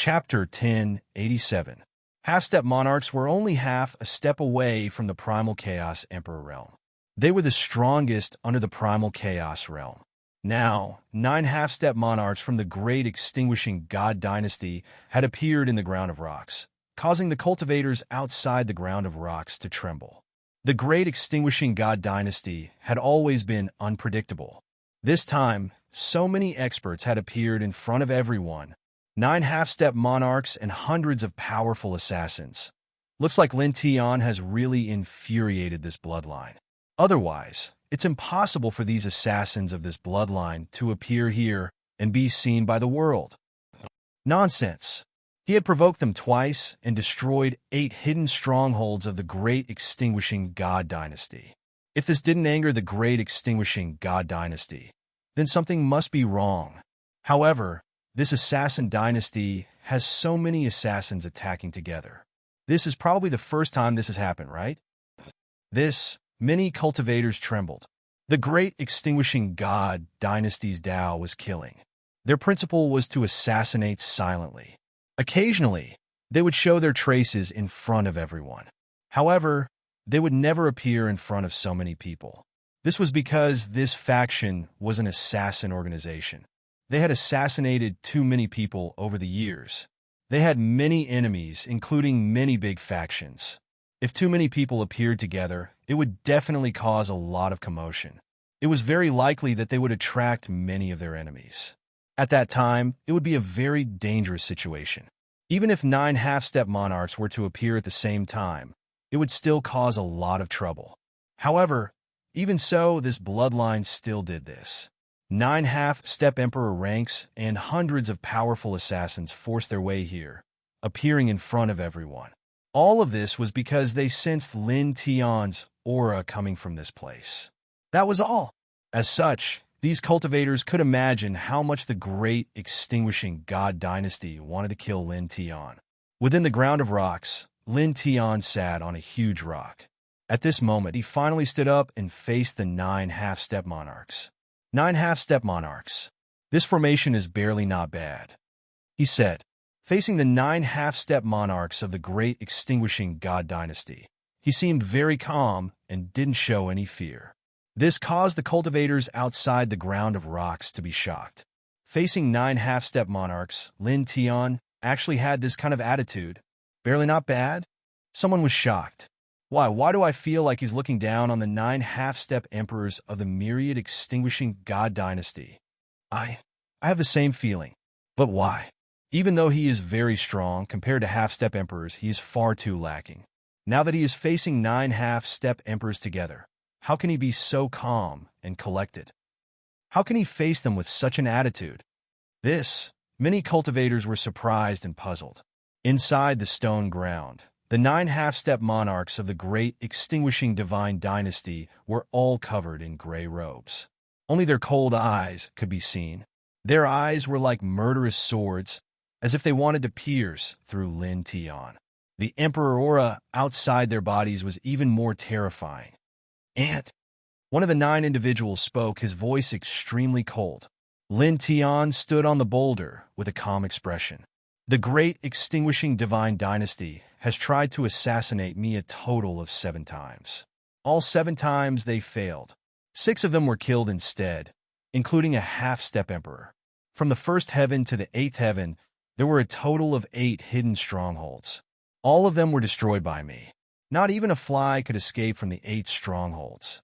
Chapter 1087. Half-step monarchs were only half a step away from the primal chaos emperor realm. They were the strongest under the primal chaos realm. Now, 9 half-step monarchs from the great extinguishing god dynasty had appeared in the ground of rocks, causing the cultivators outside the ground of rocks to tremble. The great extinguishing god dynasty had always been unpredictable. This time, so many experts had appeared in front of everyone. 9 half-step monarchs and hundreds of powerful assassins. Looks like Lin Tian has really infuriated this bloodline. Otherwise, it's impossible for these assassins of this bloodline to appear here and be seen by the world. Nonsense. He had provoked them twice and destroyed 8 hidden strongholds of the great extinguishing god dynasty. If this didn't anger the great extinguishing god dynasty, then something must be wrong. However, this assassin dynasty has so many assassins attacking together. This is probably the first time this has happened, right? Many cultivators trembled. The great extinguishing god dynasty's Tao was killing. Their principle was to assassinate silently. Occasionally, they would show their traces in front of everyone. However, they would never appear in front of so many people. This was because this faction was an assassin organization. They had assassinated too many people over the years. They had many enemies, including many big factions. If too many people appeared together, it would definitely cause a lot of commotion. It was very likely that they would attract many of their enemies. At that time, it would be a very dangerous situation. Even if 9 half-step monarchs were to appear at the same time, it would still cause a lot of trouble. However, even so, this bloodline still did this. 9 half-step emperor ranks and hundreds of powerful assassins forced their way here, appearing in front of everyone. All of this was because they sensed Lin Tian's aura coming from this place. That was all. As such, these cultivators could imagine how much the great extinguishing god dynasty wanted to kill Lin Tian. Within the ground of rocks, Lin Tian sat on a huge rock. At this moment, he finally stood up and faced the 9 half-step monarchs. 9 half-step monarchs. This formation is barely not bad, he said, facing the 9 half-step monarchs of the great extinguishing god dynasty. He seemed very calm and didn't show any fear. This caused the cultivators outside the ground of rocks to be shocked. Facing 9 half-step monarchs, Lin Tian actually had this kind of attitude. Barely not bad? Someone was shocked. Why do I feel like he's looking down on the 9 half-step emperors of the myriad extinguishing god dynasty? I have the same feeling. But why? Even though he is very strong compared to half-step emperors, he is far too lacking. Now that he is facing 9 half-step emperors together, how can he be so calm and collected? How can he face them with such an attitude? Many cultivators were surprised and puzzled. Inside the stone ground, the 9 half-step monarchs of the great extinguishing divine dynasty were all covered in gray robes. Only their cold eyes could be seen. Their eyes were like murderous swords, as if they wanted to pierce through Lin Tian. The emperor aura outside their bodies was even more terrifying. One of the 9 individuals spoke, his voice extremely cold. Lin Tian stood on the boulder with a calm expression. The great extinguishing divine dynasty has tried to assassinate me a total of 7 times. All 7 times they failed. 6 of them were killed instead, including a half-step emperor. From the 1st heaven to the 8th heaven, there were a total of 8 hidden strongholds. All of them were destroyed by me. Not even a fly could escape from the 8 strongholds.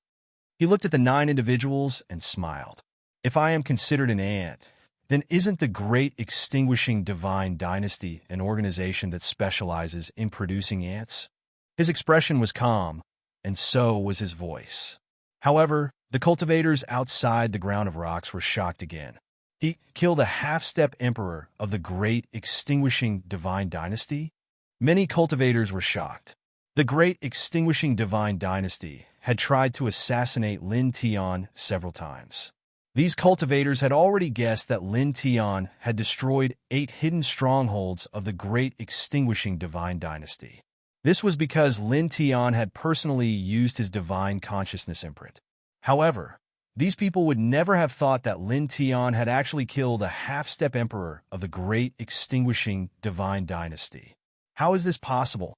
He looked at the 9 individuals and smiled. If I am considered an ant, then isn't the great extinguishing divine dynasty an organization that specializes in producing ants? His expression was calm, and so was his voice. However, the cultivators outside the ground of rocks were shocked again. He killed a half-step emperor of the great extinguishing divine dynasty? Many cultivators were shocked. The great extinguishing divine dynasty had tried to assassinate Lin Tian several times. These cultivators had already guessed that Lin Tian had destroyed 8 hidden strongholds of the great extinguishing divine dynasty. This was because Lin Tian had personally used his divine consciousness imprint. However, These people would never have thought that Lin Tian had actually killed a half-step emperor of the great extinguishing divine dynasty. How is this possible?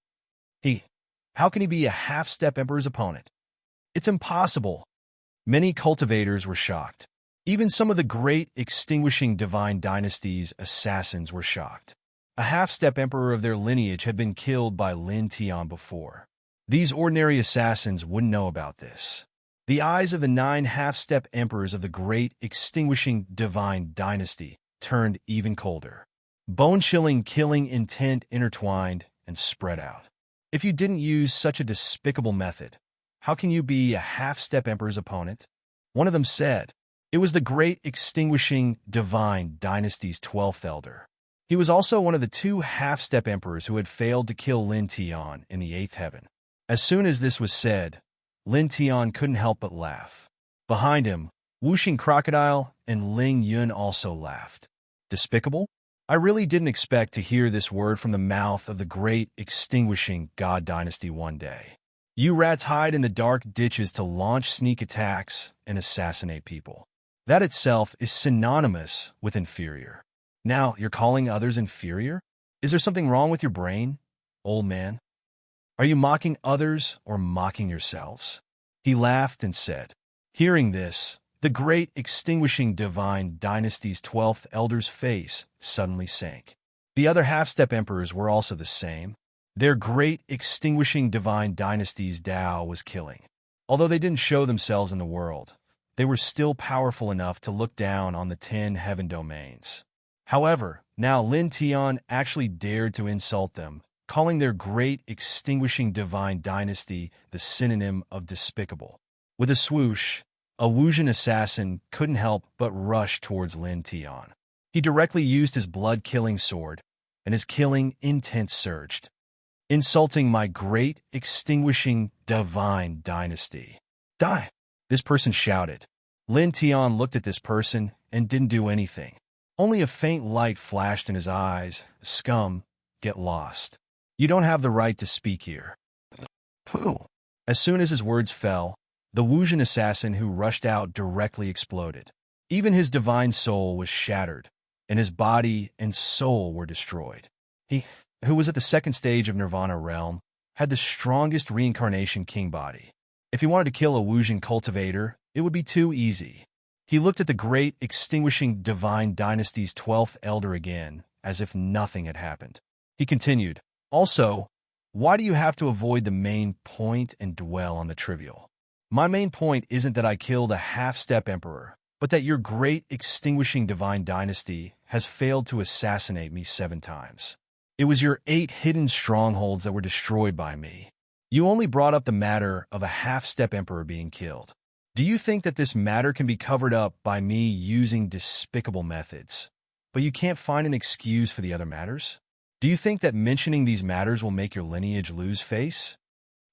How can he be a half-step emperor's opponent? It's impossible. Many cultivators were shocked. Even some of the great extinguishing divine dynasty's assassins were shocked. A half-step emperor of their lineage had been killed by Lin Tian before. These ordinary assassins wouldn't know about this. The eyes of the 9 half-step emperors of the great extinguishing divine dynasty turned even colder. Bone-chilling killing intent intertwined and spread out. If you didn't use such a despicable method, how can you be a half-step emperor's opponent? One of them said. It was the great extinguishing divine dynasty's 12th elder. He was also one of the 2 half-step emperors who had failed to kill Lin Tian in the 8th heaven. As soon as this was said, Lin Tian couldn't help but laugh. Behind him, Wuxing Crocodile and Ling Yun also laughed. Despicable? I really didn't expect to hear this word from the mouth of the great extinguishing god dynasty one day. You rats hide in the dark ditches to launch sneak attacks and assassinate people. That itself is synonymous with inferior. Now, you're calling others inferior? Is there something wrong with your brain, old man? Are you mocking others or mocking yourselves? He laughed and said. Hearing this, the great extinguishing divine dynasty's 12th elder's face suddenly sank. The other half-step emperors were also the same. Their great extinguishing divine dynasty's Tao was killing. Although they didn't show themselves in the world, they were still powerful enough to look down on the 10 heaven domains. However, now Lin Tian actually dared to insult them, calling their great extinguishing divine dynasty the synonym of despicable. With a swoosh, a Wuxian assassin couldn't help but rush towards Lin Tian. He directly used his blood-killing sword, and his killing intent surged. Insulting my great extinguishing divine dynasty. Die! This person shouted. Lin Tian looked at this person and didn't do anything. Only a faint light flashed in his eyes. Scum, get lost. You don't have the right to speak here. Pooh. As soon as his words fell, the Wuxian assassin who rushed out directly exploded. Even his divine soul was shattered, and his body and soul were destroyed. He, who was at the 2nd stage of Nirvana realm, had the strongest reincarnation king body. If he wanted to kill a Wuxian cultivator, it would be too easy. He looked at the great extinguishing divine dynasty's 12th elder again, as if nothing had happened. He continued, also, why do you have to avoid the main point and dwell on the trivial? My main point isn't that I killed a half-step emperor, but that your great extinguishing divine dynasty has failed to assassinate me 7 times. It was your 8 hidden strongholds that were destroyed by me. You only brought up the matter of a half-step emperor being killed. Do you think that this matter can be covered up by me using despicable methods, but you can't find an excuse for the other matters? Do you think that mentioning these matters will make your lineage lose face?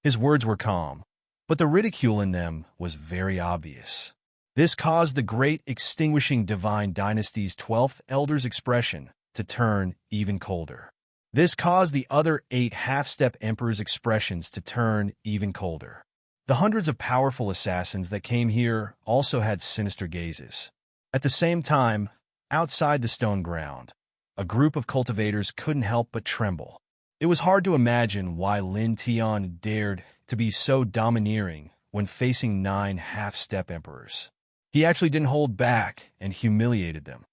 His words were calm, but the ridicule in them was very obvious. This caused the great extinguishing divine dynasty's 12th elder's expression to turn even colder. This caused the other 8 half-step emperors' expressions to turn even colder. The hundreds of powerful assassins that came here also had sinister gazes. At the same time, outside the stone ground, a group of cultivators couldn't help but tremble. It was hard to imagine why Lin Tian dared to be so domineering when facing 9 half-step emperors. He actually didn't hold back and humiliated them.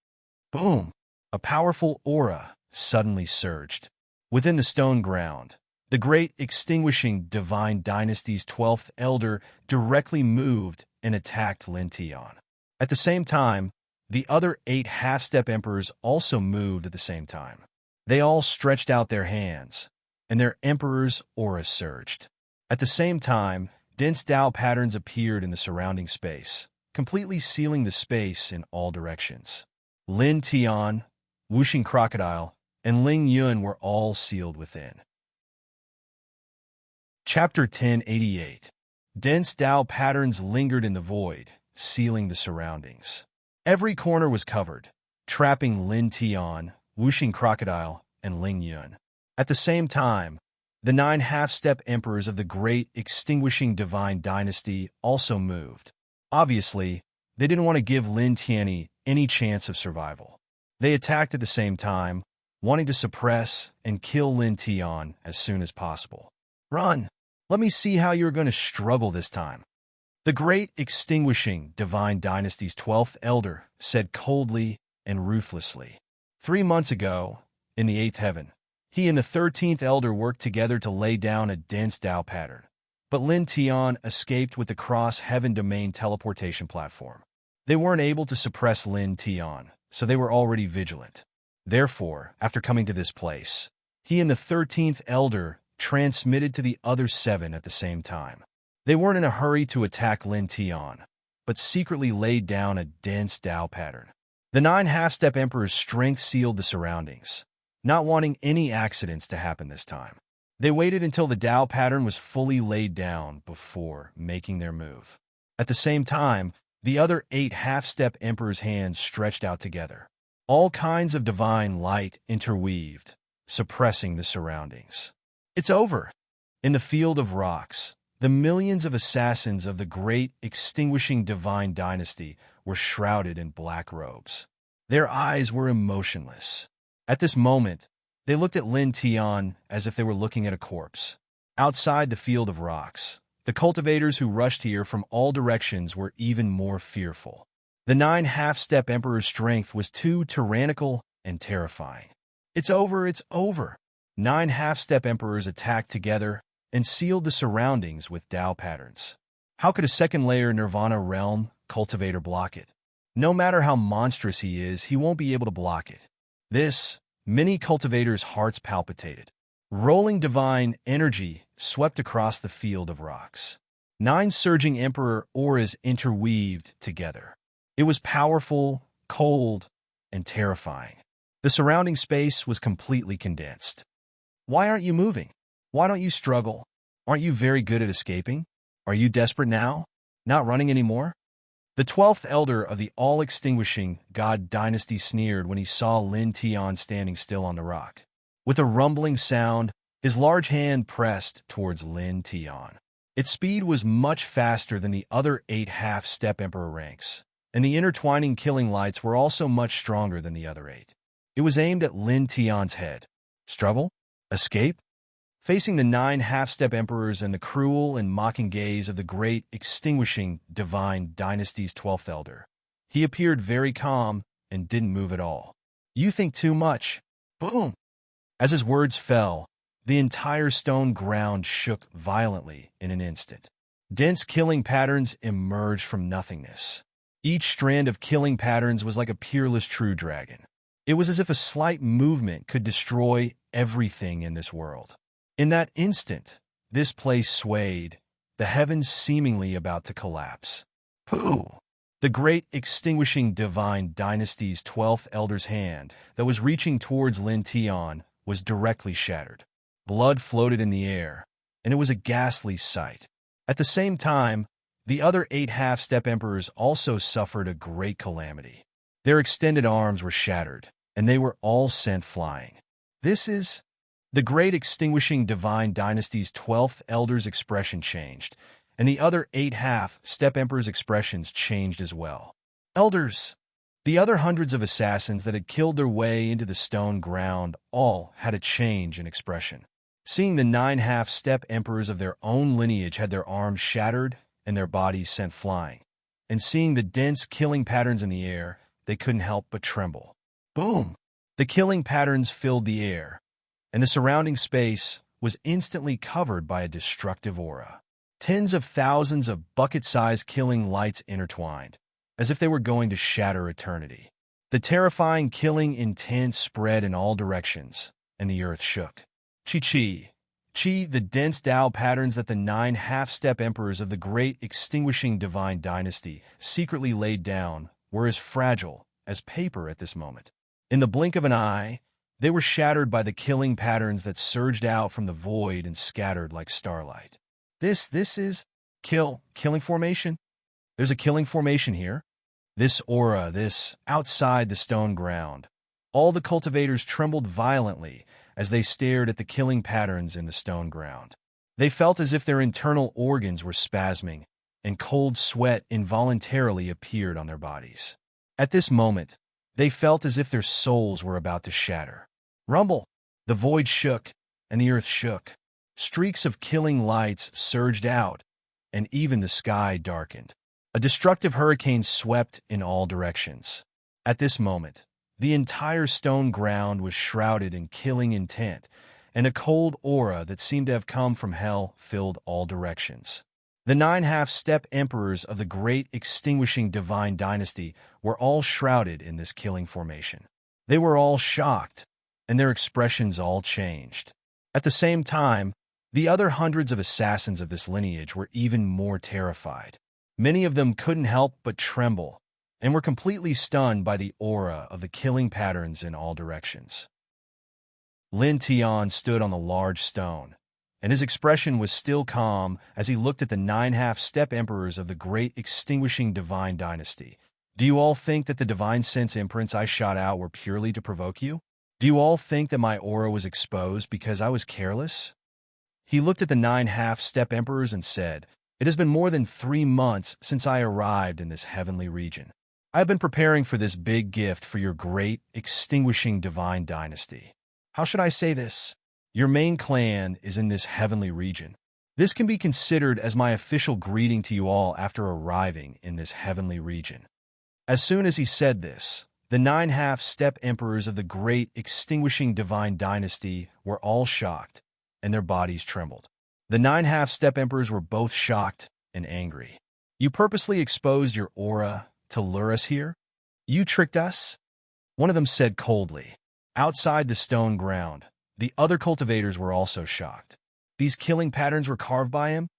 Boom! A powerful aura suddenly surged. Within the stone ground, the great extinguishing divine dynasty's 12th elder directly moved and attacked Lin Tian. At the same time, the other 8 half-step emperors also moved at the same time. They all stretched out their hands, and their emperor's aura surged. At the same time, dense Tao patterns appeared in the surrounding space, completely sealing the space in all directions. Lin Tian, Wuxing Crocodile, and Ling Yun were all sealed within. Chapter 1088. Dense Tao patterns lingered in the void, sealing the surroundings. Every corner was covered, trapping Lin Tian, Wuxing Crocodile, and Ling Yun. At the same time, the 9 half-step emperors of the great extinguishing divine dynasty also moved. Obviously, They didn't want to give Lin Tianyi any chance of survival. They attacked at the same time, wanting to suppress and kill Lin Tian as soon as possible. Run! Let me see how you're going to struggle this time. The great extinguishing divine dynasty's 12th elder said coldly and ruthlessly. 3 months ago, in the 8th heaven, he and the 13th elder worked together to lay down a dense Dao pattern. But Lin Tian escaped with the cross-heaven domain teleportation platform. They weren't able to suppress Lin Tian, so they were already vigilant. Therefore, after coming to this place, he and the 13th elder transmitted to the other 7 at the same time. They weren't in a hurry to attack Lin Tian, but secretly laid down a dense Dao pattern. The 9 half-step emperor's strength sealed the surroundings, not wanting any accidents to happen this time. They waited until the Dao pattern was fully laid down before making their move. At the same time, the other 8 half-step emperor's hands stretched out together. All kinds of divine light interweaved, suppressing the surroundings. It's over. In the field of rocks, the millions of assassins of the great extinguishing divine dynasty were shrouded in black robes. Their eyes were emotionless. At this moment, they looked at Lin Tian as if they were looking at a corpse. Outside the field of rocks, the cultivators who rushed here from all directions were even more fearful. The 9 half-step emperor's strength was too tyrannical and terrifying. It's over, it's over. 9 half-step emperors attacked together and sealed the surroundings with Dao patterns. How could a second-layer Nirvana realm cultivator block it? No matter how monstrous he is, he won't be able to block it. Many cultivators' hearts palpitated. Rolling divine energy swept across the field of rocks. 9 surging emperor auras interweaved together. It was powerful, cold, and terrifying. The surrounding space was completely condensed. Why aren't you moving? Why don't you struggle? Aren't you very good at escaping? Are you desperate now? Not running anymore? The 12th elder of the all-extinguishing God dynasty sneered when he saw Lin Tian standing still on the rock. With a rumbling sound, his large hand pressed towards Lin Tian. Its speed was much faster than the other 8 half-step emperor ranks, and the intertwining killing lights were also much stronger than the other 8. It was aimed at Lin Tian's head. Struggle? Escape? Facing the 9 half-step emperors and the cruel and mocking gaze of the great extinguishing divine dynasty's 12th elder, he appeared very calm and didn't move at all. You think too much. Boom! As his words fell, the entire stone ground shook violently in an instant. Dense killing patterns emerged from nothingness. Each strand of killing patterns was like a peerless true dragon. It was as if a slight movement could destroy everything in this world. In that instant, this place swayed, the heavens seemingly about to collapse. Pooh! The great extinguishing divine dynasty's 12th elder's hand that was reaching towards Lin Tian was directly shattered. Blood floated in the air, and it was a ghastly sight. At the same time, the other 8 half-step emperors also suffered a great calamity. Their extended arms were shattered, and they were all sent flying. The great extinguishing divine dynasty's 12th elder's expression changed, and the other 8 half-step emperors' expressions changed as well. Elders! The other hundreds of assassins that had killed their way into the stone ground all had a change in expression. Seeing the 9 half-step emperors of their own lineage had their arms shattered and their bodies sent flying, and seeing the dense killing patterns in the air, they couldn't help but tremble. Boom! The killing patterns filled the air, and the surrounding space was instantly covered by a destructive aura. Tens of thousands of bucket-sized killing lights intertwined, as if they were going to shatter eternity. The terrifying killing intent spread in all directions, and the earth shook. Chi, the dense Dao patterns that the 9 half-step emperors of the great extinguishing divine dynasty secretly laid down were as fragile as paper at this moment. In the blink of an eye, they were shattered by the killing patterns that surged out from the void and scattered like starlight. This is killing formation. There's a killing formation here. This aura, this outside the stone ground. All the cultivators trembled violently as they stared at the killing patterns in the stone ground. They felt as if their internal organs were spasming, and cold sweat involuntarily appeared on their bodies. At this moment, they felt as if their souls were about to shatter. Rumble! The void shook, and the earth shook. Streaks of killing lights surged out, and even the sky darkened. A destructive hurricane swept in all directions. At this moment, the entire stone ground was shrouded in killing intent, and a cold aura that seemed to have come from hell filled all directions. The 9 half-step emperors of the great extinguishing divine dynasty were all shrouded in this killing formation. They were all shocked, and their expressions all changed. At the same time, the other hundreds of assassins of this lineage were even more terrified. Many of them couldn't help but tremble, and were completely stunned by the aura of the killing patterns in all directions. Lin Tian stood on the large stone, and his expression was still calm as he looked at the 9 half-step emperors of the great extinguishing divine dynasty. Do you all think that the divine sense imprints I shot out were purely to provoke you? Do you all think that my aura was exposed because I was careless? He looked at the 9 half-step emperors and said, "It has been more than 3 months since I arrived in this heavenly region. I have been preparing for this big gift for your great, extinguishing divine dynasty. How should I say this? Your main clan is in this heavenly region. This can be considered as my official greeting to you all after arriving in this heavenly region." As soon as he said this, the 9 half-step emperors of the great, extinguishing divine dynasty were all shocked, and their bodies trembled. The 9 half-step emperors were both shocked and angry. "You purposely exposed your aura to lure us here? You tricked us?" One of them said coldly. Outside the stone ground, the other cultivators were also shocked. These killing patterns were carved by him?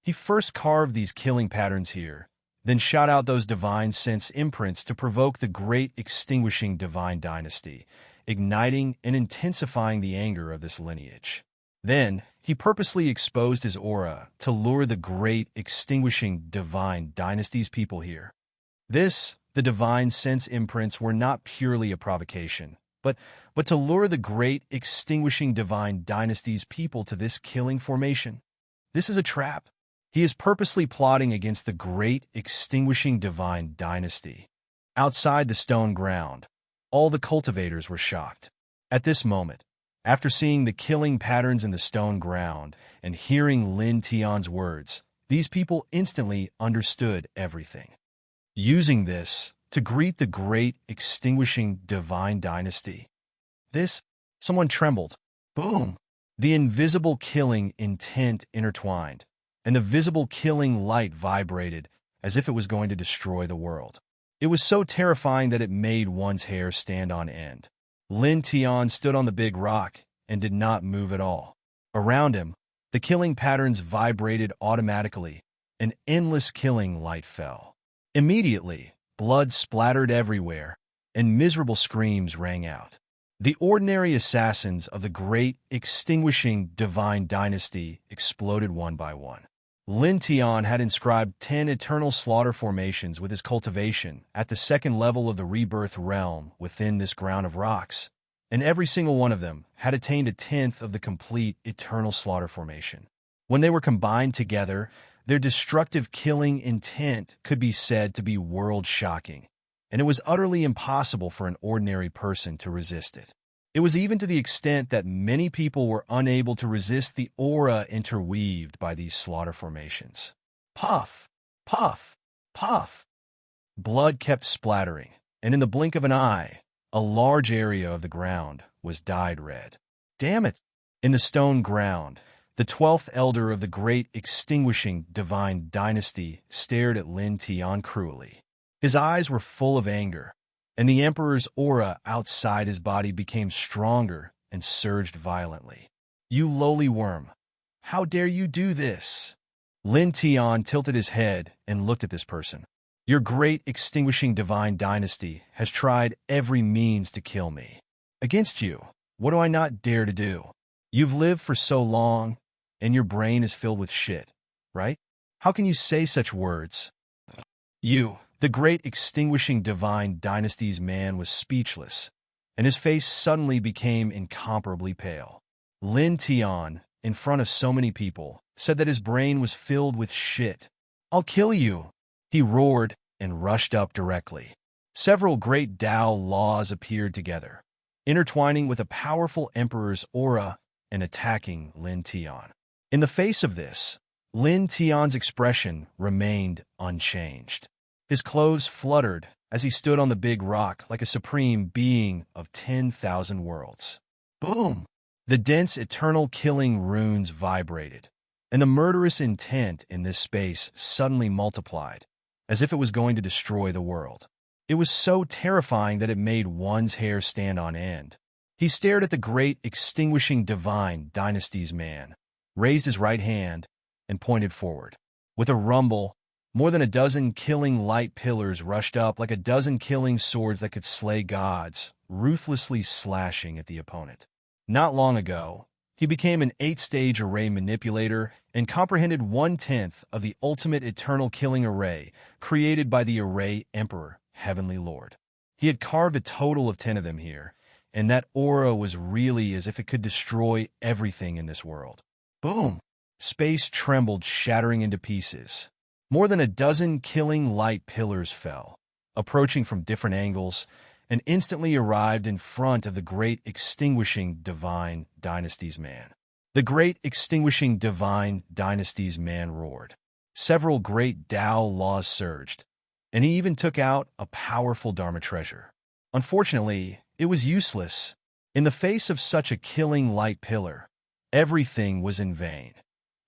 He first carved these killing patterns here, then shot out those divine sense imprints to provoke the great extinguishing divine dynasty, igniting and intensifying the anger of this lineage. Then, he purposely exposed his aura to lure the great extinguishing divine dynasty's people here. This, the divine sense imprints, were not purely a provocation, but to lure the great extinguishing divine dynasty's people to this killing formation. This is a trap. He is purposely plotting against the great extinguishing divine dynasty. Outside the stone ground, all the cultivators were shocked. At this moment, after seeing the killing patterns in the stone ground and hearing Lin Tian's words, these people instantly understood everything. Using this to greet the great extinguishing divine dynasty. Someone trembled. Boom! The invisible killing intent intertwined, and the visible killing light vibrated as if it was going to destroy the world. It was so terrifying that it made one's hair stand on end. Lin Tian stood on the big rock and did not move at all. Around him, the killing patterns vibrated automatically, and endless killing light fell. Immediately, blood splattered everywhere, and miserable screams rang out. The ordinary assassins of the great extinguishing divine dynasty exploded one by one. Lin Tian had inscribed 10 eternal slaughter formations with his cultivation at the second level of the rebirth realm within this ground of rocks, and every single one of them had attained a 10th of the complete eternal slaughter formation. When they were combined together, their destructive killing intent could be said to be world-shocking, and it was utterly impossible for an ordinary person to resist it. It was even to the extent that many people were unable to resist the aura interweaved by these slaughter formations. Puff! Puff! Puff! Blood kept splattering, and in the blink of an eye, a large area of the ground was dyed red. Damn it! In the stone ground, the 12th elder of the great extinguishing divine dynasty stared at Lin Tian cruelly. His eyes were full of anger, and the emperor's aura outside his body became stronger and surged violently. "You lowly worm! How dare you do this?" Lin Tian tilted his head and looked at this person. "Your great extinguishing divine dynasty has tried every means to kill me. Against you, what do I not dare to do? You've lived for so long, and your brain is filled with shit, right? How can you say such words?" The great extinguishing divine dynasty's man was speechless, and his face suddenly became incomparably pale. Lin Tian, in front of so many people, said that his brain was filled with shit. I'll kill you!" He roared and rushed up directly. Several great Tao laws appeared together, intertwining with a powerful emperor's aura and attacking Lin Tian. In the face of this, Lin Tian's expression remained unchanged. His clothes fluttered as he stood on the big rock like a supreme being of 10,000 worlds. Boom! The dense eternal killing runes vibrated, and the murderous intent in this space suddenly multiplied, as if it was going to destroy the world. It was so terrifying that it made one's hair stand on end. He stared at the great extinguishing divine Dynasties man, raised his right hand, and pointed forward. With a rumble, more than a dozen killing light pillars rushed up like a dozen killing swords that could slay gods, ruthlessly slashing at the opponent. Not long ago, he became an 8-stage array manipulator and comprehended 1/10 of the ultimate eternal killing array created by the Array Emperor, Heavenly Lord. He had carved a total of 10 of them here, and that aura was really as if it could destroy everything in this world. Boom! Space trembled, shattering into pieces. More than a dozen killing light pillars fell, approaching from different angles, and instantly arrived in front of the great extinguishing divine Dynasties man. The great extinguishing divine Dynasties man roared. Several great Tao laws surged, and he even took out a powerful Dharma treasure. Unfortunately, it was useless. In the face of such a killing light pillar, everything was in vain,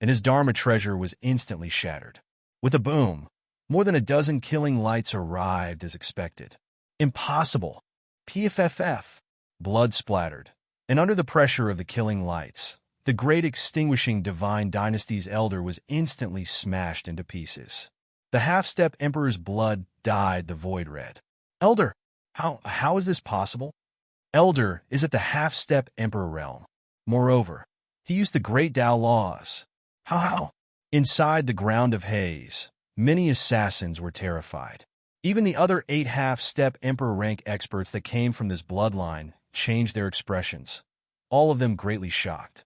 and his Dharma treasure was instantly shattered. With a boom, more than a dozen killing lights arrived as expected. Impossible! PFFF! Blood splattered, and under the pressure of the killing lights, the great extinguishing divine Dynasties elder was instantly smashed into pieces. The half-step emperor's blood dyed the void red. Elder, how is this possible? Elder is at the half-step emperor realm. Moreover, he used the great Tao laws. How? Inside the ground of haze, many assassins were terrified. Even the other 8 half-step emperor rank experts that came from this bloodline changed their expressions, all of them greatly shocked.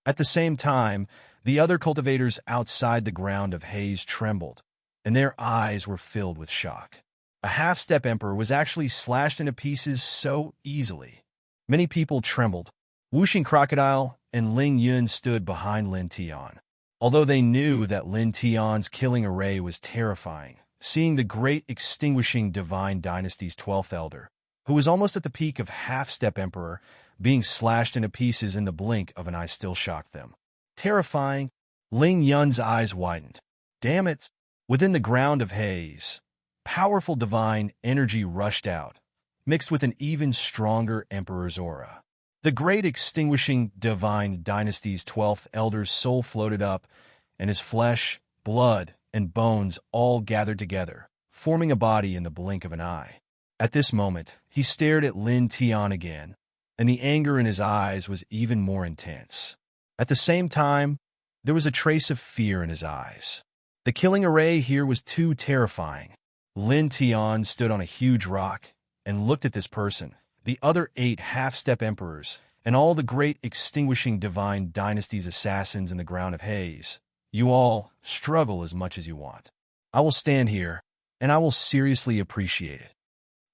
At the same time, the other cultivators outside the ground of haze trembled, and their eyes were filled with shock. A half-step emperor was actually slashed into pieces so easily. Many people trembled. Wuxing Crocodile and Ling Yun stood behind Lin Tian. Although they knew that Lin Tian's killing array was terrifying, seeing the great extinguishing divine Dynasty's 12th elder, who was almost at the peak of half-step emperor, being slashed into pieces in the blink of an eye still shocked them. Terrifying, Ling Yun's eyes widened. Damn it! Within the ground of haze, powerful divine energy rushed out, mixed with an even stronger emperor's aura. The great extinguishing divine Dynasty's 12th elder's soul floated up, and his flesh, blood, and bones all gathered together, forming a body in the blink of an eye. At this moment, he stared at Lin Tian again, and the anger in his eyes was even more intense. At the same time, there was a trace of fear in his eyes. The killing array here was too terrifying. Lin Tian stood on a huge rock and looked at this person, the other 8 half-step emperors, and all the great extinguishing divine Dynasty's assassins in the ground of haze. You all struggle as much as you want. I will stand here, and I will seriously appreciate it.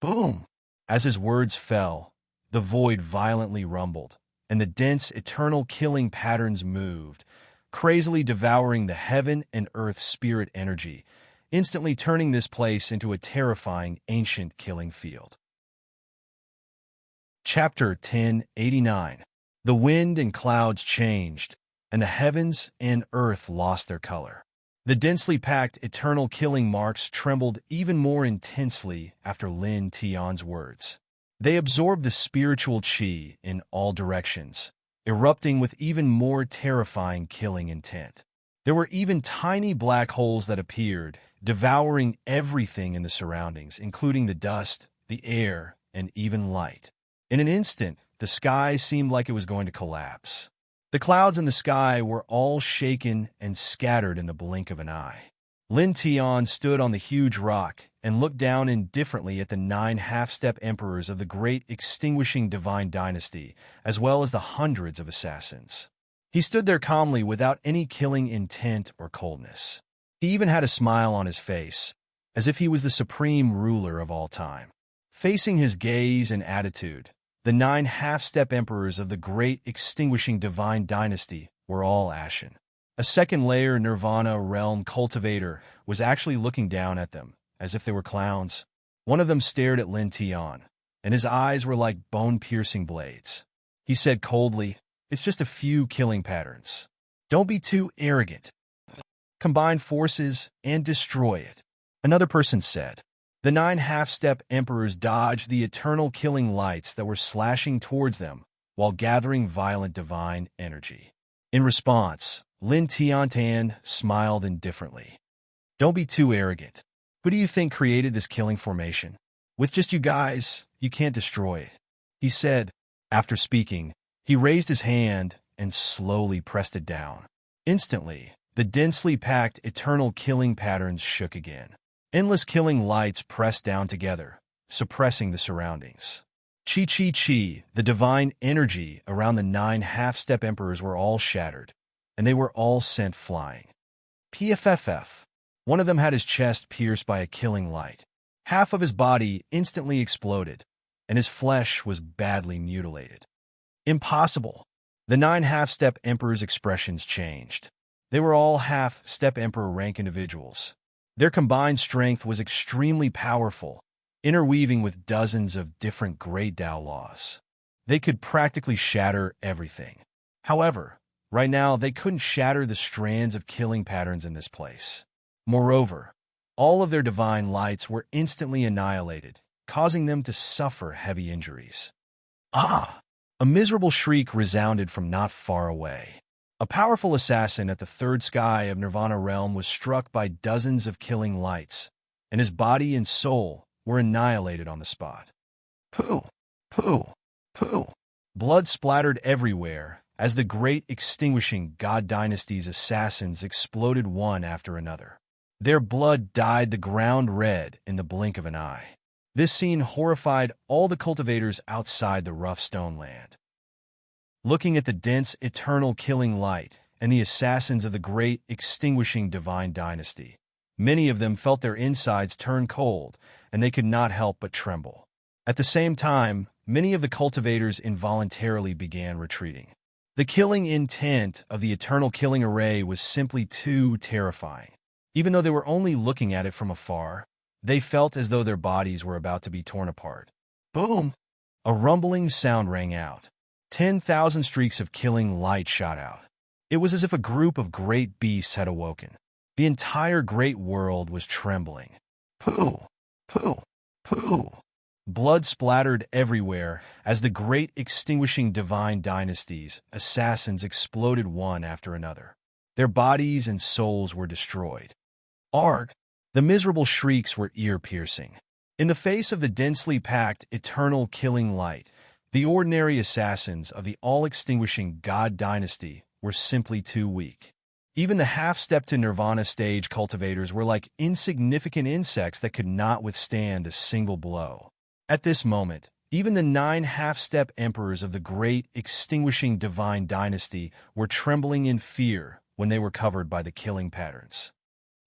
Boom! As his words fell, the void violently rumbled, and the dense, eternal killing patterns moved, crazily devouring the heaven and earth spirit energy, instantly turning this place into a terrifying, ancient killing field. Chapter 1089. The wind and clouds changed, and the heavens and earth lost their color. The densely packed eternal killing marks trembled even more intensely after Lin Tian's words. They absorbed the spiritual qi in all directions, erupting with even more terrifying killing intent. There were even tiny black holes that appeared, devouring everything in the surroundings, including the dust, the air, and even light. In an instant, the sky seemed like it was going to collapse. The clouds in the sky were all shaken and scattered in the blink of an eye. Lin Tian stood on the huge rock and looked down indifferently at the 9 half-step emperors of the great extinguishing divine dynasty, as well as the hundreds of assassins. He stood there calmly without any killing intent or coldness. He even had a smile on his face, as if he was the supreme ruler of all time. Facing his gaze and attitude, the 9 half-step emperors of the great extinguishing divine dynasty were all ashen. A second-layer Nirvana realm cultivator was actually looking down at them, as if they were clowns. One of them stared at Lin Tian, and his eyes were like bone-piercing blades. He said coldly, "It's just a few killing patterns. Don't be too arrogant. Combine forces and destroy it." Another person said. The 9 half-step emperors dodged the eternal killing lights that were slashing towards them while gathering violent divine energy. In response, Lin Tiantan smiled indifferently. "Don't be too arrogant. Who do you think created this killing formation? With just you guys, you can't destroy it," he said. After speaking, he raised his hand and slowly pressed it down. Instantly, the densely packed eternal killing patterns shook again. Endless killing lights pressed down together, suppressing the surroundings. Chi, the divine energy around the 9 half-step emperors were all shattered, and they were all sent flying. PFFF. One of them had his chest pierced by a killing light. Half of his body instantly exploded, and his flesh was badly mutilated. Impossible. The 9 half-step emperors' expressions changed. They were all half-step emperor rank individuals. Their combined strength was extremely powerful, interweaving with dozens of different great Tao laws. They could practically shatter everything. However, right now they couldn't shatter the strands of killing patterns in this place. Moreover, all of their divine lights were instantly annihilated, causing them to suffer heavy injuries. Ah! A miserable shriek resounded from not far away. A powerful assassin at the third sky of Nirvana realm was struck by dozens of killing lights, and his body and soul were annihilated on the spot. Pooh! Pooh! Pooh! Blood splattered everywhere as the great extinguishing God Dynasty's assassins exploded one after another. Their blood dyed the ground red in the blink of an eye. This scene horrified all the cultivators outside the rough stone land. Looking at the dense, eternal killing light and the assassins of the great, extinguishing divine dynasty, many of them felt their insides turn cold, and they could not help but tremble. At the same time, many of the cultivators involuntarily began retreating. The killing intent of the eternal killing array was simply too terrifying. Even though they were only looking at it from afar, they felt as though their bodies were about to be torn apart. Boom! A rumbling sound rang out. 10,000 streaks of killing light shot out. It was as if a group of great beasts had awoken. The entire great world was trembling. Pooh! Pooh! Pooh! Blood splattered everywhere as the great extinguishing divine dynasties, assassins exploded one after another. Their bodies and souls were destroyed. Arg! The miserable shrieks were ear-piercing. In the face of the densely packed, eternal killing light, the ordinary assassins of the all-extinguishing God Dynasty were simply too weak. Even the half-step to Nirvana stage cultivators were like insignificant insects that could not withstand a single blow. At this moment, even the 9 half-step emperors of the great extinguishing divine dynasty were trembling in fear when they were covered by the killing patterns.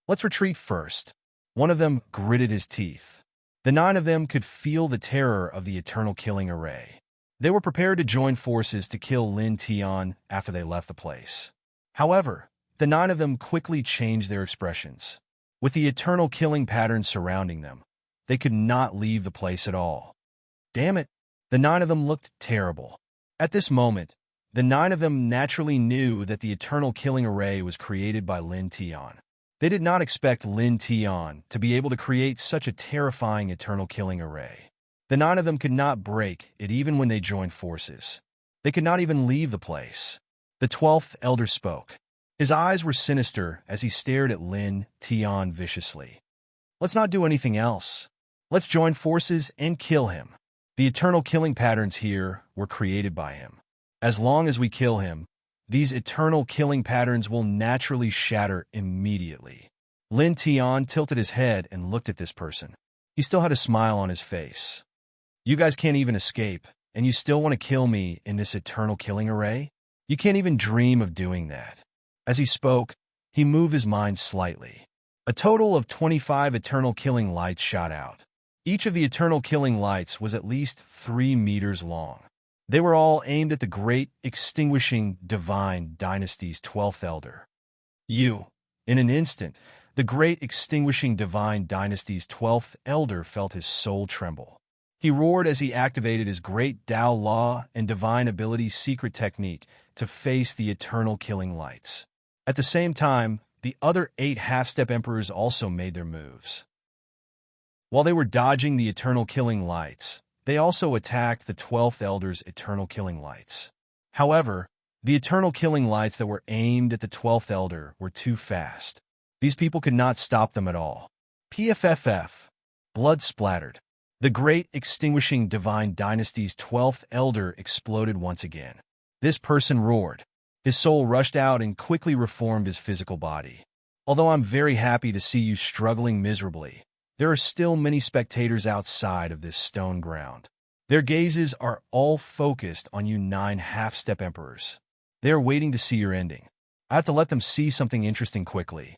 "Let's retreat first." One of them gritted his teeth. The 9 of them could feel the terror of the eternal killing array. They were prepared to join forces to kill Lin Tian after they left the place. However, the 9 of them quickly changed their expressions. With the eternal killing pattern surrounding them, they could not leave the place at all. Damn it, the 9 of them looked terrible. At this moment, the 9 of them naturally knew that the eternal killing array was created by Lin Tian. They did not expect Lin Tian to be able to create such a terrifying eternal killing array. The 9 of them could not break it even when they joined forces. They could not even leave the place. The 12th elder spoke. His eyes were sinister as he stared at Lin Tian viciously. "Let's not do anything else. Let's join forces and kill him. The eternal killing patterns here were created by him. As long as we kill him, these eternal killing patterns will naturally shatter immediately." Lin Tian tilted his head and looked at this person. He still had a smile on his face. "You guys can't even escape, and you still want to kill me in this eternal killing array? You can't even dream of doing that." As he spoke, he moved his mind slightly. A total of 25 eternal killing lights shot out. Each of the eternal killing lights was at least 3 meters long. They were all aimed at the great extinguishing divine dynasty's 12th elder. In an instant, the great extinguishing divine dynasty's 12th elder felt his soul tremble. He roared as he activated his great Tao law and divine ability secret technique to face the eternal killing lights. At the same time, the other 8 half-step emperors also made their moves. While they were dodging the eternal killing lights, they also attacked the 12th elder's eternal killing lights. However, the eternal killing lights that were aimed at the 12th elder were too fast. These people could not stop them at all. PFFF. Blood splattered. The great extinguishing divine dynasty's 12th elder exploded once again. This person roared. His soul rushed out and quickly reformed his physical body. Although I'm very happy to see you struggling miserably, there are still many spectators outside of this stone ground. Their gazes are all focused on you 9 half-step emperors. They are waiting to see your ending. I have to let them see something interesting quickly.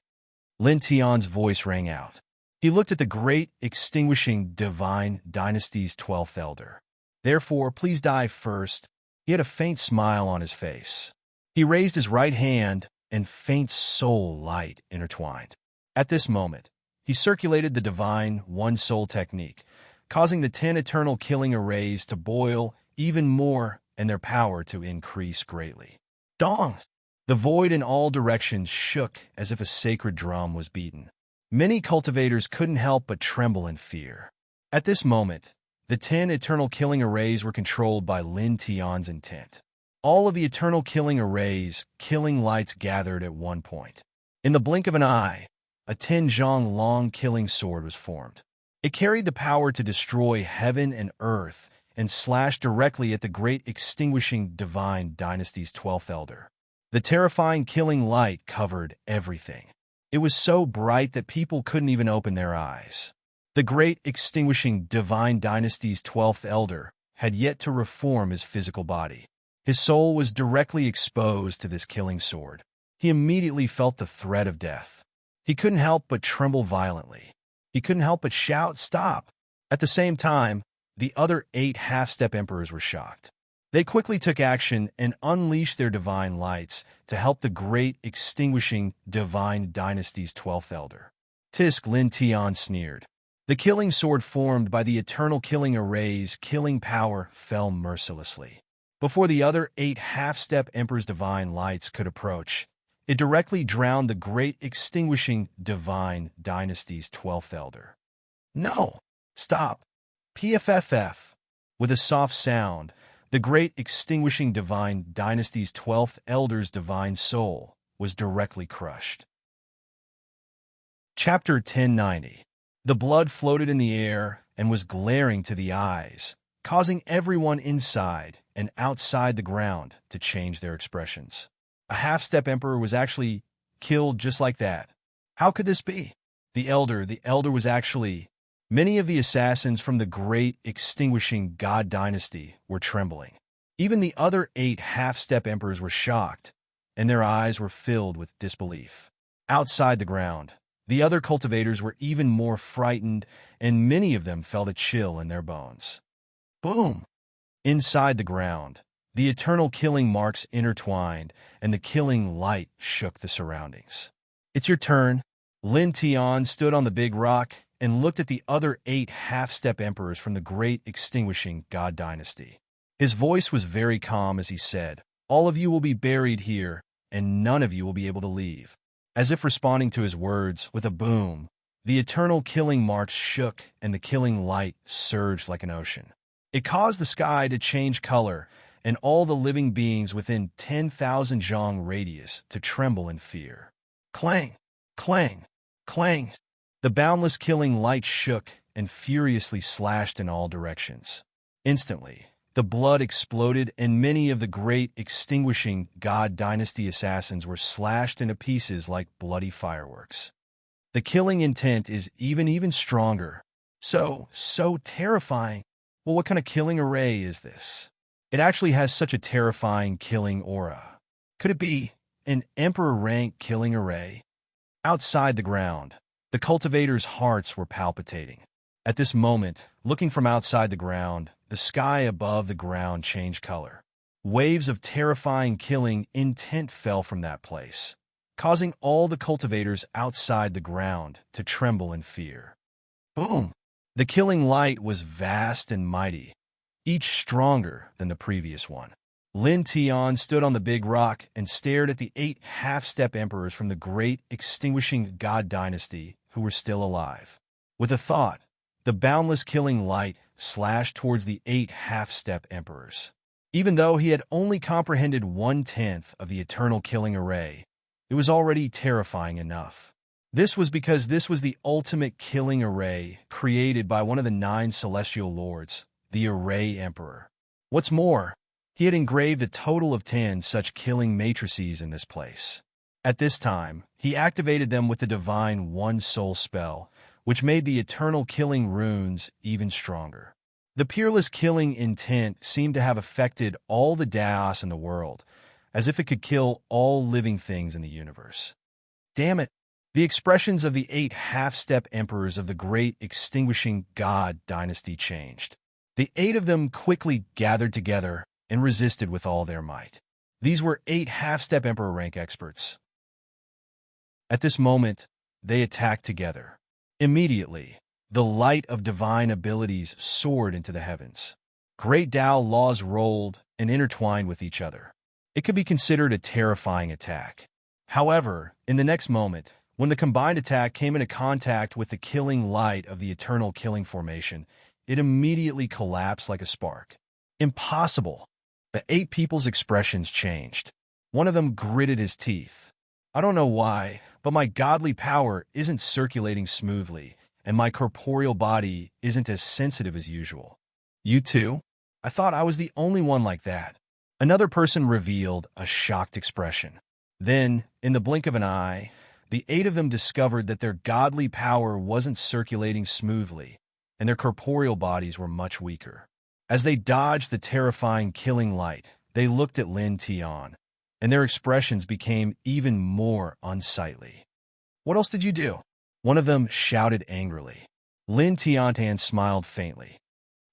Lin Tian's voice rang out. He looked at the great extinguishing divine dynasty's 12th elder. Therefore, please die first. He had a faint smile on his face. He raised his right hand, and faint soul light intertwined. At this moment, he circulated the divine one-soul technique, causing the 10 eternal killing arrays to boil even more and their power to increase greatly. Dong! The void in all directions shook as if a sacred drum was beaten. Many cultivators couldn't help but tremble in fear. At this moment, the 10 eternal killing arrays were controlled by Lin Tian's intent. All of the eternal killing arrays, killing lights gathered at one point. In the blink of an eye, a 10-zhang long killing sword was formed. It carried the power to destroy heaven and earth and slash directly at the great extinguishing divine dynasty's 12th elder. The terrifying killing light covered everything. It was so bright that people couldn't even open their eyes. The great extinguishing divine dynasty's 12th elder had yet to reform his physical body. His soul was directly exposed to this killing sword. He immediately felt the threat of death. He couldn't help but tremble violently. He couldn't help but shout, "Stop!" At the same time, the other 8 half-step emperors were shocked. They quickly took action and unleashed their divine lights to help the great extinguishing divine dynasty's 12th elder. Tisk, Lin Tian sneered. The killing sword formed by the eternal killing array's killing power fell mercilessly. Before the other 8 half-step emperors' divine lights could approach, it directly drowned the great extinguishing divine dynasty's 12th elder. No! Stop! PFFF. With a soft sound, the great extinguishing divine dynasty's 12th elder's divine soul was directly crushed. Chapter 1090. The blood floated in the air and was glaring to the eyes, causing everyone inside and outside the ground to change their expressions. A half-step emperor was actually killed just like that. How could this be? The elder was actually... Many of the assassins from the great extinguishing god dynasty were trembling. Even the other 8 half-step emperors were shocked, and their eyes were filled with disbelief. Outside the ground, the other cultivators were even more frightened, and many of them felt a chill in their bones. Boom! Inside the ground, the eternal killing marks intertwined, and the killing light shook the surroundings. It's your turn. Lin Tian stood on the big rock and looked at the other 8 half-step emperors from the great extinguishing god dynasty. His voice was very calm as he said, "All of you will be buried here, and none of you will be able to leave." As if responding to his words, with a boom, the eternal killing marks shook and the killing light surged like an ocean. It caused the sky to change color and all the living beings within 10,000 zhang radius to tremble in fear. Clang! Clang! Clang! The boundless killing light shook and furiously slashed in all directions. Instantly, the blood exploded and many of the great extinguishing god dynasty assassins were slashed into pieces like bloody fireworks. The killing intent is even stronger. So terrifying. Well, what kind of killing array is this? It actually has such a terrifying killing aura. Could it be an emperor rank killing array? Outside the ground, The cultivators' hearts were palpitating. At this moment, looking from outside the ground, the sky above the ground changed color. Waves of terrifying killing intent fell from that place, causing all the cultivators outside the ground to tremble in fear. Boom! The killing light was vast and mighty, each stronger than the previous one. Lin Tian stood on the big rock and stared at the 8 half-step emperors from the great extinguishing god dynasty who were still alive. With a thought, the boundless killing light slashed towards the 8 half-step emperors. Even though he had only comprehended 1/10 of the eternal killing array, it was already terrifying enough. This was because this was the ultimate killing array created by one of the 9 celestial lords, the Array Emperor. What's more, he had engraved a total of 10 such killing matrices in this place. At this time, he activated them with the divine One Soul spell, which made the eternal killing runes even stronger. The peerless killing intent seemed to have affected all the Daos in the world, as if it could kill all living things in the universe. Damn it! The expressions of the 8 half-step emperors of the great extinguishing god dynasty changed. The 8 of them quickly gathered together and resisted with all their might. These were 8 half-step emperor rank experts. At this moment, they attacked together. Immediately, the light of divine abilities soared into the heavens. Great Tao laws rolled and intertwined with each other. It could be considered a terrifying attack. However, in the next moment, when the combined attack came into contact with the killing light of the eternal killing formation, it immediately collapsed like a spark. Impossible! The 8 people's expressions changed. One of them gritted his teeth. I don't know why, but my godly power isn't circulating smoothly, and my corporeal body isn't as sensitive as usual. You too? I thought I was the only one like that. Another person revealed a shocked expression. Then, in the blink of an eye, the 8 of them discovered that their godly power wasn't circulating smoothly, and their corporeal bodies were much weaker. As they dodged the terrifying killing light, they looked at Lin Tian, and their expressions became even more unsightly. What else did you do? One of them shouted angrily. Lin Tian smiled faintly.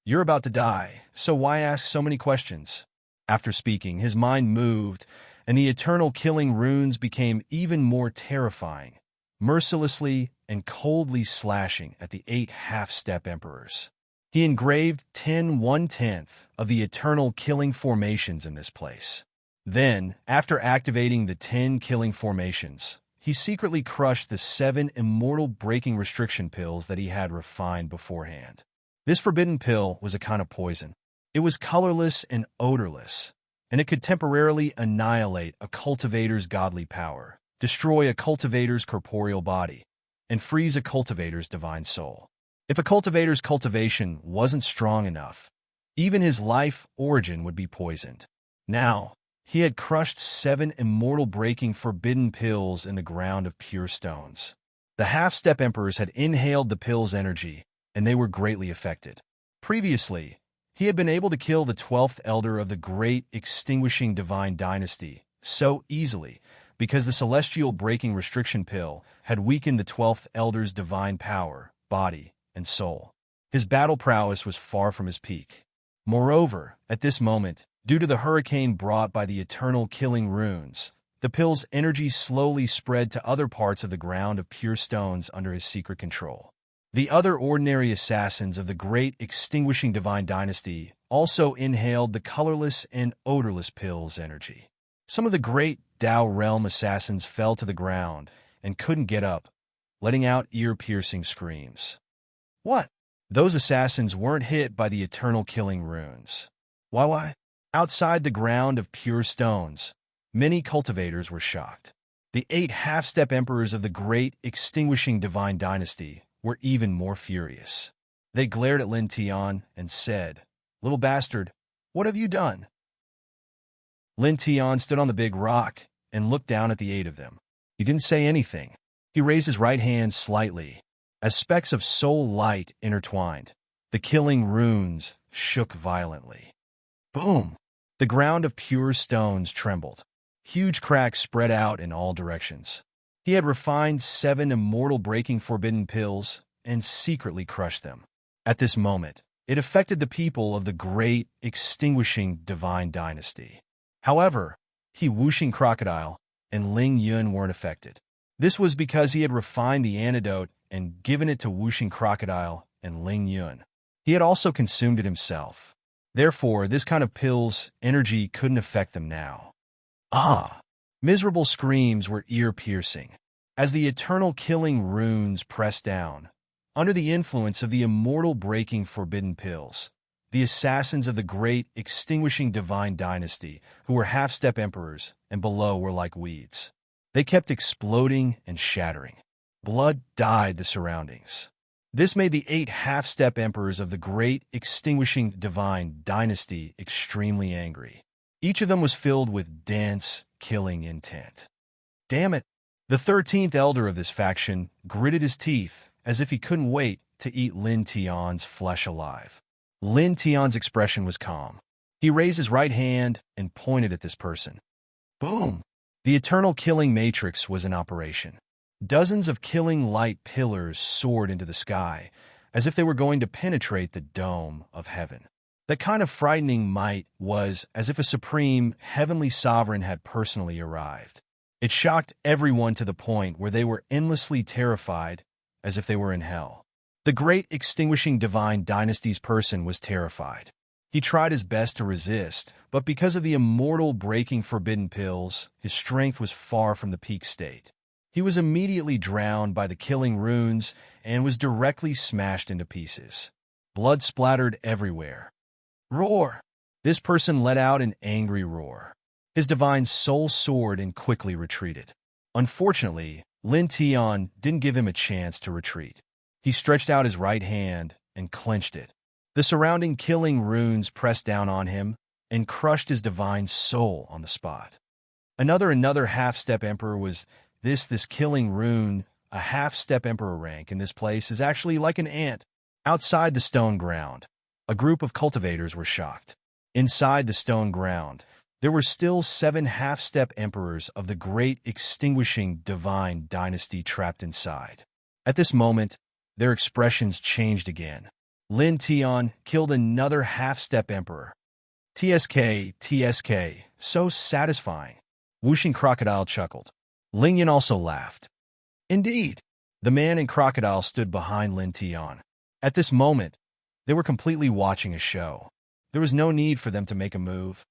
You're about to die, so why ask so many questions? After speaking, his mind moved, and the eternal killing runes became even more terrifying, mercilessly and coldly slashing at the 8 half-step emperors. He engraved 10 1/10 of the eternal killing formations in this place. Then, after activating the 10 killing formations, he secretly crushed the 7 immortal breaking restriction pills that he had refined beforehand. This forbidden pill was a kind of poison. It was colorless and odorless, and it could temporarily annihilate a cultivator's godly power, destroy a cultivator's corporeal body, and freeze a cultivator's divine soul. If a cultivator's cultivation wasn't strong enough, even his life origin would be poisoned. Now, he had crushed 7 immortal breaking forbidden pills in the ground of pure stones. The half-step emperors had inhaled the pill's energy, and they were greatly affected. Previously, he had been able to kill the 12th elder of the great extinguishing divine dynasty so easily because the celestial breaking restriction pill had weakened the 12th elder's divine power, body, and soul. His battle prowess was far from his peak. Moreover, at this moment, due to the hurricane brought by the eternal killing runes, the pill's energy slowly spread to other parts of the ground of pure stones under his secret control. The other ordinary assassins of the great extinguishing divine dynasty also inhaled the colorless and odorless pill's energy. Some of the great Dao realm assassins fell to the ground and couldn't get up, letting out ear-piercing screams. What? Those assassins weren't hit by the eternal killing runes. Why? Outside the ground of pure stones, many cultivators were shocked. The 8 half-step emperors of the great extinguishing divine dynasty were even more furious. They glared at Lin Tian and said, "Little bastard, what have you done?" Lin Tian stood on the big rock and looked down at the 8 of them. He didn't say anything. He raised his right hand slightly. As specks of soul light intertwined, the killing runes shook violently. Boom! The ground of pure stones trembled. Huge cracks spread out in all directions. He had refined 7 immortal breaking forbidden pills and secretly crushed them. At this moment, it affected the people of the great, extinguishing divine dynasty. However, he Wuxing Crocodile and Ling Yun weren't affected. This was because he had refined the antidote and given it to Wuxing Crocodile and Ling Yun. He had also consumed it himself. Therefore, this kind of pill's energy couldn't affect them now. Ah! Miserable screams were ear-piercing. As the eternal killing runes pressed down, under the influence of the immortal breaking forbidden pills, the assassins of the great extinguishing divine dynasty, who were half-step emperors and below, were like weeds. They kept exploding and shattering. Blood dyed the surroundings. This made the 8 half-step emperors of the great extinguishing divine dynasty extremely angry. Each of them was filled with dense, killing intent. Damn it! The 13th elder of this faction gritted his teeth as if he couldn't wait to eat Lin Tian's flesh alive. Lin Tian's expression was calm. He raised his right hand and pointed at this person. Boom! The eternal killing matrix was in operation. Dozens of killing light pillars soared into the sky, as if they were going to penetrate the dome of heaven. That kind of frightening might was as if a supreme, heavenly sovereign had personally arrived. It shocked everyone to the point where they were endlessly terrified, as if they were in hell. The great extinguishing divine dynasty's person was terrified. He tried his best to resist, but because of the immortal breaking forbidden pills, his strength was far from the peak state. He was immediately drowned by the killing runes and was directly smashed into pieces. Blood splattered everywhere. Roar! This person let out an angry roar. His divine soul soared and quickly retreated. Unfortunately, Lin Tian didn't give him a chance to retreat. He stretched out his right hand and clenched it. The surrounding killing runes pressed down on him and crushed his divine soul on the spot. Another half-step emperor was this killing rune. A half-step emperor rank in this place is actually like an ant. Outside the stone ground, a group of cultivators were shocked. Inside the stone ground, there were still 7 half-step emperors of the great extinguishing divine dynasty trapped inside. At this moment, their expressions changed again. Lin Tian killed another half-step emperor. TSK, so satisfying. Wuxing Crocodile chuckled. Ling Yun also laughed. Indeed, the man in crocodile stood behind Lin Tian. At this moment, they were completely watching a show. There was no need for them to make a move.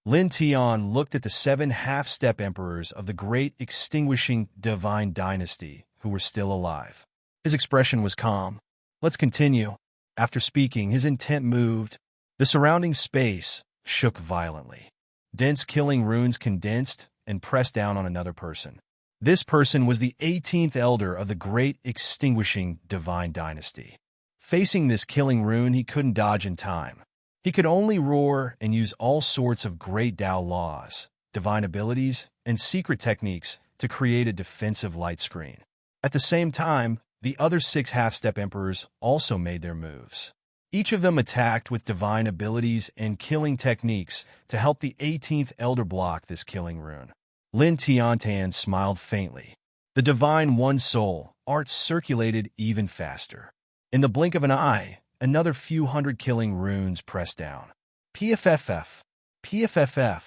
Lin Tian looked at the 7 half-step emperors of the great extinguishing divine dynasty who were still alive. His expression was calm. Let's continue. After speaking, his intent moved. The surrounding space shook violently. Dense killing runes condensed and pressed down on another person. This person was the 18th elder of the great extinguishing divine dynasty. Facing this killing rune, he couldn't dodge in time. He could only roar and use all sorts of great Tao laws, divine abilities, and secret techniques to create a defensive light screen. At the same time, the other 6 half-step emperors also made their moves. Each of them attacked with divine abilities and killing techniques to help the 18th elder block this killing rune. Lin Tiantan smiled faintly. The divine One Soul art circulated even faster. In the blink of an eye, another few hundred killing runes pressed down. PFFF, PFFF,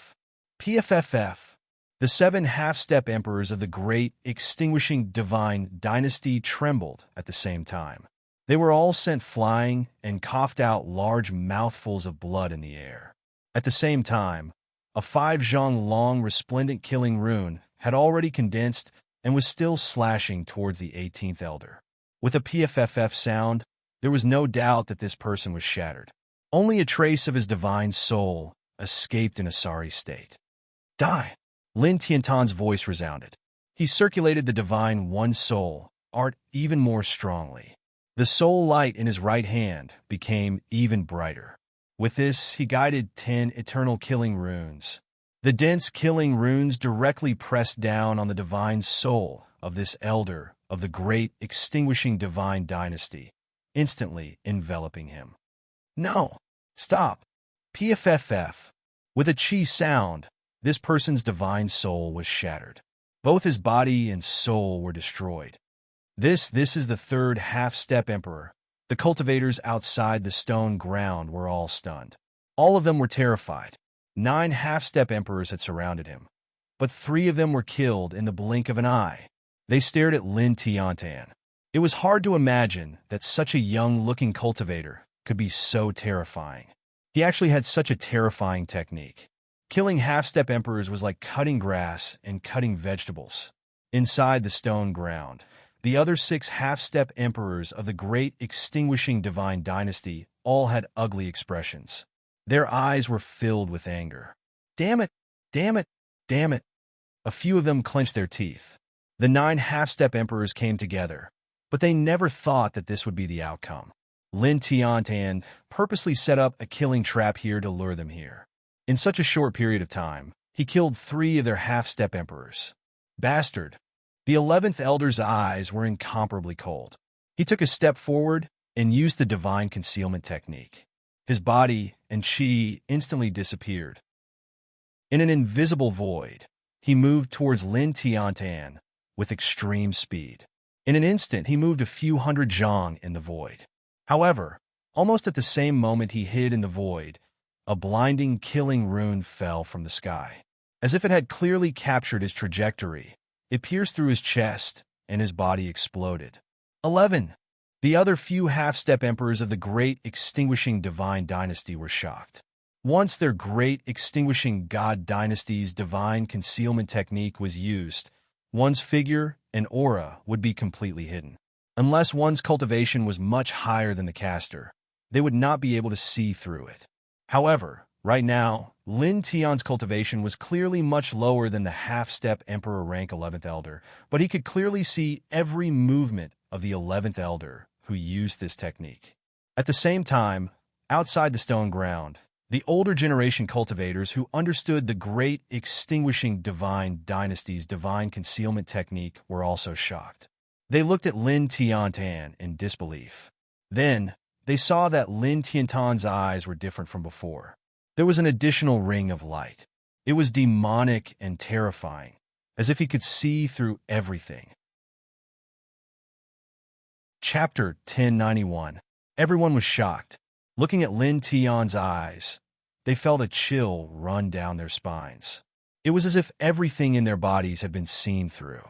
PFFF. The 7 half-step emperors of the great extinguishing divine dynasty trembled at the same time. They were all sent flying and coughed out large mouthfuls of blood in the air. At the same time, a 5 zhang long resplendent killing rune had already condensed and was still slashing towards the 18th elder. With a PFFF sound, there was no doubt that this person was shattered. Only a trace of his divine soul escaped in a sorry state. Die! Lin Tiantan's voice resounded. He circulated the divine One Soul art even more strongly. The soul light in his right hand became even brighter. With this, he guided 10 eternal killing runes. The dense killing runes directly pressed down on the divine soul of this elder of the great extinguishing divine dynasty, instantly enveloping him. No! Stop! PFFF. With a chi sound, this person's divine soul was shattered. Both his body and soul were destroyed. This is the third half-step emperor. The cultivators outside the stone ground were all stunned. All of them were terrified. 9 half-step emperors had surrounded him, but 3 of them were killed in the blink of an eye. They stared at Lin Tiantan. It was hard to imagine that such a young-looking cultivator could be so terrifying. He actually had such a terrifying technique. Killing half-step emperors was like cutting grass and cutting vegetables. Inside the stone ground, the other 6 half-step emperors of the great extinguishing divine dynasty all had ugly expressions. Their eyes were filled with anger. Damn it! Damn it! Damn it! A few of them clenched their teeth. The 9 half-step emperors came together, but they never thought that this would be the outcome. Lin Tiantan purposely set up a killing trap here to lure them here. In such a short period of time, he killed 3 of their half-step emperors. Bastard! The 11th elder's eyes were incomparably cold. He took a step forward and used the divine concealment technique. His body and chi instantly disappeared. In an invisible void, he moved towards Lin Tiantan with extreme speed. In an instant, he moved a few hundred zhang in the void. However, almost at the same moment he hid in the void, a blinding, killing rune fell from the sky. As if it had clearly captured his trajectory, it pierced through his chest, and his body exploded. 11. The other few half-step emperors of the great extinguishing divine dynasty were shocked. Once their great extinguishing god dynasty's divine concealment technique was used, one's figure and aura would be completely hidden. Unless one's cultivation was much higher than the caster, they would not be able to see through it. However, right now, Lin Tian's cultivation was clearly much lower than the half-step emperor rank 11th elder, but he could clearly see every movement of the 11th elder who used this technique. At the same time, outside the stone ground, the older generation cultivators who understood the great extinguishing divine dynasty's divine concealment technique were also shocked. They looked at Lin Tiantan in disbelief. Then, they saw that Lin Tiantan's eyes were different from before. There was an additional ring of light. It was demonic and terrifying, as if he could see through everything. Chapter 1091. Everyone was shocked. Looking at Lin Tian's eyes, they felt a chill run down their spines. It was as if everything in their bodies had been seen through.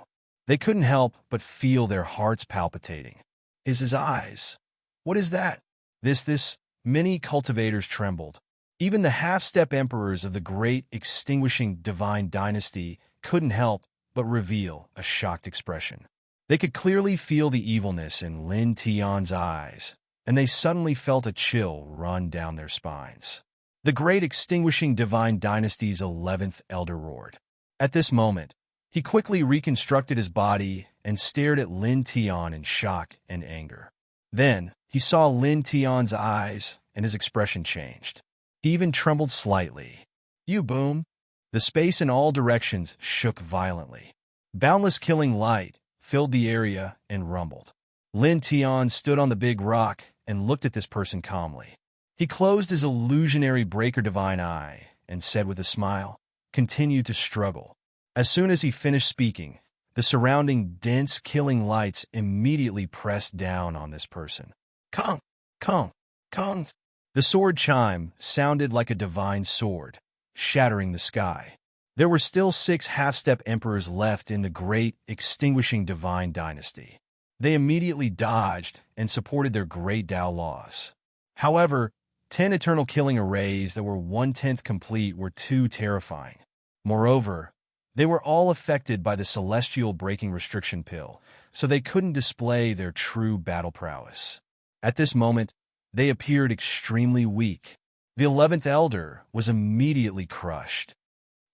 They couldn't help but feel their hearts palpitating. His eyes. What is that? This. Many cultivators trembled. Even the half-step emperors of the great extinguishing divine dynasty couldn't help but reveal a shocked expression. They could clearly feel the evilness in Lin Tian's eyes, and they suddenly felt a chill run down their spines. The great extinguishing divine dynasty's 11th elder roared. At this moment, he quickly reconstructed his body and stared at Lin Tian in shock and anger. Then, he saw Lin Tian's eyes, and his expression changed. He even trembled slightly. You boom! The space in all directions shook violently. Boundless killing light filled the area and rumbled. Lin Tian stood on the big rock and looked at this person calmly. He closed his illusionary breaker divine eye and said with a smile, "Continue to struggle." As soon as he finished speaking, the surrounding dense killing lights immediately pressed down on this person. Kong! Kong! Kong! The sword chime sounded like a divine sword, shattering the sky. There were still 6 half-step emperors left in the great, extinguishing divine dynasty. They immediately dodged and supported their great Tao laws. However, 10 eternal killing arrays that were 1/10 complete were too terrifying. Moreover, they were all affected by the celestial breaking restriction pill, so they couldn't display their true battle prowess. At this moment, they appeared extremely weak. The 11th elder was immediately crushed.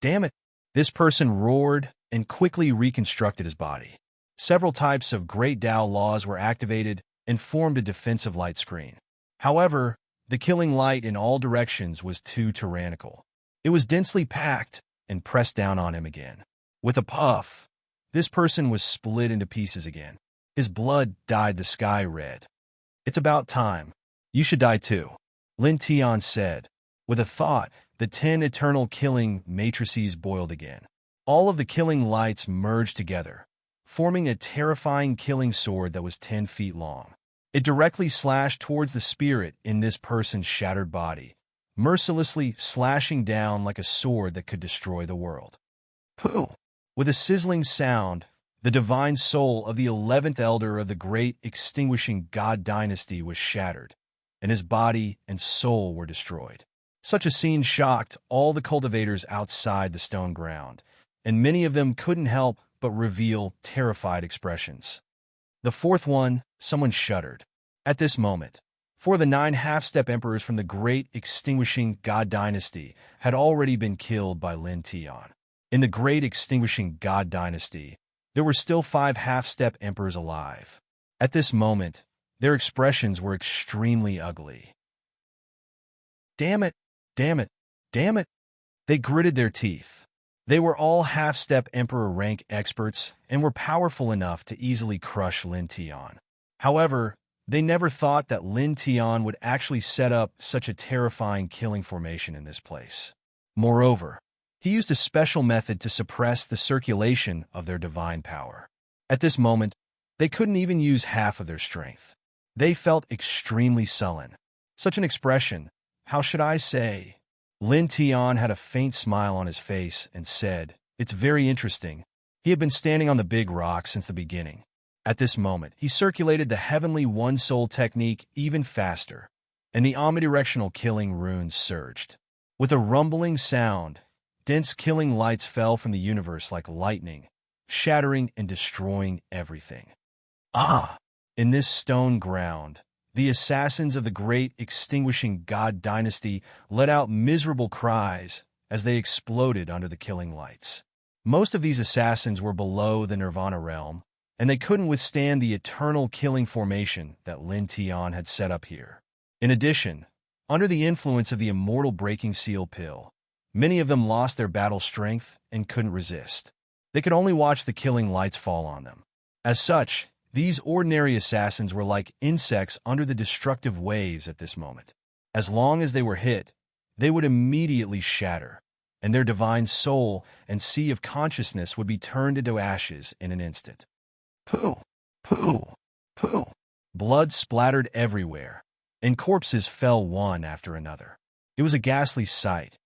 Damn it! This person roared and quickly reconstructed his body. Several types of great Tao laws were activated and formed a defensive light screen. However, the killing light in all directions was too tyrannical. It was densely packed and pressed down on him again. With a puff, this person was split into pieces again. His blood dyed the sky red. It's about time. You should die too, Lin Tian said. With a thought, the 10 eternal killing matrices boiled again. All of the killing lights merged together, forming a terrifying killing sword that was 10 feet long. It directly slashed towards the spirit in this person's shattered body, mercilessly slashing down like a sword that could destroy the world. Pooh! With a sizzling sound, the divine soul of the 11th elder of the great extinguishing god dynasty was shattered, and his body and soul were destroyed. Such a scene shocked all the cultivators outside the stone ground, and many of them couldn't help but reveal terrified expressions. The fourth one, someone shuddered. At this moment, 4 of the 9 half-step emperors from the great extinguishing god dynasty had already been killed by Lin Tian. In the great extinguishing god dynasty, there were still 5 half-step emperors alive. At this moment, their expressions were extremely ugly. Damn it, damn it, damn it! They gritted their teeth. They were all half-step emperor rank experts and were powerful enough to easily crush Lin Tian. However, they never thought that Lin Tian would actually set up such a terrifying killing formation in this place. Moreover, he used a special method to suppress the circulation of their divine power. At this moment, they couldn't even use half of their strength. They felt extremely sullen. Such an expression, how should I say? Lin Tian had a faint smile on his face and said, "It's very interesting." He had been standing on the big rock since the beginning. At this moment, he circulated the heavenly one-soul technique even faster, and the omnidirectional killing runes surged. With a rumbling sound, dense killing lights fell from the universe like lightning, shattering and destroying everything. Ah! In this stone ground, the assassins of the great extinguishing god dynasty let out miserable cries as they exploded under the killing lights. Most of these assassins were below the Nirvana realm, and they couldn't withstand the eternal killing formation that Lin Tian had set up here. In addition, under the influence of the immortal breaking seal pill, many of them lost their battle strength and couldn't resist. They could only watch the killing lights fall on them. As such, these ordinary assassins were like insects under the destructive waves at this moment. As long as they were hit, they would immediately shatter, and their divine soul and sea of consciousness would be turned into ashes in an instant. Pooh! Pooh! Pooh! Blood splattered everywhere, and corpses fell one after another. It was a ghastly sight.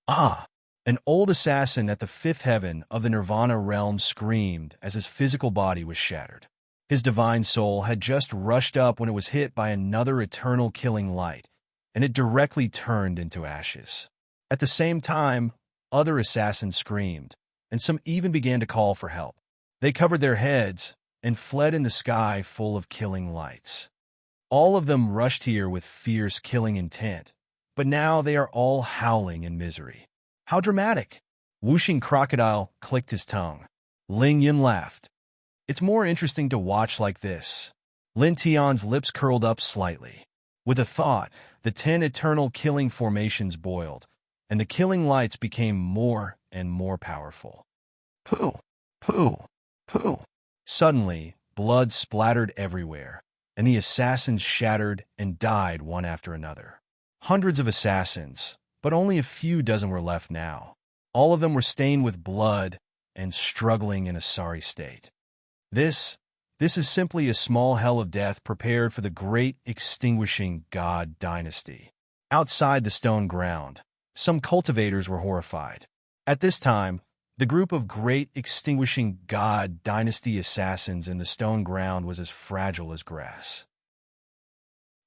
Ah! An old assassin at the 5th heaven of the Nirvana realm screamed as his physical body was shattered. His divine soul had just rushed up when it was hit by another eternal killing light, and it directly turned into ashes. At the same time, other assassins screamed, and some even began to call for help. They covered their heads and fled in the sky full of killing lights. All of them rushed here with fierce killing intent, but now they are all howling in misery. How dramatic! Whooshing Crocodile clicked his tongue. Ling Yun laughed. It's more interesting to watch like this. Lin Tian's lips curled up slightly. With a thought, the 10 eternal killing formations boiled, and the killing lights became more and more powerful. Pooh! Pooh! Pooh! Suddenly, blood splattered everywhere, and the assassins shattered and died one after another. Hundreds of assassins, but only a few dozen were left now. All of them were stained with blood and struggling in a sorry state. This is simply a small hell of death prepared for the great extinguishing god dynasty. Outside the stone ground, some cultivators were horrified. At this time, the group of great extinguishing god dynasty assassins in the stone ground was as fragile as grass.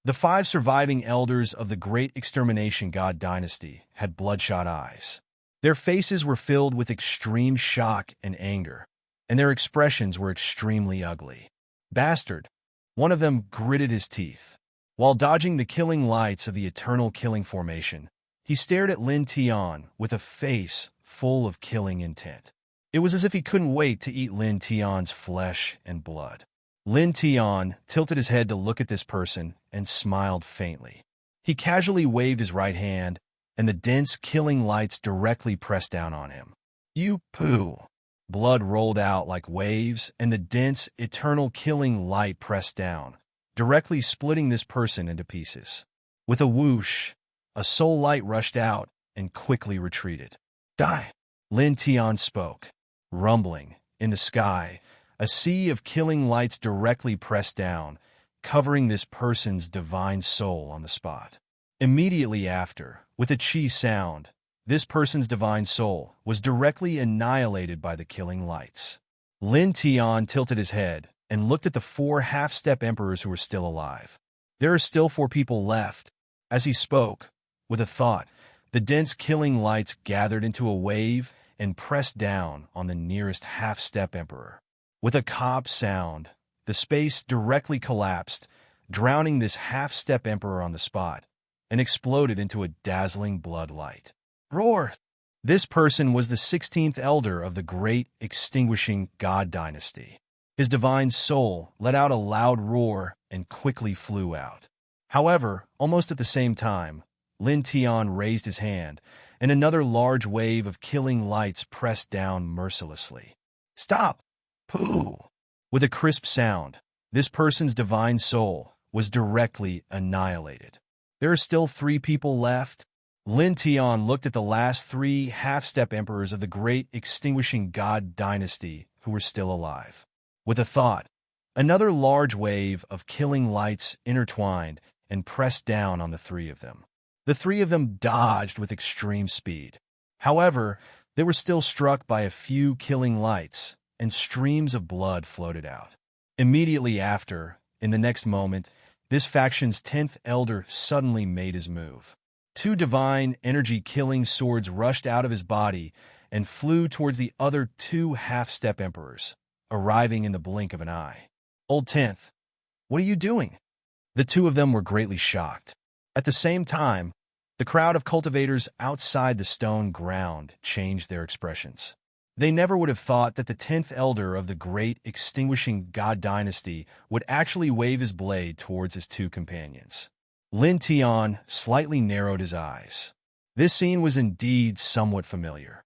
The 5 surviving elders of the great extermination god dynasty had bloodshot eyes. Their faces were filled with extreme shock and anger, and their expressions were extremely ugly. Bastard! One of them gritted his teeth. While dodging the killing lights of the eternal killing formation, he stared at Lin Tian with a face full of killing intent. It was as if he couldn't wait to eat Lin Tian's flesh and blood. Lin Tian tilted his head to look at this person and smiled faintly. He casually waved his right hand, and the dense killing lights directly pressed down on him. You pooh! Blood rolled out like waves, and the dense, eternal killing light pressed down, directly splitting this person into pieces. With a whoosh, a soul light rushed out and quickly retreated. Die! Lin Tian spoke. Rumbling, in the sky, a sea of killing lights directly pressed down, covering this person's divine soul on the spot. Immediately after, with a chi sound, this person's divine soul was directly annihilated by the killing lights. Lin Tian tilted his head and looked at the 4 half-step emperors who were still alive. There are still 4 people left. As he spoke, with a thought, the dense killing lights gathered into a wave and pressed down on the nearest half-step emperor. With a cop sound, the space directly collapsed, drowning this half-step emperor on the spot, and exploded into a dazzling blood light. Roar! This person was the 16th elder of the great extinguishing god dynasty. His divine soul let out a loud roar and quickly flew out. However, almost at the same time, Lin Tian raised his hand, and another large wave of killing lights pressed down mercilessly. Stop! Pooh! With a crisp sound, this person's divine soul was directly annihilated. There are still 3 people left. Lin Tian looked at the last 3 half-step emperors of the great extinguishing god dynasty who were still alive. With a thought, another large wave of killing lights intertwined and pressed down on the 3 of them. The 3 of them dodged with extreme speed. However, they were still struck by a few killing lights, and streams of blood floated out. Immediately after, in the next moment, this faction's 10th elder suddenly made his move. 2 divine energy-killing swords rushed out of his body and flew towards the other 2 half-step emperors, arriving in the blink of an eye. Old 10th, what are you doing? The 2 of them were greatly shocked. At the same time, the crowd of cultivators outside the stone ground changed their expressions. They never would have thought that the 10th elder of the great extinguishing god dynasty would actually wave his blade towards his 2 companions. Lin Tian slightly narrowed his eyes. This scene was indeed somewhat familiar.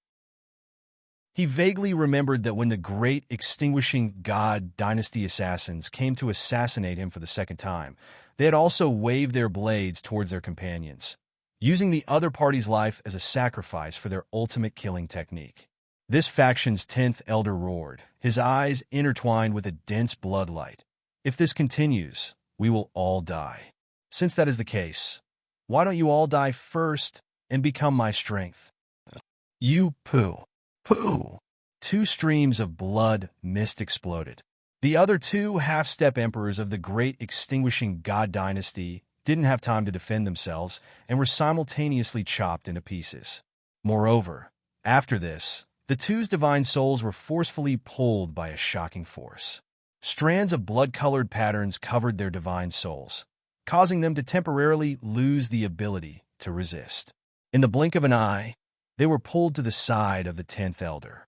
He vaguely remembered that when the great extinguishing god dynasty assassins came to assassinate him for the 2nd time, they had also waved their blades towards their companions, using the other party's life as a sacrifice for their ultimate killing technique. This faction's 10th elder roared, his eyes intertwined with a dense blood light. If this continues, we will all die. Since that is the case, why don't you all die first and become my strength? You pooh. Pooh! 2 streams of blood mist exploded. The other 2 half-step emperors of the great extinguishing god dynasty didn't have time to defend themselves and were simultaneously chopped into pieces. Moreover, after this, the 2's divine souls were forcefully pulled by a shocking force. Strands of blood-colored patterns covered their divine souls, causing them to temporarily lose the ability to resist. In the blink of an eye, they were pulled to the side of the 10th elder.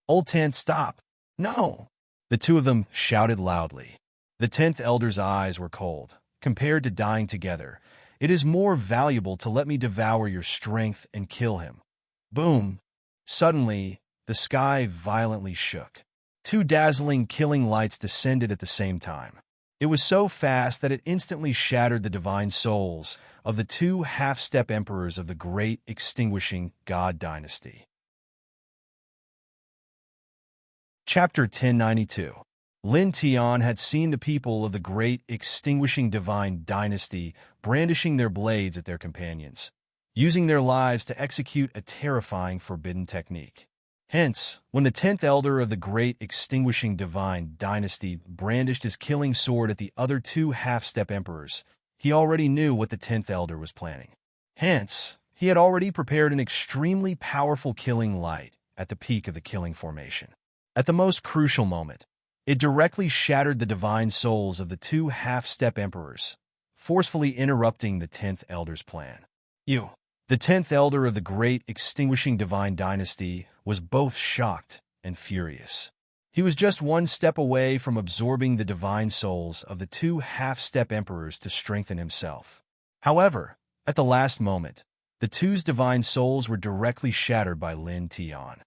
Old 10th, stop! No! The 2 of them shouted loudly. The 10th elder's eyes were cold. Compared to dying together, it is more valuable to let me devour your strength and kill him. Boom! Suddenly, the sky violently shook. 2 dazzling killing lights descended at the same time. It was so fast that it instantly shattered the divine souls of the 2 half-step emperors of the great extinguishing god dynasty. Chapter 1092. Lin Tian had seen the people of the great extinguishing divine dynasty brandishing their blades at their companions, using their lives to execute a terrifying forbidden technique. Hence, when the 10th elder of the great extinguishing divine dynasty brandished his killing sword at the other 2 half-step emperors, he already knew what the 10th elder was planning. Hence, he had already prepared an extremely powerful killing light at the peak of the killing formation. At the most crucial moment, it directly shattered the divine souls of the 2 half-step emperors, forcefully interrupting the 10th elder's plan. The 10th elder of the great extinguishing divine dynasty was both shocked and furious. He was just 1 step away from absorbing the divine souls of the 2 half-step emperors to strengthen himself. However, at the last moment, the 2's divine souls were directly shattered by Lin Tian.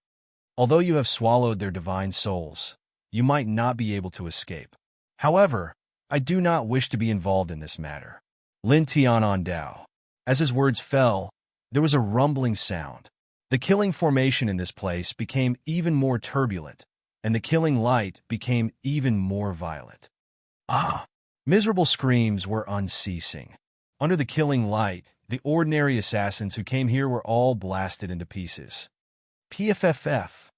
Although you have swallowed their divine souls, you might not be able to escape. However, I do not wish to be involved in this matter. Lin Tian on Dao. As his words fell, there was a rumbling sound. The killing formation in this place became even more turbulent, and the killing light became even more violent. Ah! Miserable screams were unceasing. Under the killing light, the ordinary assassins who came here were all blasted into pieces. PFFF.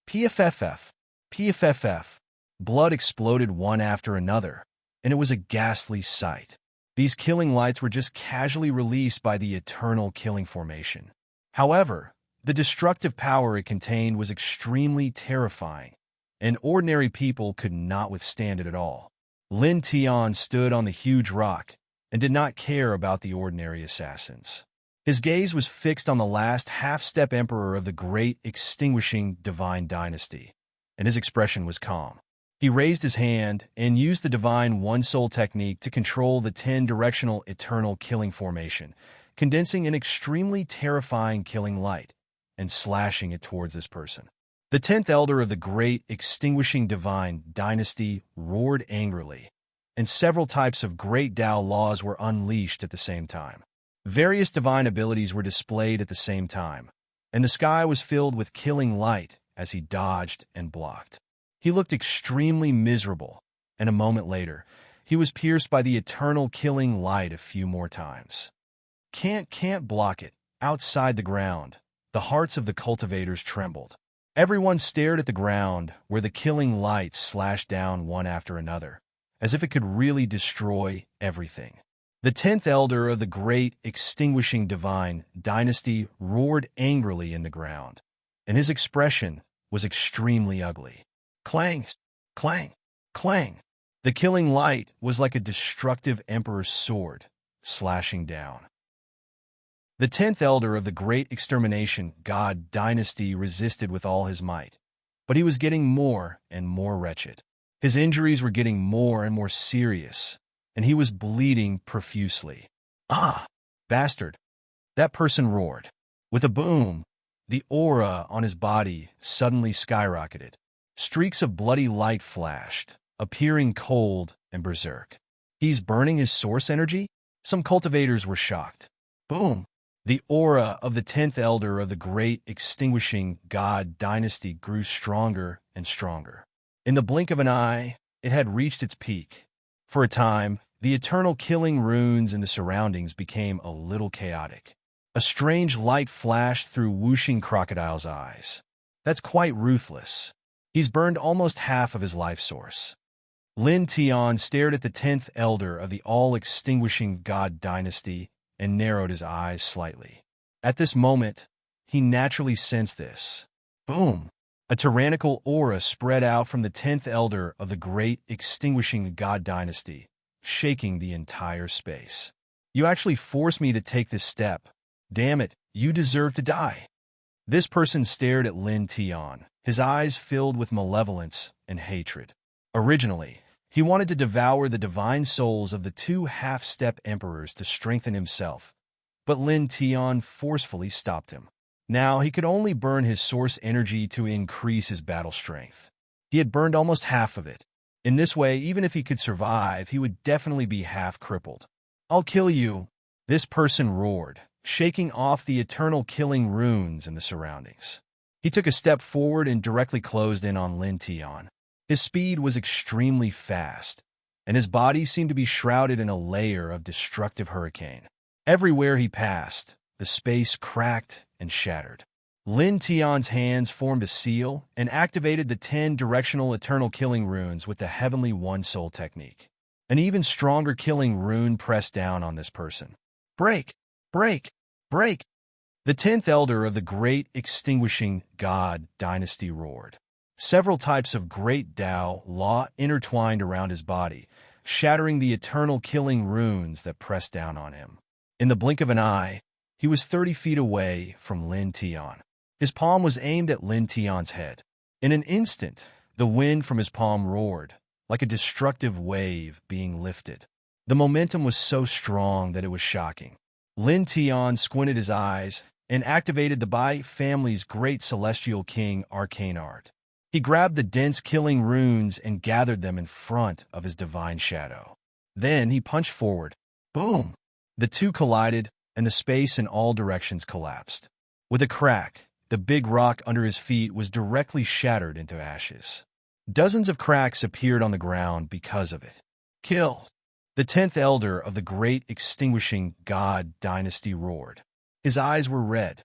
PFFF. PFFF. Blood exploded one after another, and it was a ghastly sight. These killing lights were just casually released by the eternal killing formation. However, the destructive power it contained was extremely terrifying, and ordinary people could not withstand it at all. Lin Tian stood on the huge rock and did not care about the ordinary assassins. His gaze was fixed on the last half-step emperor of the great extinguishing divine dynasty, and his expression was calm. He raised his hand and used the divine one-soul technique to control the 10-directional eternal killing formation, condensing an extremely terrifying killing light and slashing it towards this person. The 10th elder of the great extinguishing divine dynasty roared angrily, and several types of great Tao laws were unleashed at the same time. Various divine abilities were displayed at the same time, and the sky was filled with killing light as he dodged and blocked. He looked extremely miserable, and a moment later, he was pierced by the eternal killing light a few more times. Can't block it. Outside the ground, the hearts of the cultivators trembled. Everyone stared at the ground where the killing light slashed down one after another, as if it could really destroy everything. The 10th elder of the great extinguishing divine dynasty roared angrily in the ground, and his expression was extremely ugly. Clang! Clang! Clang! The killing light was like a destructive emperor's sword, slashing down. The 10th elder of the great extermination god dynasty resisted with all his might, but he was getting more and more wretched. His injuries were getting more and more serious, and he was bleeding profusely. Ah! Bastard! That person roared. With a boom, the aura on his body suddenly skyrocketed. Streaks of bloody light flashed, appearing cold and berserk. He's burning his source energy? Some cultivators were shocked. Boom! The aura of the 10th elder of the great extinguishing god dynasty grew stronger and stronger. In the blink of an eye, it had reached its peak. For a time, the eternal killing runes in the surroundings became a little chaotic. A strange light flashed through whooshing crocodile's eyes. That's quite ruthless. He's burned almost half of his life source. Lin Tian stared at the 10th elder of the all-extinguishing god dynasty and narrowed his eyes slightly. At this moment, he naturally sensed this. Boom! A tyrannical aura spread out from the 10th elder of the great extinguishing god dynasty, shaking the entire space. You actually forced me to take this step. Damn it, you deserve to die. This person stared at Lin Tian, his eyes filled with malevolence and hatred. Originally, he wanted to devour the divine souls of the two half-step emperors to strengthen himself, but Lin Tian forcefully stopped him. Now he could only burn his source energy to increase his battle strength. He had burned almost half of it. In this way, even if he could survive, he would definitely be half crippled. I'll kill you, this person roared, shaking off the eternal killing runes in the surroundings. He took a step forward and directly closed in on Lin Tian. His speed was extremely fast, and his body seemed to be shrouded in a layer of destructive hurricane. Everywhere he passed, the space cracked and shattered. Lin Tian's hands formed a seal and activated the 10 directional eternal killing runes with the heavenly one-soul technique. An even stronger killing rune pressed down on this person. Break! Break! Break! The 10th elder of the great extinguishing god dynasty roared. Several types of great Tao law intertwined around his body, shattering the eternal killing runes that pressed down on him. In the blink of an eye, he was 30 feet away from Lin Tian. His palm was aimed at Lin Tian's head. In an instant, the wind from his palm roared, like a destructive wave being lifted. The momentum was so strong that it was shocking. Lin Tian squinted his eyes and activated the Bai family's great celestial king arcane art. He grabbed the dense killing runes and gathered them in front of his divine shadow. Then he punched forward. Boom! The two collided, and the space in all directions collapsed. With a crack, the big rock under his feet was directly shattered into ashes. Dozens of cracks appeared on the ground because of it. Kill! The 10th elder of the great extinguishing god dynasty roared. His eyes were red.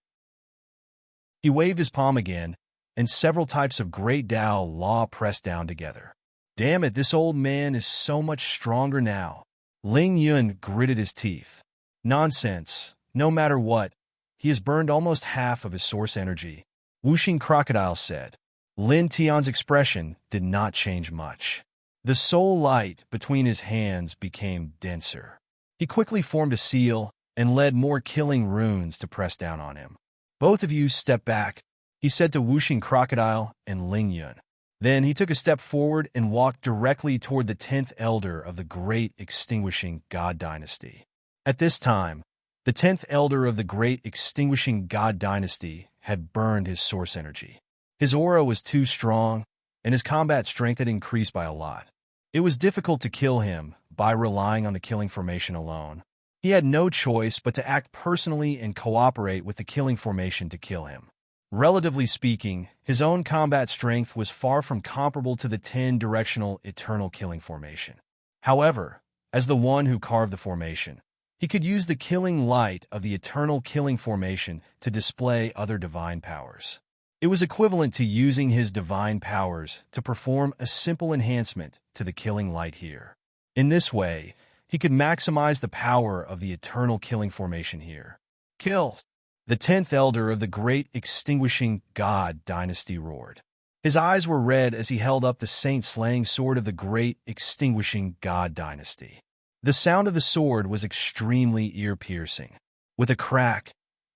He waved his palm again, and several types of great Tao law pressed down together. Damn it, this old man is so much stronger now. Ling Yun gritted his teeth. Nonsense. No matter what, he has burned almost half of his source energy, Wuxing Crocodile said. Lin Tian's expression did not change much. The soul light between his hands became denser. He quickly formed a seal and led more killing runes to press down on him. Both of you step back, he said to Wuxing Crocodile and Ling Yun. Then he took a step forward and walked directly toward the 10th elder of the great extinguishing god dynasty. At this time, the 10th elder of the great extinguishing god dynasty had burned his source energy. His aura was too strong, and his combat strength had increased by a lot. It was difficult to kill him by relying on the killing formation alone. He had no choice but to act personally and cooperate with the killing formation to kill him. Relatively speaking, his own combat strength was far from comparable to the 10-directional eternal killing formation. However, as the one who carved the formation, he could use the killing light of the eternal killing formation to display other divine powers. It was equivalent to using his divine powers to perform a simple enhancement to the killing light here. In this way, he could maximize the power of the eternal killing formation here. Kill! The 10th elder of the great extinguishing god dynasty roared. His eyes were red as he held up the saint-slaying sword of the great extinguishing god dynasty. The sound of the sword was extremely ear-piercing. With a crack,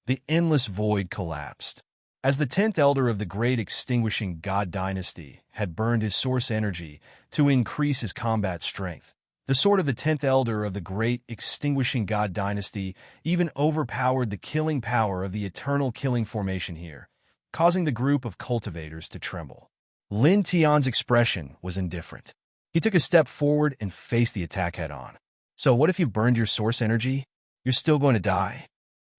the endless void collapsed. As the 10th elder of the great extinguishing god dynasty had burned his source energy to increase his combat strength, the sword of the 10th elder of the great extinguishing god dynasty even overpowered the killing power of the eternal killing formation here, causing the group of cultivators to tremble. Lin Tian's expression was indifferent. He took a step forward and faced the attack head-on. So what if you burned your source energy? You're still going to die,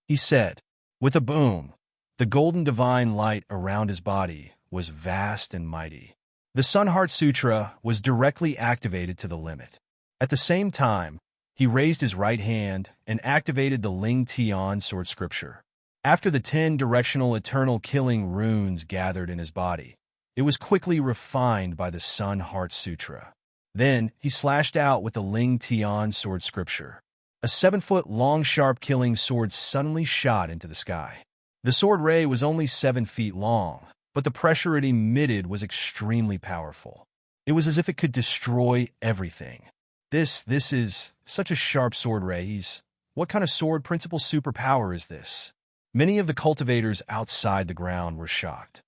he said. With a boom, the golden divine light around his body was vast and mighty. The Sun Heart Sutra was directly activated to the limit. At the same time, he raised his right hand and activated the Ling Tian sword scripture. After the 10-directional eternal killing runes gathered in his body, it was quickly refined by the Sun Heart Sutra. Then he slashed out with the Ling Tian sword scripture. A 7-foot-long sharp killing sword suddenly shot into the sky. The sword ray was only 7 feet long, but the pressure it emitted was extremely powerful. It was as if it could destroy everything. This is such a sharp sword ray. What kind of sword principal superpower is this? Many of the cultivators outside the ground were shocked.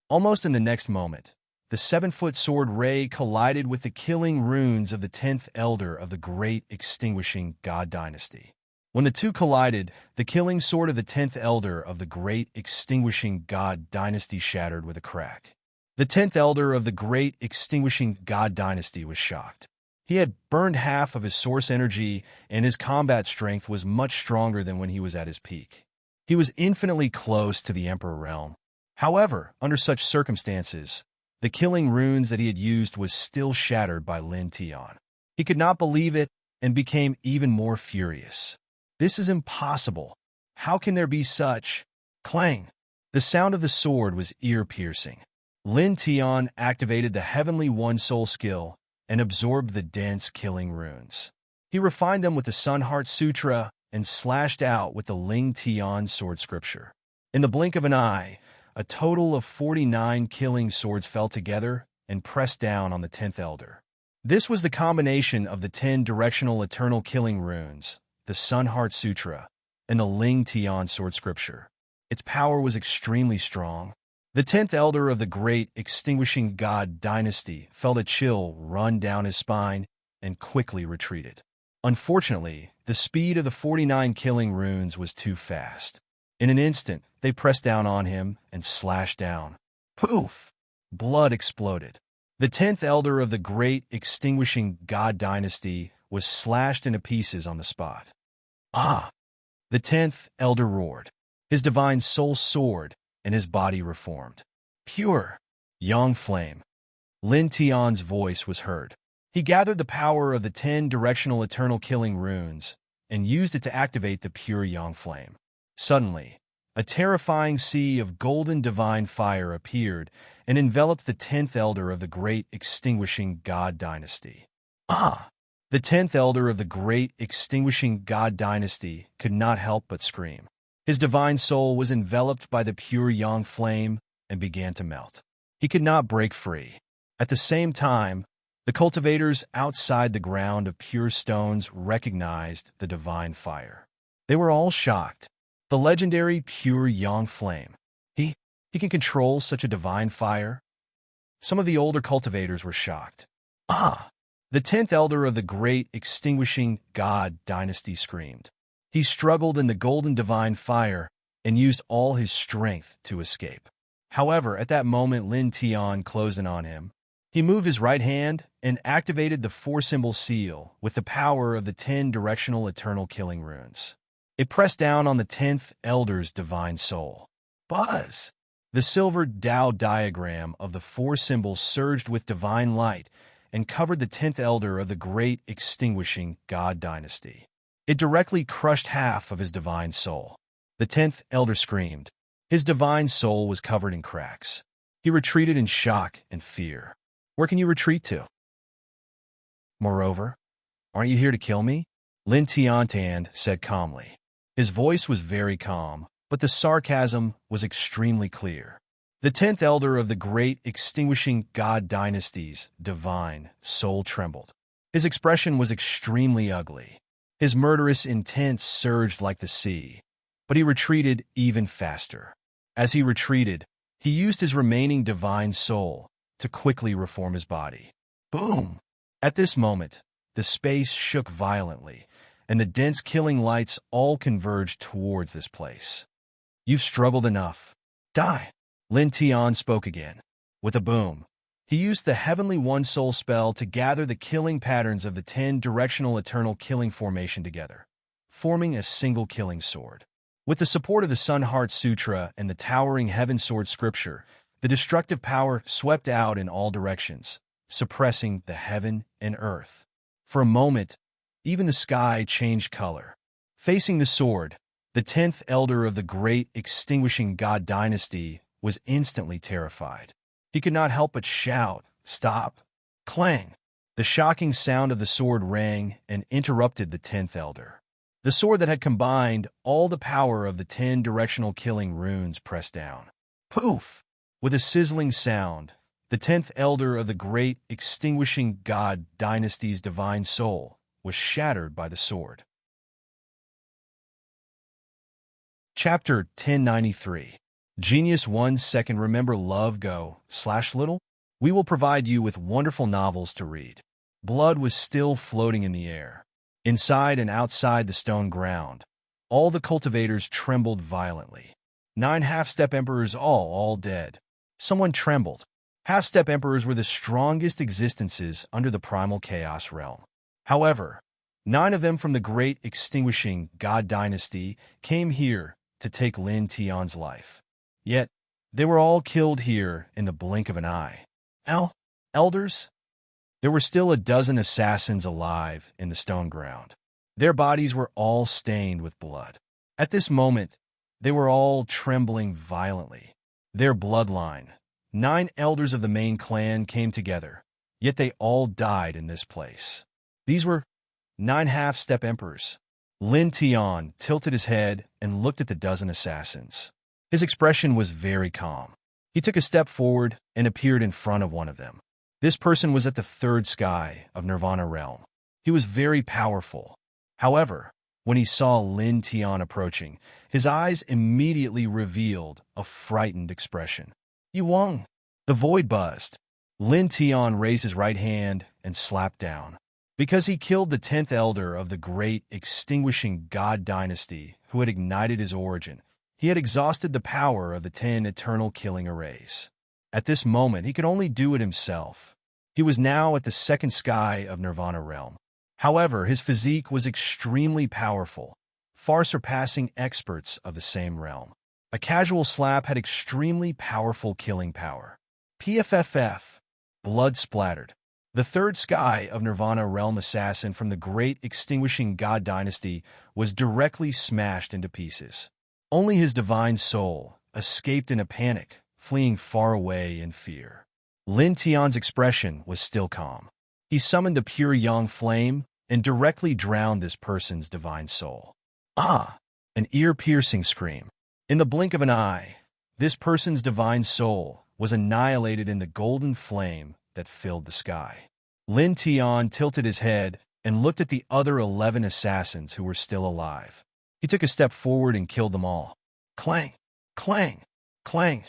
Almost in the next moment, the 7-foot sword ray collided with the killing runes of the 10th elder of the great extinguishing god dynasty. When the two collided, the killing sword of the 10th elder of the great extinguishing god dynasty shattered with a crack. The 10th elder of the great extinguishing god dynasty was shocked. He had burned half of his source energy, and his combat strength was much stronger than when he was at his peak. He was infinitely close to the Emperor realm. However, under such circumstances, the killing runes that he had used was still shattered by Lin Tian. He could not believe it and became even more furious. This is impossible. How can there be such? Clang! The sound of the sword was ear-piercing. Lin Tian activated the Heavenly One Soul skill and absorbed the dense killing runes. He refined them with the Sun Heart Sutra and slashed out with the Ling Tian sword scripture. In the blink of an eye, a total of 49 killing swords fell together and pressed down on the 10th elder. This was the combination of the 10 directional eternal killing runes, the Sun Heart Sutra, and the Ling Tian sword scripture. Its power was extremely strong. The 10th elder of the great extinguishing god dynasty felt a chill run down his spine and quickly retreated. Unfortunately, the speed of the 49 killing runes was too fast. In an instant, they pressed down on him and slashed down. Poof! Blood exploded. The 10th elder of the great extinguishing god dynasty was slashed into pieces on the spot. Ah! The 10th elder roared. His divine soul soared, and his body reformed. Pure, yang flame. Lin Tian's voice was heard. He gathered the power of the 10 directional eternal killing runes and used it to activate the pure yang flame. Suddenly, a terrifying sea of golden divine fire appeared and enveloped the 10th elder of the great extinguishing god dynasty. The 10th elder of the great extinguishing god dynasty could not help but scream. His divine soul was enveloped by the pure yang flame and began to melt. He could not break free. At the same time, the cultivators outside the ground of pure stones recognized the divine fire. They were all shocked. The legendary pure yang flame. He can control such a divine fire? Some of the older cultivators were shocked. The 10th elder of the great extinguishing god dynasty screamed. He struggled in the golden divine fire and used all his strength to escape. However, at that moment Lin Tian closed in on him. He moved his right hand and activated the 4-symbol seal with the power of the 10 directional eternal killing runes. It pressed down on the 10th elder's divine soul. Buzz! The silver Tao diagram of the 4 symbols surged with divine light and covered the 10th elder of the great extinguishing god dynasty. It directly crushed half of his divine soul. The 10th elder screamed. His divine soul was covered in cracks. He retreated in shock and fear. Where can you retreat to? Moreover, aren't you here to kill me? Lin Tian said calmly. His voice was very calm, but the sarcasm was extremely clear. The 10th elder of the great extinguishing god dynasty's divine soul trembled. His expression was extremely ugly. His murderous intent surged like the sea, but he retreated even faster. As he retreated, he used his remaining divine soul to quickly reform his body. Boom! At this moment, the space shook violently, and the dense killing lights all converged towards this place. You've struggled enough. Die! Lin Tian spoke again. With a boom, he used the Heavenly One Soul spell to gather the killing patterns of the 10 directional eternal killing formation together, forming a single killing sword. With the support of the Sun Heart Sutra and the towering Heaven Sword scripture, the destructive power swept out in all directions, suppressing the heaven and earth. For a moment, even the sky changed color. Facing the sword, the 10th elder of the great extinguishing god dynasty was instantly terrified. He could not help but shout, "Stop!" Clang! The shocking sound of the sword rang and interrupted the 10th elder. The sword that had combined all the power of the 10 directional killing runes pressed down. Poof! With a sizzling sound, the 10th elder of the great extinguishing god dynasty's divine soul was shattered by the sword. Chapter 1093. Genius 1 second. Remember Love Go/Little? We will provide you with wonderful novels to read. Blood was still floating in the air. Inside and outside the stone ground, all the cultivators trembled violently. 9 half-step emperors all dead. Someone trembled. Half-step emperors were the strongest existences under the primal chaos realm. However, 9 of them from the great extinguishing god dynasty came here to take Lin Tian's life. Yet, they were all killed here in the blink of an eye. Elders? There were still a dozen assassins alive in the stone ground. Their bodies were all stained with blood. At this moment, they were all trembling violently. Their bloodline, 9 elders of the main clan came together, yet they all died in this place. These were 9 half-step emperors. Lin Tian tilted his head and looked at the dozen assassins. His expression was very calm. He took a step forward and appeared in front of one of them. This person was at the 3rd sky of Nirvana realm. He was very powerful. However, when he saw Lin Tian approaching, his eyes immediately revealed a frightened expression. "You won!" The void buzzed. Lin Tian raised his right hand and slapped down. Because he killed the 10th elder of the great extinguishing god dynasty who had ignited his origin, he had exhausted the power of the 10 eternal killing arrays. At this moment, he could only do it himself. He was now at the 2nd sky of Nirvana realm. However, his physique was extremely powerful, far surpassing experts of the same realm. A casual slap had extremely powerful killing power. PFFF. Blood splattered. The third sky of Nirvana realm assassin from the great extinguishing god dynasty was directly smashed into pieces. Only his divine soul escaped in a panic, fleeing far away in fear. Lin Tian's expression was still calm. He summoned the pure yang flame and directly drowned this person's divine soul. Ah! An ear-piercing scream. In the blink of an eye, this person's divine soul was annihilated in the golden flame that filled the sky. Lin Tian tilted his head and looked at the other 11 assassins who were still alive. He took a step forward and killed them all. Clang! Clang! Clang!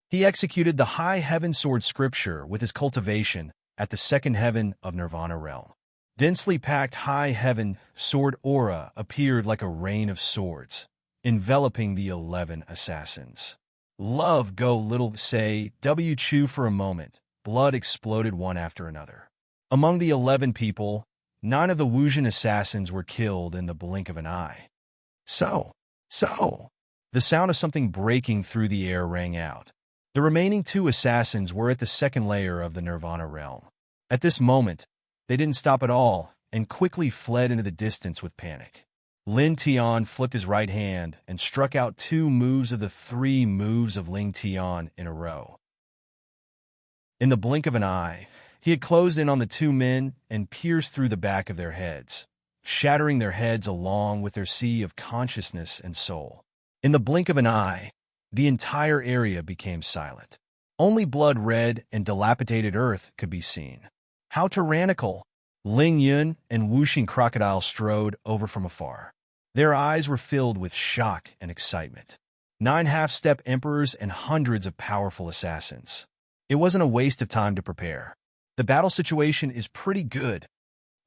He executed the high heaven sword scripture with his cultivation at the second heaven of Nirvana realm. Densely packed high heaven sword aura appeared like a rain of swords, enveloping the 11 assassins. Love go little say W chew for a moment. Blood exploded one after another. Among the 11 people, 9 of the Wuxian assassins were killed in the blink of an eye. So. The sound of something breaking through the air rang out. The remaining 2 assassins were at the second layer of the Nirvana realm. At this moment, they didn't stop at all and quickly fled into the distance with panic. Lin Tian flipped his right hand and struck out 2 moves of the 3 moves of Ling Tian in a row. In the blink of an eye, he had closed in on the 2 men and pierced through the back of their heads, shattering their heads along with their sea of consciousness and soul. In the blink of an eye, the entire area became silent. Only blood-red and dilapidated earth could be seen. How tyrannical! Ling Yun and Wuxing Crocodile strode over from afar. Their eyes were filled with shock and excitement. 9 half-step emperors and hundreds of powerful assassins. It wasn't a waste of time to prepare. The battle situation is pretty good.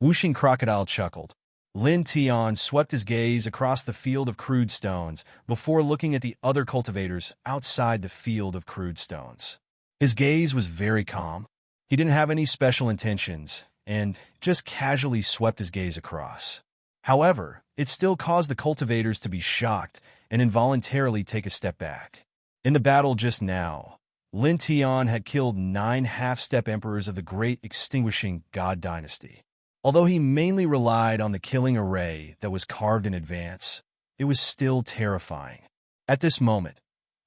Wuxing Crocodile chuckled. Lin Tian swept his gaze across the field of crude stones before looking at the other cultivators outside the field of crude stones. His gaze was very calm. He didn't have any special intentions and just casually swept his gaze across. However, it still caused the cultivators to be shocked and involuntarily take a step back. In the battle just now, Lin Tian had killed 9 half-step emperors of the great extinguishing god dynasty. Although he mainly relied on the killing array that was carved in advance, it was still terrifying. At this moment,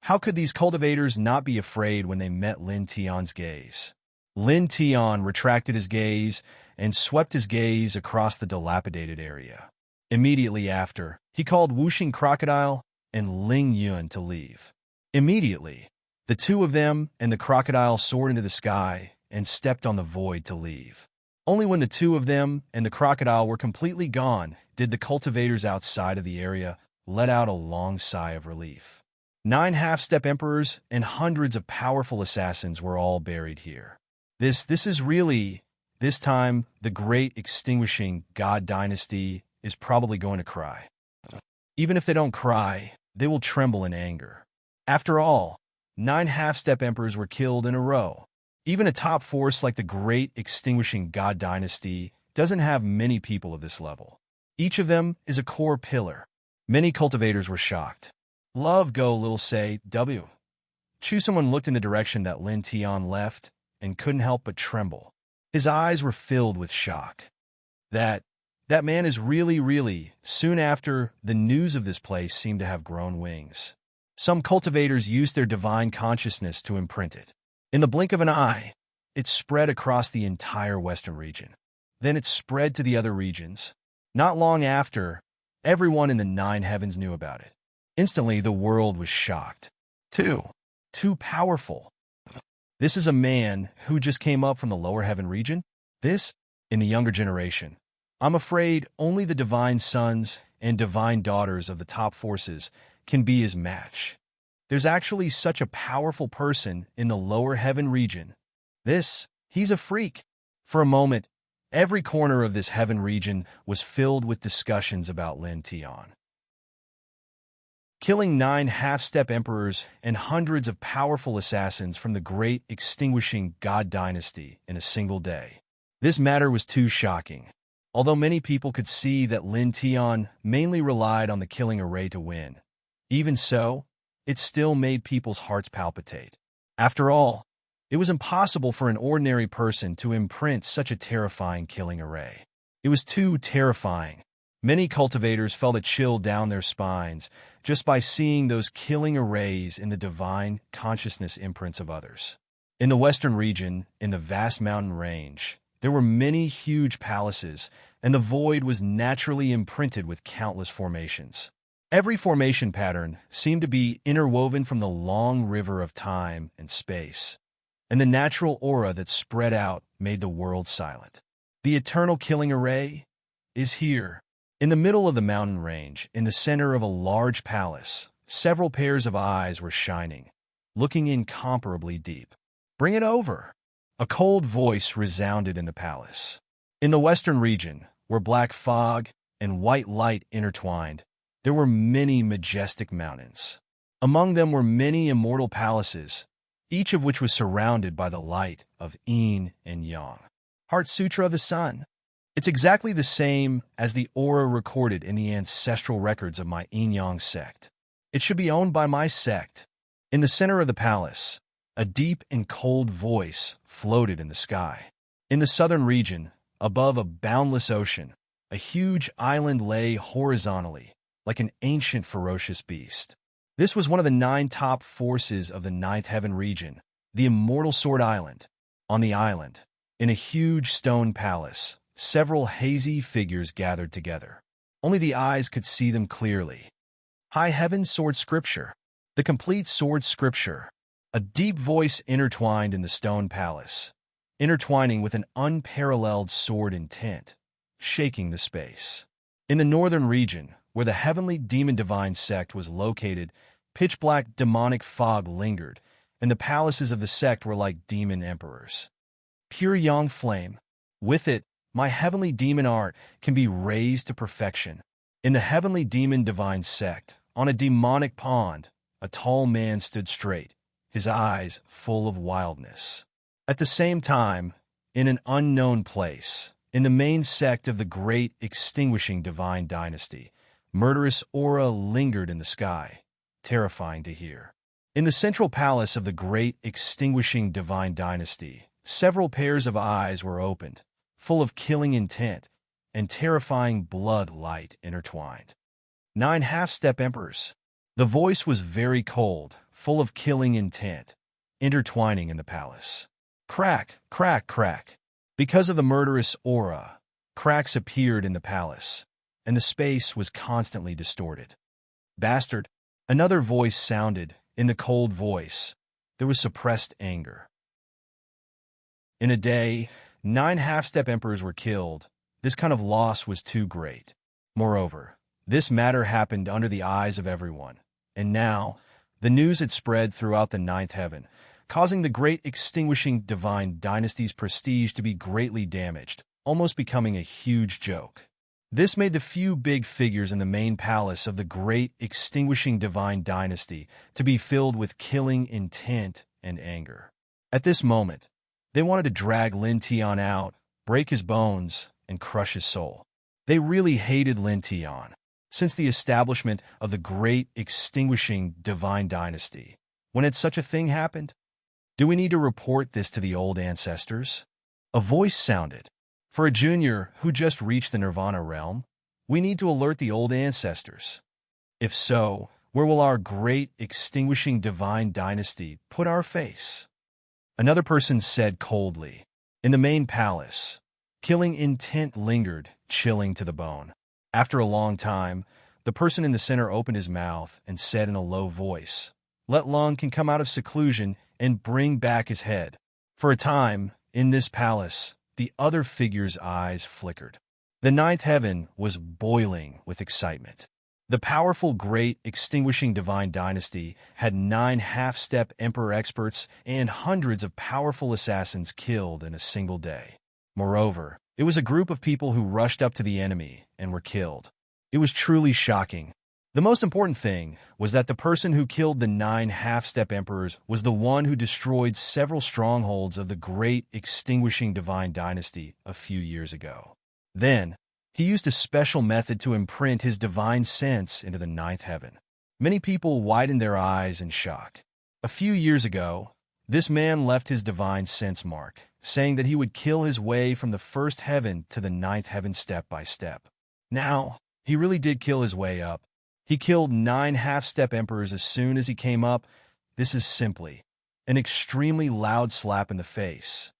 how could these cultivators not be afraid when they met Lin Tian's gaze? Lin Tian retracted his gaze and swept his gaze across the dilapidated area. Immediately after, he called Wuxing Crocodile and Ling Yun to leave. Immediately, the 2 of them and the crocodile soared into the sky and stepped on the void to leave. Only when the 2 of them and the crocodile were completely gone did the cultivators outside of the area let out a long sigh of relief. 9 half-step emperors and hundreds of powerful assassins were all buried here. This is really, this time, the great extinguishing god dynasty is probably going to cry. Even if they don't cry, they will tremble in anger. After all, 9 half-step emperors were killed in a row. Even a top force like the great extinguishing god dynasty doesn't have many people of this level. Each of them is a core pillar. Many cultivators were shocked. Love go little say W. Someone looked in the direction that Lin Tian left and couldn't help but tremble. His eyes were filled with shock. That man is really, soon after, the news of this place seemed to have grown wings. Some cultivators used their divine consciousness to imprint it. In the blink of an eye, it spread across the entire western region. Then it spread to the other regions. Not long after, everyone in the 9 heavens knew about it. Instantly, the world was shocked. Too powerful. This is a man who just came up from the lower heaven region? This, in the younger generation. I'm afraid only the divine sons and divine daughters of the top forces can be his match. There's actually such a powerful person in the lower heaven region. He's a freak. For a moment, every corner of this heaven region was filled with discussions about Lin Tian. Killing 9 half-step emperors and hundreds of powerful assassins from the great extinguishing god dynasty in a single day. This matter was too shocking. Although many people could see that Lin Tian mainly relied on the killing array to win. Even so, it still made people's hearts palpitate. After all, it was impossible for an ordinary person to imprint such a terrifying killing array. It was too terrifying. Many cultivators felt a chill down their spines just by seeing those killing arrays in the divine consciousness imprints of others. In the western region, in the vast mountain range, there were many huge palaces, and the void was naturally imprinted with countless formations. Every formation pattern seemed to be interwoven from the long river of time and space, and the natural aura that spread out made the world silent. The eternal killing array is here. In the middle of the mountain range, in the center of a large palace, several pairs of eyes were shining, looking incomparably deep. "Bring it over!" A cold voice resounded in the palace. In the western region, where black fog and white light intertwined, there were many majestic mountains. Among them were many immortal palaces, each of which was surrounded by the light of yin and yang. Heart Sutra of the Sun. It's exactly the same as the aura recorded in the ancestral records of my yin-yang sect. It should be owned by my sect. In the center of the palace, a deep and cold voice floated in the sky. In the southern region, above a boundless ocean, a huge island lay horizontally, like an ancient ferocious beast. This was one of the 9 top forces of the Ninth Heaven region, the Immortal Sword Island. On the island, in a huge stone palace, several hazy figures gathered together. Only the eyes could see them clearly. High Heaven Sword Scripture. The complete sword scripture. A deep voice intertwined in the stone palace, intertwining with an unparalleled sword intent, shaking the space. In the northern region, where the heavenly demon divine sect was located, pitch-black demonic fog lingered, and the palaces of the sect were like demon emperors. Pure yang flame. With it, my heavenly demon art can be raised to perfection. In the heavenly demon divine sect, on a demonic pond, a tall man stood straight, his eyes full of wildness. At the same time, in an unknown place, in the main sect of the great extinguishing divine dynasty, murderous aura lingered in the sky, terrifying to hear. In the central palace of the great extinguishing divine dynasty, several pairs of eyes were opened, full of killing intent and terrifying blood light intertwined. 9 half-step emperors. The voice was very cold, full of killing intent, intertwining in the palace. Crack, crack, crack. Because of the murderous aura, cracks appeared in the palace, and the space was constantly distorted. Bastard. Another voice sounded. In the cold voice, there was suppressed anger. In a day, 9 half-step emperors were killed. This kind of loss was too great. Moreover, this matter happened under the eyes of everyone, and now, the news had spread throughout the Ninth Heaven, causing the great extinguishing divine dynasty's prestige to be greatly damaged, almost becoming a huge joke. This made the few big figures in the main palace of the great extinguishing divine dynasty to be filled with killing intent and anger. At this moment, they wanted to drag Lin Tian out, break his bones, and crush his soul. They really hated Lin Tian. Since the establishment of the great extinguishing divine dynasty, when had such a thing happened? Do we need to report this to the old ancestors? A voice sounded. For a junior who just reached the Nirvana realm, we need to alert the old ancestors. If so, where will our great extinguishing divine dynasty put our face? Another person said coldly. In the main palace, killing intent lingered, chilling to the bone. After a long time, the person in the center opened his mouth and said in a low voice, "Let Lung can come out of seclusion and bring back his head." For a time, in this palace, the other figure's eyes flickered. The Ninth Heaven was boiling with excitement. The powerful great extinguishing divine dynasty had 9 half-step emperor experts and hundreds of powerful assassins killed in a single day. Moreover, it was a group of people who rushed up to the enemy and were killed. It was truly shocking. The most important thing was that the person who killed the 9 half-step emperors was the one who destroyed several strongholds of the great extinguishing divine dynasty a few years ago. Then, he used a special method to imprint his divine sense into the Ninth Heaven. Many people widened their eyes in shock. A few years ago, this man left his divine sense mark, saying that he would kill his way from the first heaven to the ninth heaven step by step. Now, he really did kill his way up. He killed 9 half-step emperors as soon as he came up. This is simply an extremely loud slap in the face.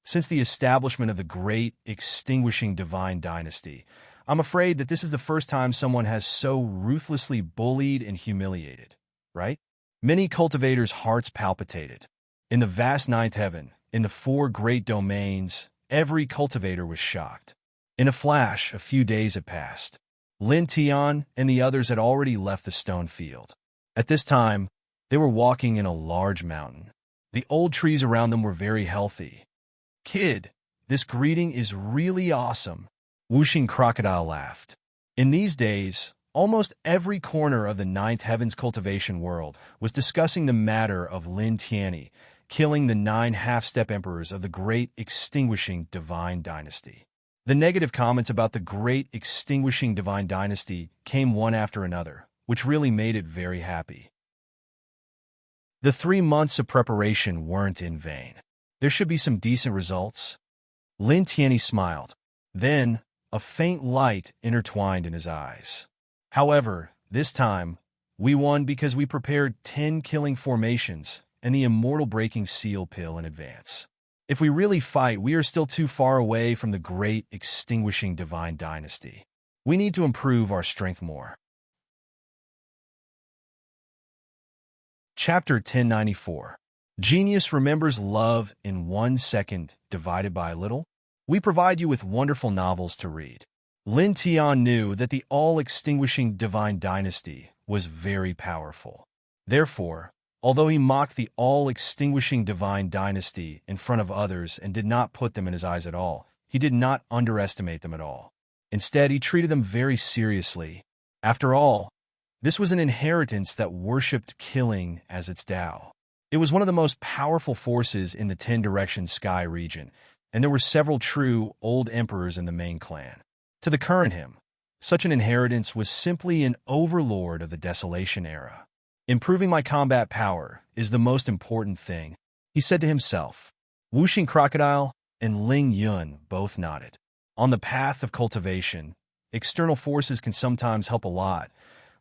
Since the establishment of the great extinguishing divine dynasty, I'm afraid that this is the first time someone has so ruthlessly bullied and humiliated, right? Many cultivators' hearts palpitated. In the vast ninth heaven, in the 4 great domains, every cultivator was shocked. In a flash, a few days had passed. Lin Tian and the others had already left the stone field. At this time, they were walking in a large mountain. The old trees around them were very healthy. "Kid, this greeting is really awesome," Whooshing Crocodile laughed. In these days, almost every corner of the ninth heaven's cultivation world was discussing the matter of Lin Tianyi killing the 9 half-step emperors of the great extinguishing divine dynasty. The negative comments about the great extinguishing divine dynasty came one after another, which really made it very happy. The 3 months of preparation weren't in vain. There should be some decent results. Lin Tianyi smiled. Then, a faint light intertwined in his eyes. However, this time, we won because we prepared 10 killing formations and the immortal breaking seal pill in advance. If we really fight, we are still too far away from the great extinguishing divine dynasty. We need to improve our strength more. Chapter 1094. Genius remembers love in 1 second divided by a little. We provide you with wonderful novels to read. Lin Tian knew that the all-extinguishing divine dynasty was very powerful. Therefore, although he mocked the all-extinguishing divine dynasty in front of others and did not put them in his eyes at all, he did not underestimate them at all. Instead, he treated them very seriously. After all, this was an inheritance that worshipped killing as its Tao. It was one of the most powerful forces in the 10-direction sky region, and there were several true old emperors in the main clan. To the current him, such an inheritance was simply an overlord of the Desolation era. Improving my combat power is the most important thing, he said to himself. Whooshing Crocodile and Ling Yun both nodded. On the path of cultivation, external forces can sometimes help a lot,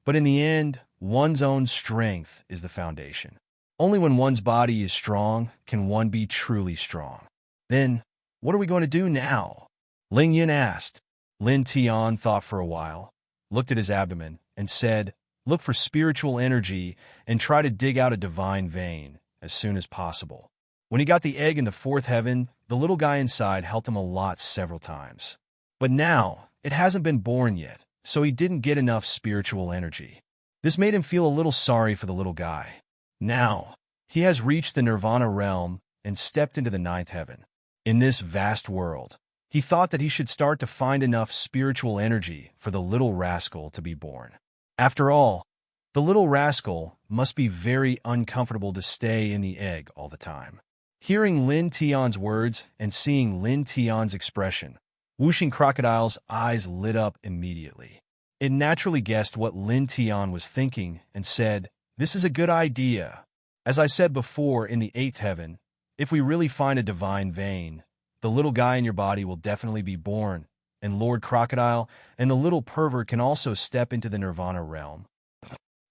but in the end, one's own strength is the foundation. Only when one's body is strong can one be truly strong. Then, what are we going to do now? Ling Yun asked. Lin Tian thought for a while, looked at his abdomen, and said, "Look for spiritual energy and try to dig out a divine vein as soon as possible." When he got the egg in the 4th heaven, the little guy inside helped him a lot several times. But now, it hasn't been born yet, so he didn't get enough spiritual energy. This made him feel a little sorry for the little guy. Now, he has reached the nirvana realm and stepped into the 9th heaven. In this vast world, he thought that he should start to find enough spiritual energy for the little rascal to be born. After all, the little rascal must be very uncomfortable to stay in the egg all the time. Hearing Lin Tian's words and seeing Lin Tian's expression, Whooshing Crocodile's eyes lit up immediately. It naturally guessed what Lin Tian was thinking and said, "This is a good idea. As I said before in the 8th heaven, if we really find a divine vein, the little guy in your body will definitely be born, and Lord Crocodile and the little pervert can also step into the nirvana realm."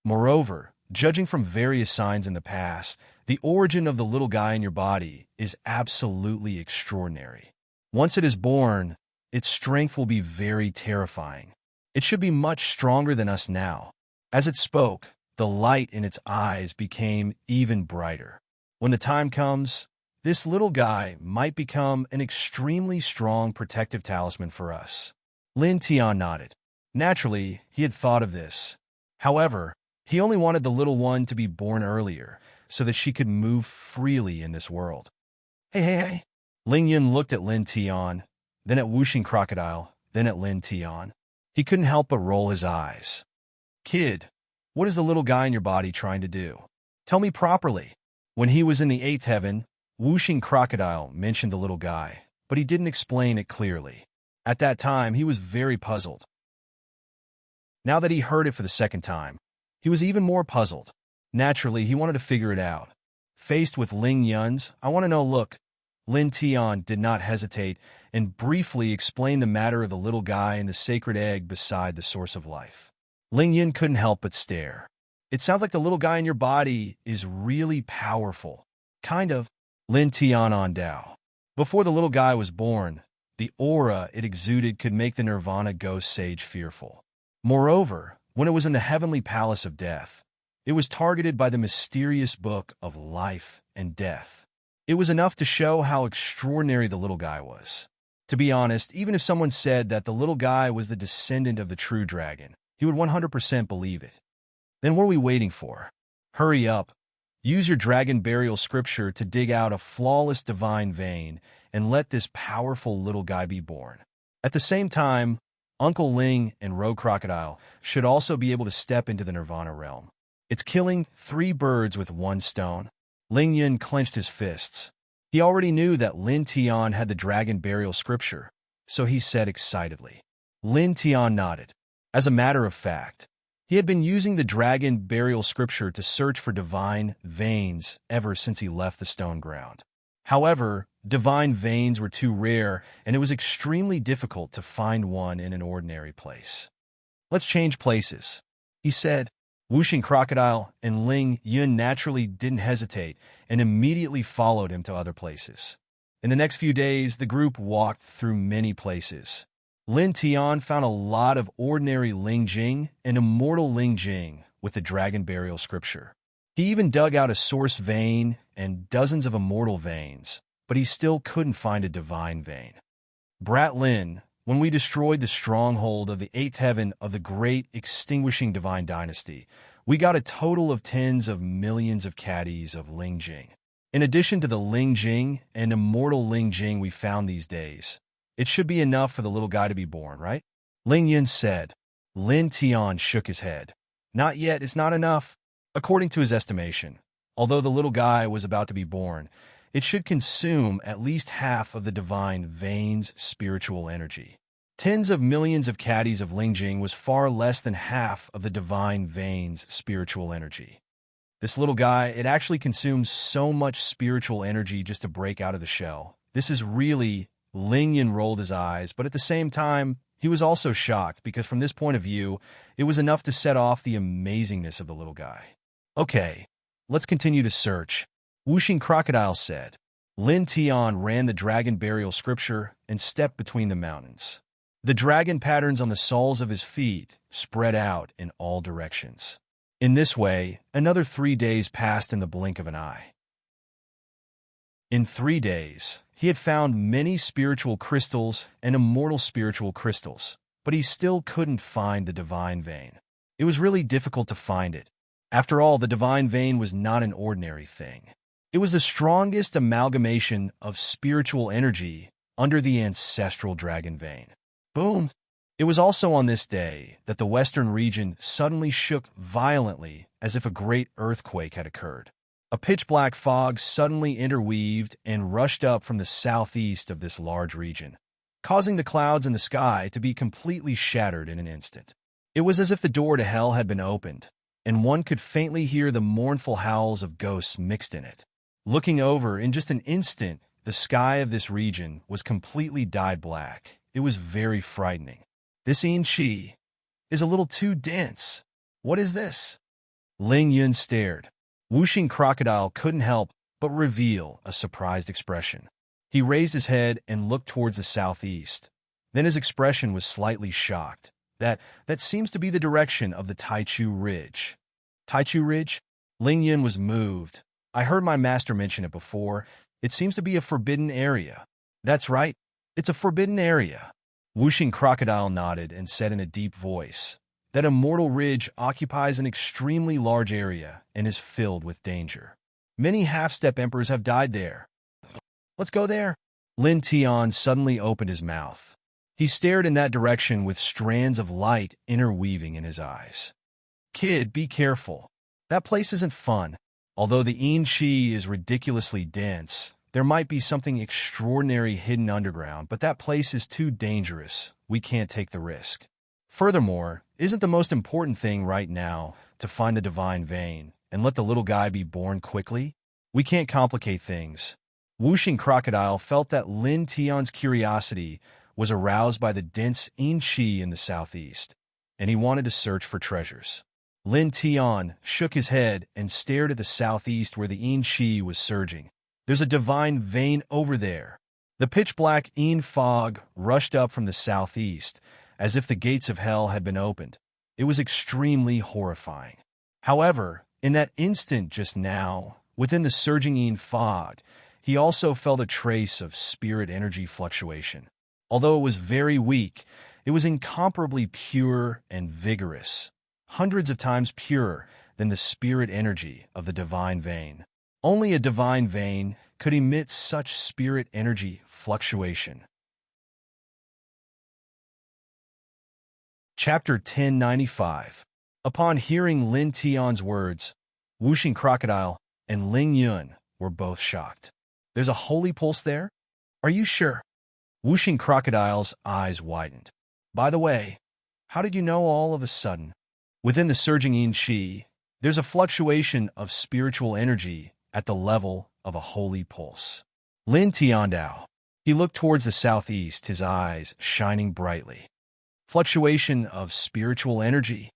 Moreover, judging from various signs in the past, the origin of the little guy in your body is absolutely extraordinary. Once it is born, its strength will be very terrifying. It should be much stronger than us now. As it spoke, the light in its eyes became even brighter. When the time comes, this little guy might become an extremely strong protective talisman for us. Lin Tian nodded. Naturally, he had thought of this. However, he only wanted the little one to be born earlier, so that she could move freely in this world. Hey. Ling Yun looked at Lin Tian, then at Whooshing Crocodile, then at Lin Tian. He couldn't help but roll his eyes. "Kid, what is the little guy in your body trying to do? Tell me properly." When he was in the 8th heaven, Whooshing Crocodile mentioned the little guy, but he didn't explain it clearly. At that time, he was very puzzled. Now that he heard it for the second time, He was even more puzzled. Naturally, he wanted to figure it out. Faced with Ling Yun's, "I want to know, look." Lin Tian did not hesitate and briefly explained the matter of the little guy and the sacred egg beside the source of life. Ling Yun couldn't help but stare. "It sounds like the little guy in your body is really powerful." "Kind of," Lin Tian on Dao. "Before the little guy was born, the aura it exuded could make the Nirvana ghost sage fearful. Moreover, when it was in the heavenly palace of death, it was targeted by the mysterious book of life and death. It was enough to show how extraordinary the little guy was. To be honest, even if someone said that the little guy was the descendant of the true dragon, he would 100% believe it. Then what are we waiting for? Hurry up. Use your dragon burial scripture to dig out a flawless divine vein and let this powerful little guy be born. At the same time, Uncle Ling and Rogue Crocodile should also be able to step into the Nirvana realm. It's killing 3 birds with 1 stone." Ling Yun clenched his fists. He already knew that Lin Tian had the dragon burial scripture, so he said excitedly. Lin Tian nodded. As a matter of fact, he had been using the dragon burial scripture to search for divine veins ever since he left the stone ground. However, divine veins were too rare, and it was extremely difficult to find one in an ordinary place. "Let's change places," he said. Wuxing Crocodile and Ling Yun naturally didn't hesitate and immediately followed him to other places. In the next few days, the group walked through many places. Lin Tian found a lot of ordinary Ling Jing and immortal Ling Jing with the dragon burial scripture. He even dug out a source vein and dozens of immortal veins, but he still couldn't find a divine vein. "Brat Lin, when we destroyed the stronghold of the 8th heaven of the great extinguishing divine dynasty, we got a total of tens of millions of caddies of Ling Jing. In addition to the Ling Jing and immortal Ling Jing we found these days, it should be enough for the little guy to be born, right?" Ling Yun said. Lin Tian shook his head. "Not yet, it's not enough." According to his estimation, although the little guy was about to be born, it should consume at least half of the divine vein's spiritual energy. Tens of millions of caddies of Ling Jing was far less than half of the divine vein's spiritual energy. This little guy, it actually consumes so much spiritual energy just to break out of the shell. This is really... Ling Yun rolled his eyes, but at the same time, he was also shocked because from this point of view, it was enough to set off the amazingness of the little guy. "Okay, let's continue to search," Wuxing Crocodile said. Lin Tian ran the dragon burial scripture and stepped between the mountains. The dragon patterns on the soles of his feet spread out in all directions. In this way, another 3 days passed in the blink of an eye. In 3 days, he had found many spiritual crystals and immortal spiritual crystals, but he still couldn't find the divine vein. It was really difficult to find it. After all, the divine vein was not an ordinary thing. It was the strongest amalgamation of spiritual energy under the ancestral dragon vein. Boom! It was also on this day that the western region suddenly shook violently as if a great earthquake had occurred. A pitch-black fog suddenly interweaved and rushed up from the southeast of this large region, causing the clouds in the sky to be completely shattered in an instant. It was as if the door to hell had been opened, and one could faintly hear the mournful howls of ghosts mixed in it. Looking over, in just an instant, the sky of this region was completely dyed black. It was very frightening. "This Qi is a little too dense. What is this?" Ling Yun stared. Wuxing Crocodile couldn't help but reveal a surprised expression. He raised his head and looked towards the southeast. Then his expression was slightly shocked. That seems to be the direction of the Taichu Ridge." "Taichu Ridge?" Ling Yun was moved. "I heard my master mention it before. It seems to be a forbidden area." "That's right. It's a forbidden area." Wuxing Crocodile nodded and said in a deep voice, "That immortal ridge occupies an extremely large area and is filled with danger. Many half-step emperors have died there." "Let's go there." Lin Tian suddenly opened his mouth. He stared in that direction with strands of light interweaving in his eyes. "Kid, be careful. That place isn't fun. Although the Qi is ridiculously dense, there might be something extraordinary hidden underground, but that place is too dangerous. We can't take the risk." Furthermore, isn't the most important thing right now to find the divine vein and let the little guy be born quickly? We can't complicate things. Whooshing Crocodile felt that Lin Tian's curiosity was aroused by the dense Yin Qi in the southeast, and he wanted to search for treasures. Lin Tian shook his head and stared at the southeast where the Yin Qi was surging. There's a divine vein over there. The pitch-black Yin fog rushed up from the southeast, as if the gates of hell had been opened. It was extremely horrifying. However, in that instant just now, within the surging Yin fog, he also felt a trace of spirit energy fluctuation. Although it was very weak, it was incomparably pure and vigorous, hundreds of times purer than the spirit energy of the divine vein. Only a divine vein could emit such spirit energy fluctuation. Chapter 1095. Upon hearing Lin Tian's words, Whooshing Crocodile and Ling Yun were both shocked. There's a holy pulse there? Are you sure? Whooshing Crocodile's eyes widened. By the way, how did you know all of a sudden? Within the surging Yin Qi, there's a fluctuation of spiritual energy at the level of a holy pulse. Lin Tiandao. He looked towards the southeast, his eyes shining brightly. Fluctuation of spiritual energy.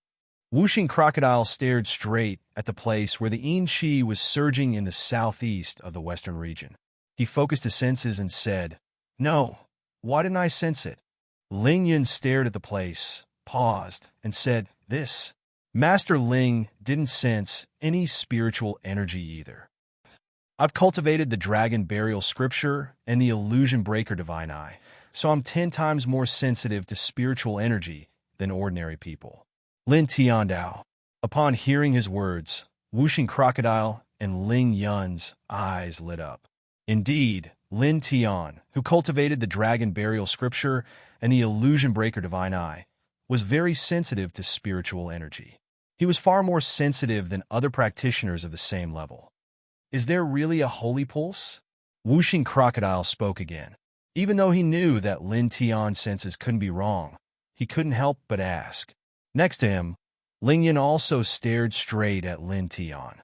Whooshing Crocodile stared straight at the place where the Yin Qi was surging in the southeast of the western region. He focused his senses and said, "No, why didn't I sense it?" Ling Yun stared at the place, paused, and said, "This." Master Ling didn't sense any spiritual energy either. I've cultivated the Dragon Burial Scripture and the Illusion Breaker Divine Eye, so I'm 10 times more sensitive to spiritual energy than ordinary people. Lin Tiandao. Upon hearing his words, Whooshing Crocodile and Ling Yun's eyes lit up. Indeed, Lin Tian, who cultivated the Dragon Burial Scripture and the Illusion Breaker Divine Eye, was very sensitive to spiritual energy. He was far more sensitive than other practitioners of the same level. Is there really a holy pulse? Whooshing Crocodile spoke again. Even though he knew that Lin Tian's senses couldn't be wrong, he couldn't help but ask. Next to him, Ling Yun also stared straight at Lin Tian.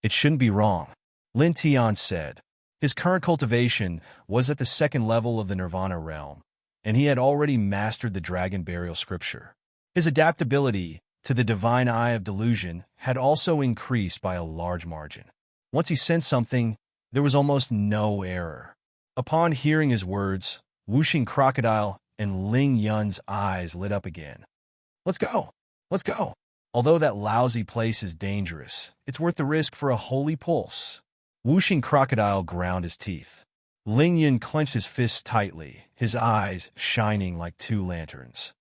It shouldn't be wrong, Lin Tian said. His current cultivation was at the second level of the Nirvana realm, and he had already mastered the Dragon Burial Scripture. His adaptability to the Divine Eye of Delusion had also increased by a large margin. Once he sensed something, there was almost no error. Upon hearing his words, Whooshing Crocodile and Ling Yun's eyes lit up again. Let's go! Let's go! Although that lousy place is dangerous, it's worth the risk for a holy pulse. Whooshing Crocodile ground his teeth. Ling Yun clenched his fists tightly, his eyes shining like 2 lanterns.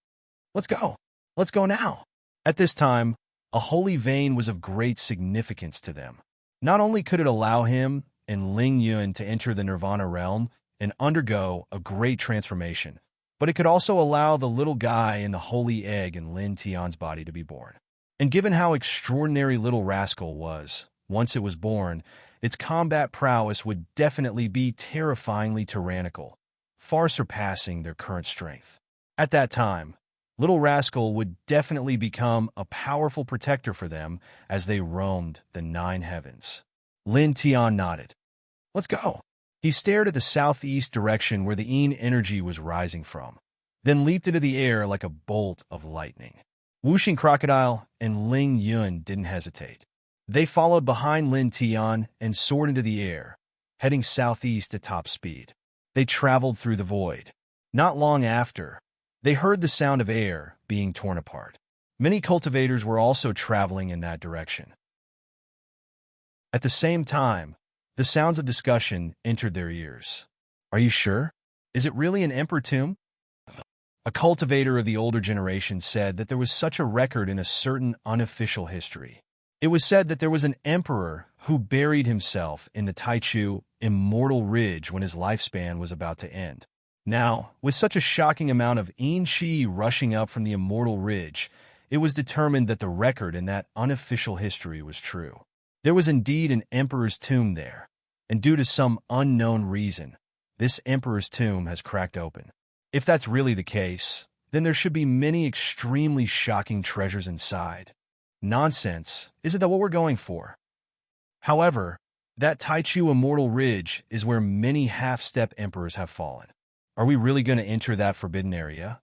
Let's go! Let's go now! At this time, a holy vein was of great significance to them. Not only could it allow him and Ling Yun to enter the Nirvana realm and undergo a great transformation, but it could also allow the little guy in the holy egg in Lin Tian's body to be born. And given how extraordinary Little Rascal was, once it was born, its combat prowess would definitely be terrifyingly tyrannical, far surpassing their current strength. At that time, Little Rascal would definitely become a powerful protector for them as they roamed the 9 heavens. Lin Tian nodded. Let's go. He stared at the southeast direction where the Yin energy was rising from, then leaped into the air like a bolt of lightning. Whooshing Crocodile and Ling Yun didn't hesitate. They followed behind Lin Tian and soared into the air, heading southeast at top speed. They traveled through the void. Not long after, they heard the sound of air being torn apart. Many cultivators were also traveling in that direction. At the same time, the sounds of discussion entered their ears. Are you sure? Is it really an emperor tomb? A cultivator of the older generation said that there was such a record in a certain unofficial history. It was said that there was an emperor who buried himself in the Taichu Immortal Ridge when his lifespan was about to end. Now, with such a shocking amount of Yin Qi rushing up from the Immortal Ridge, it was determined that the record in that unofficial history was true. There was indeed an emperor's tomb there, and due to some unknown reason, this emperor's tomb has cracked open. If that's really the case, then there should be many extremely shocking treasures inside. Nonsense, isn't that what we're going for? However, that Taichu Immortal Ridge is where many half-step emperors have fallen. Are we really going to enter that forbidden area?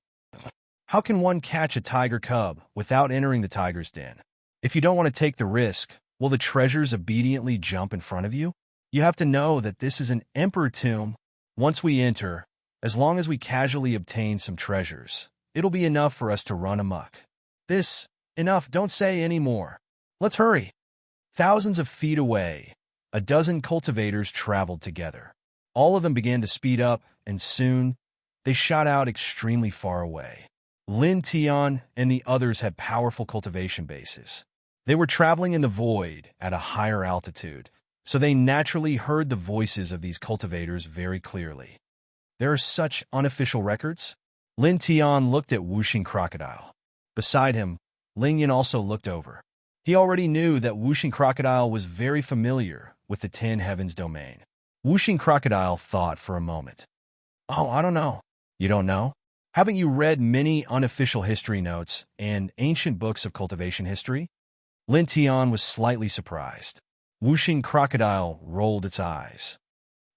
How can one catch a tiger cub without entering the tiger's den? If you don't want to take the risk, will the treasures obediently jump in front of you? You have to know that this is an emperor tomb. Once we enter, as long as we casually obtain some treasures, it'll be enough for us to run amok. Enough, don't say any more. Let's hurry. Thousands of feet away, a dozen cultivators traveled together. All of them began to speed up, and soon, they shot out extremely far away. Lin Tian and the others had powerful cultivation bases. They were traveling in the void at a higher altitude, so they naturally heard the voices of these cultivators very clearly. There are such unofficial records. Lin Tian looked at Wuxing Crocodile. Beside him, Ling Yan also looked over. He already knew that Wuxing Crocodile was very familiar with the Ten Heavens domain. Wuxing Crocodile thought for a moment. Oh, I don't know. You don't know? Haven't you read many unofficial history notes and ancient books of cultivation history? Lin Tian was slightly surprised. Wuxing Crocodile rolled its eyes.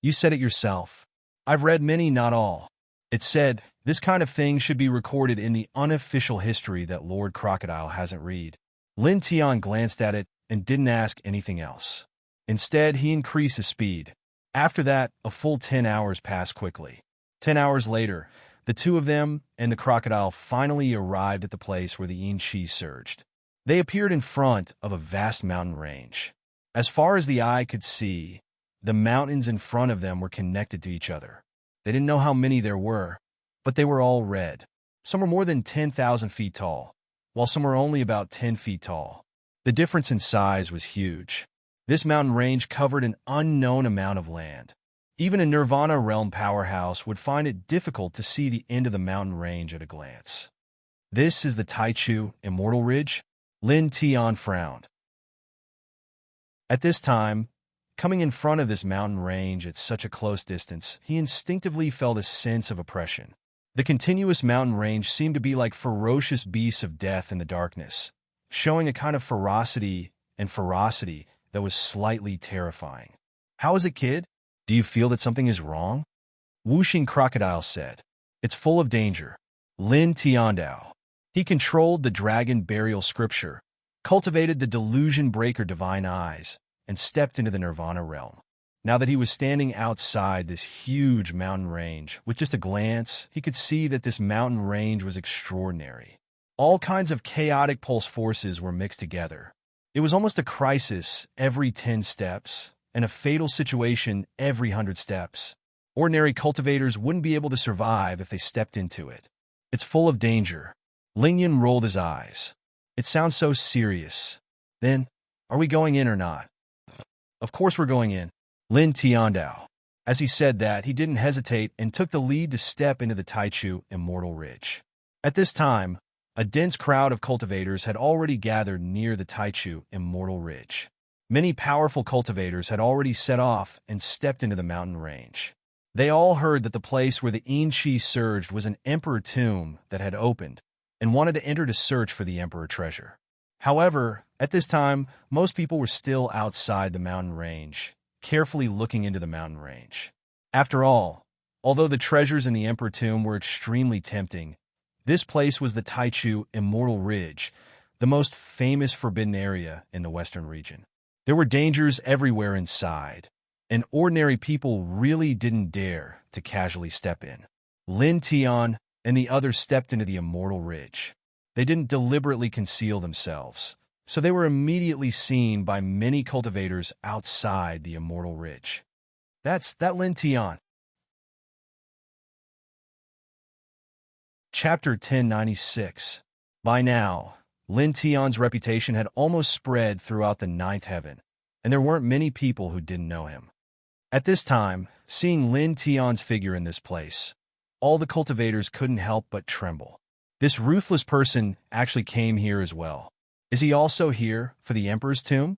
You said it yourself. I've read many, not all. It said this kind of thing should be recorded in the unofficial history that Lord Crocodile hasn't read. Lin Tian glanced at it and didn't ask anything else. Instead, he increased his speed. After that, a full 10 hours passed quickly. 10 hours later, the two of them and the crocodile finally arrived at the place where the Yin-Chi surged. They appeared in front of a vast mountain range. As far as the eye could see, the mountains in front of them were connected to each other. They didn't know how many there were, but they were all red. Some were more than 10,000 feet tall, while some were only about 10 feet tall. The difference in size was huge. This mountain range covered an unknown amount of land. Even a Nirvana realm powerhouse would find it difficult to see the end of the mountain range at a glance. This is the Taichu Immortal Ridge? Lin Tian frowned. At this time, coming in front of this mountain range at such a close distance, he instinctively felt a sense of oppression. The continuous mountain range seemed to be like ferocious beasts of death in the darkness, showing a kind of ferocity that was slightly terrifying. How is it, kid? Do you feel that something is wrong? Wuxing Crocodile said. It's full of danger. Lin Tiandao. He controlled the dragon burial scripture, cultivated the delusion breaker divine eyes, and stepped into the Nirvana realm. Now that he was standing outside this huge mountain range, with just a glance, he could see that this mountain range was extraordinary. All kinds of chaotic pulse forces were mixed together. It was almost a crisis every 10 steps, and a fatal situation every 100 steps. Ordinary cultivators wouldn't be able to survive if they stepped into it. It's full of danger. Lingyan rolled his eyes. It sounds so serious. Then, are we going in or not? Of course we're going in. Lin Tiandao. As he said that, he didn't hesitate and took the lead to step into the Taichu Immortal Ridge. At this time, a dense crowd of cultivators had already gathered near the Taichu Immortal Ridge. Many powerful cultivators had already set off and stepped into the mountain range. They all heard that the place where the Yin-Chi surged was an emperor tomb that had opened, and wanted to enter to search for the emperor treasure. However, at this time, most people were still outside the mountain range, carefully looking into the mountain range. After all, although the treasures in the emperor tomb were extremely tempting, this place was the Taichu Immortal Ridge, the most famous forbidden area in the western region. There were dangers everywhere inside, and ordinary people really didn't dare to casually step in. Lin Tian and the others stepped into the Immortal Ridge. They didn't deliberately conceal themselves, so they were immediately seen by many cultivators outside the Immortal Ridge. That's Lin Tian. Chapter 1096. By now, Lin Tian's reputation had almost spread throughout the ninth heaven, and there weren't many people who didn't know him. At this time, seeing Lin Tian's figure in this place, all the cultivators couldn't help but tremble. This ruthless person actually came here as well. Is he also here for the Emperor's tomb?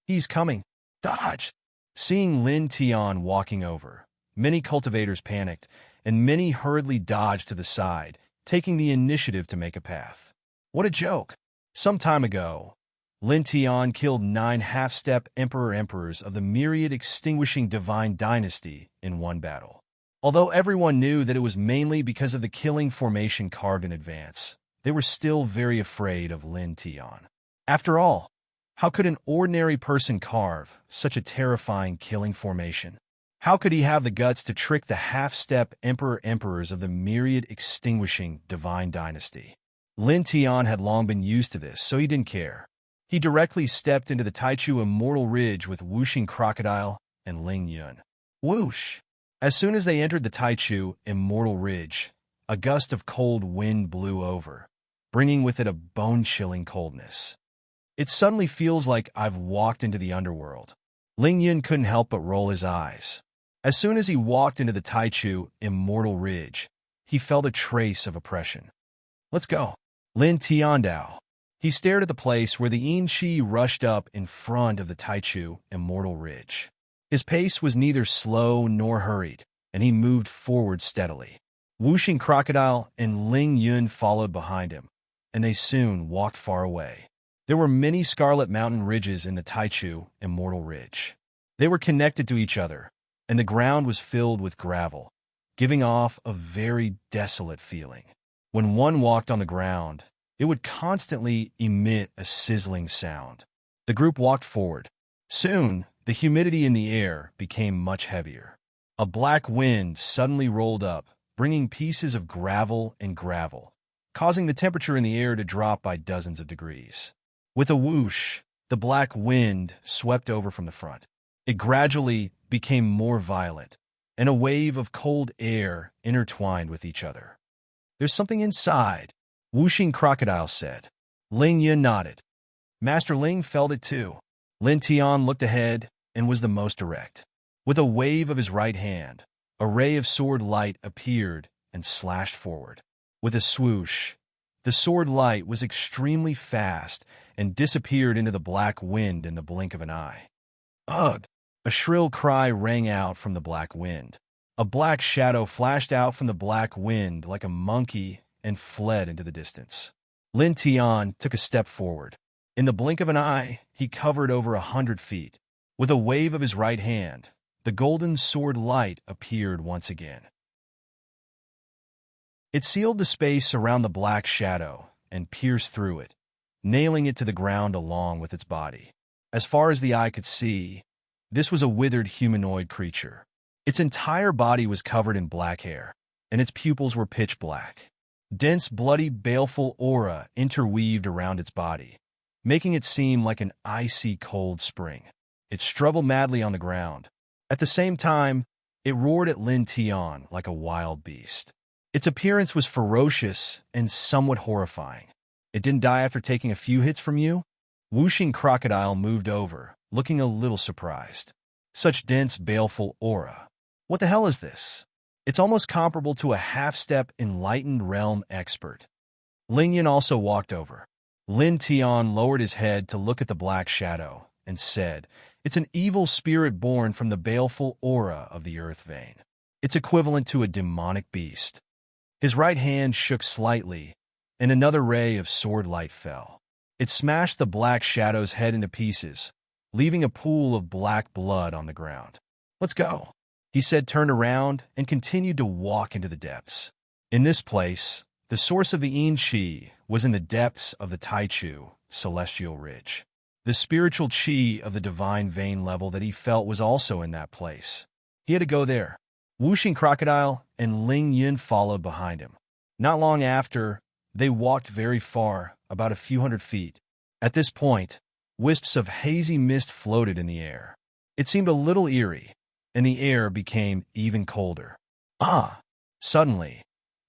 He's coming. Dodge! Seeing Lin Tian walking over, many cultivators panicked, and many hurriedly dodged to the side, taking the initiative to make a path. What a joke! Some time ago, Lin Tian killed 9 half-step emperors of the myriad extinguishing divine dynasty in one battle. Although everyone knew that it was mainly because of the killing formation carved in advance, they were still very afraid of Lin Tian. After all, how could an ordinary person carve such a terrifying killing formation? How could he have the guts to trick the half-step emperors of the myriad extinguishing divine dynasty? Lin Tian had long been used to this, so he didn't care. He directly stepped into the Taichu Immortal Ridge with Whooshing Crocodile and Ling Yun. Whoosh! As soon as they entered the Taichu Immortal Ridge, a gust of cold wind blew over, bringing with it a bone-chilling coldness. It suddenly feels like I've walked into the underworld. Ling Yun couldn't help but roll his eyes. As soon as he walked into the Taichu Immortal Ridge, he felt a trace of oppression. Let's go. Lin Tiandao. He stared at the place where the Yin Shi rushed up in front of the Taichu Immortal Ridge. His pace was neither slow nor hurried, and he moved forward steadily. Whooshing Crocodile and Ling Yun followed behind him, and they soon walked far away. There were many scarlet mountain ridges in the Taichu Immortal Ridge. They were connected to each other, and the ground was filled with gravel, giving off a very desolate feeling. When one walked on the ground, it would constantly emit a sizzling sound. The group walked forward. Soon, the humidity in the air became much heavier. A black wind suddenly rolled up, bringing pieces of gravel, causing the temperature in the air to drop by dozens of degrees. With a whoosh, the black wind swept over from the front. It gradually became more violent, and a wave of cold air intertwined with each other. There's something inside, Whooshing Crocodile said. Ling Yun nodded. Master Ling felt it too. Lin Tian looked ahead and was the most direct. With a wave of his right hand, a ray of sword light appeared and slashed forward. With a swoosh, the sword light was extremely fast and disappeared into the black wind in the blink of an eye. Ugh! A shrill cry rang out from the black wind. A black shadow flashed out from the black wind like a monkey and fled into the distance. Lin Tian took a step forward. In the blink of an eye, he covered over 100 feet. With a wave of his right hand, the golden sword light appeared once again. It sealed the space around the black shadow and pierced through it, nailing it to the ground along with its body. As far as the eye could see, this was a withered humanoid creature. Its entire body was covered in black hair, and its pupils were pitch black. Dense, bloody, baleful aura interweaved around its body, making it seem like an icy cold spring. It struggled madly on the ground. At the same time, it roared at Lin Tian like a wild beast. Its appearance was ferocious and somewhat horrifying. It didn't die after taking a few hits from you? Whooshing Crocodile moved over, looking a little surprised. Such dense, baleful aura. What the hell is this? It's almost comparable to a half-step enlightened realm expert. Ling Yun also walked over. Lin Tian lowered his head to look at the black shadow and said, "It's an evil spirit born from the baleful aura of the earth vein. It's equivalent to a demonic beast." His right hand shook slightly, and another ray of sword light fell. It smashed the black shadow's head into pieces, leaving a pool of black blood on the ground. "Let's go," he said, turned around and continued to walk into the depths. In this place, the source of the Yin Qi was in the depths of the Taichu Celestial Ridge. The spiritual Qi of the divine vein level that he felt was also in that place. He had to go there. Whooshing Crocodile and Ling Yun followed behind him. Not long after, they walked very far, about a few hundred feet. At this point, wisps of hazy mist floated in the air. It seemed a little eerie, and the air became even colder. Ah! Suddenly,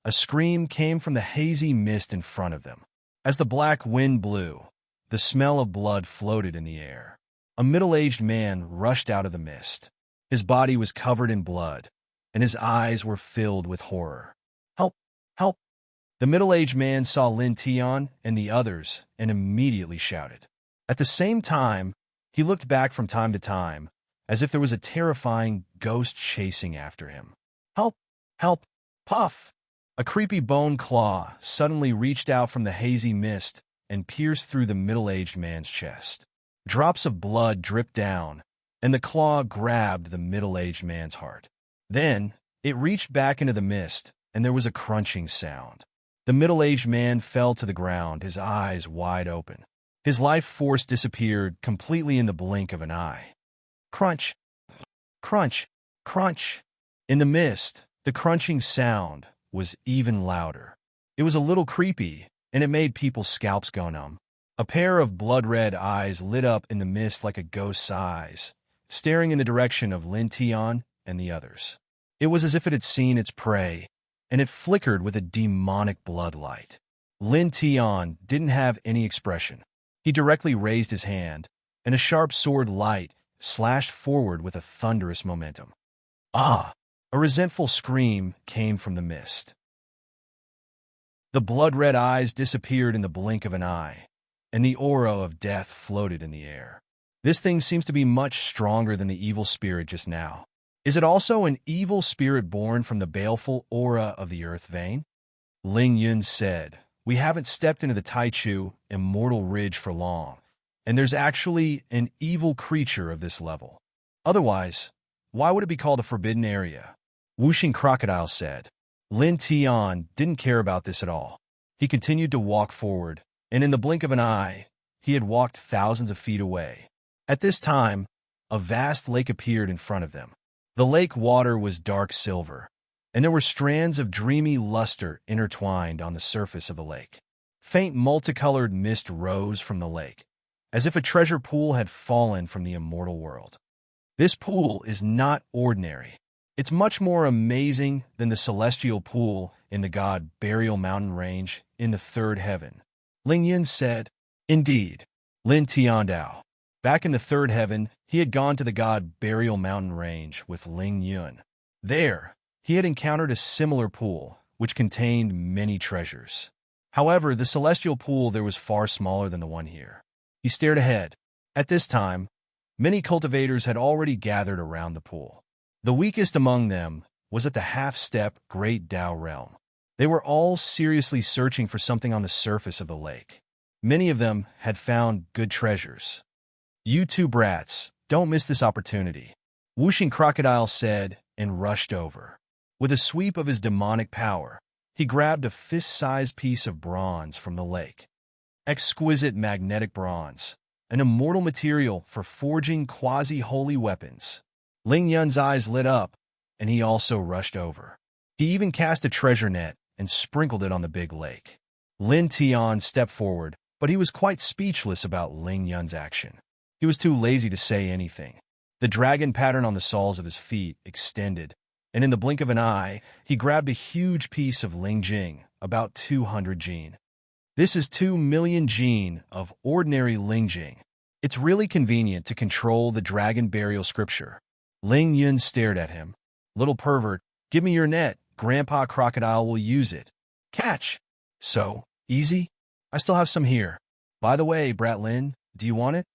a scream came from the hazy mist in front of them. As the black wind blew, the smell of blood floated in the air. A middle-aged man rushed out of the mist. His body was covered in blood, and his eyes were filled with horror. "Help! Help!" The middle-aged man saw Lin Tian and the others and immediately shouted. At the same time, he looked back from time to time, as if there was a terrifying ghost chasing after him. "Help! Help! Puff!" A creepy bone claw suddenly reached out from the hazy mist and pierced through the middle-aged man's chest. Drops of blood dripped down, and the claw grabbed the middle-aged man's heart. Then, it reached back into the mist, and there was a crunching sound. The middle-aged man fell to the ground, his eyes wide open. His life force disappeared completely in the blink of an eye. Crunch, crunch, crunch. In the mist, the crunching sound was even louder. It was a little creepy, and it made people's scalps go numb. A pair of blood-red eyes lit up in the mist like a ghost's eyes, staring in the direction of Lin Tian and the others. It was as if it had seen its prey, and it flickered with a demonic bloodlight. Lin Tian didn't have any expression. He directly raised his hand, and a sharp sword light slashed forward with a thunderous momentum. Ah! A resentful scream came from the mist. The blood-red eyes disappeared in the blink of an eye, and the aura of death floated in the air. This thing seems to be much stronger than the evil spirit just now. Is it also an evil spirit born from the baleful aura of the earth vein? Ling Yun said, "We haven't stepped into the Taichu Immortal Ridge for long, and there's actually an evil creature of this level. Otherwise, why would it be called a forbidden area?" Wuxing Crocodile said. Lin Tian didn't care about this at all. He continued to walk forward, and in the blink of an eye, he had walked thousands of feet away. At this time, a vast lake appeared in front of them. The lake water was dark silver, and there were strands of dreamy luster intertwined on the surface of the lake. Faint multicolored mist rose from the lake, as if a treasure pool had fallen from the immortal world. This pool is not ordinary. It's much more amazing than the celestial pool in the god Burial Mountain Range in the third heaven. Ling Yin said, "Indeed." Lin Tiandao. Back in the third heaven, he had gone to the god Burial Mountain Range with Ling Yun. There, he had encountered a similar pool, which contained many treasures. However, the celestial pool there was far smaller than the one here. He stared ahead. At this time, many cultivators had already gathered around the pool. The weakest among them was at the half-step Great Tao realm. They were all seriously searching for something on the surface of the lake. Many of them had found good treasures. "You two brats, don't miss this opportunity," Wuxing Crocodile said and rushed over. With a sweep of his demonic power, he grabbed a fist-sized piece of bronze from the lake. Exquisite magnetic bronze, an immortal material for forging quasi-holy weapons. Ling Yun's eyes lit up, and he also rushed over. He even cast a treasure net and sprinkled it on the big lake. Lin Tian stepped forward, but he was quite speechless about Ling Yun's action. He was too lazy to say anything. The dragon pattern on the soles of his feet extended, and in the blink of an eye, he grabbed a huge piece of Ling Jing, about 200 Jin. This is 2 million Jin of ordinary Ling Jing. It's really convenient to control the dragon burial scripture. Ling Yun stared at him. "Little pervert, give me your net. Grandpa Crocodile will use it." "Catch!" "So, easy? I still have some here. By the way, Brat Lin, do you want it?"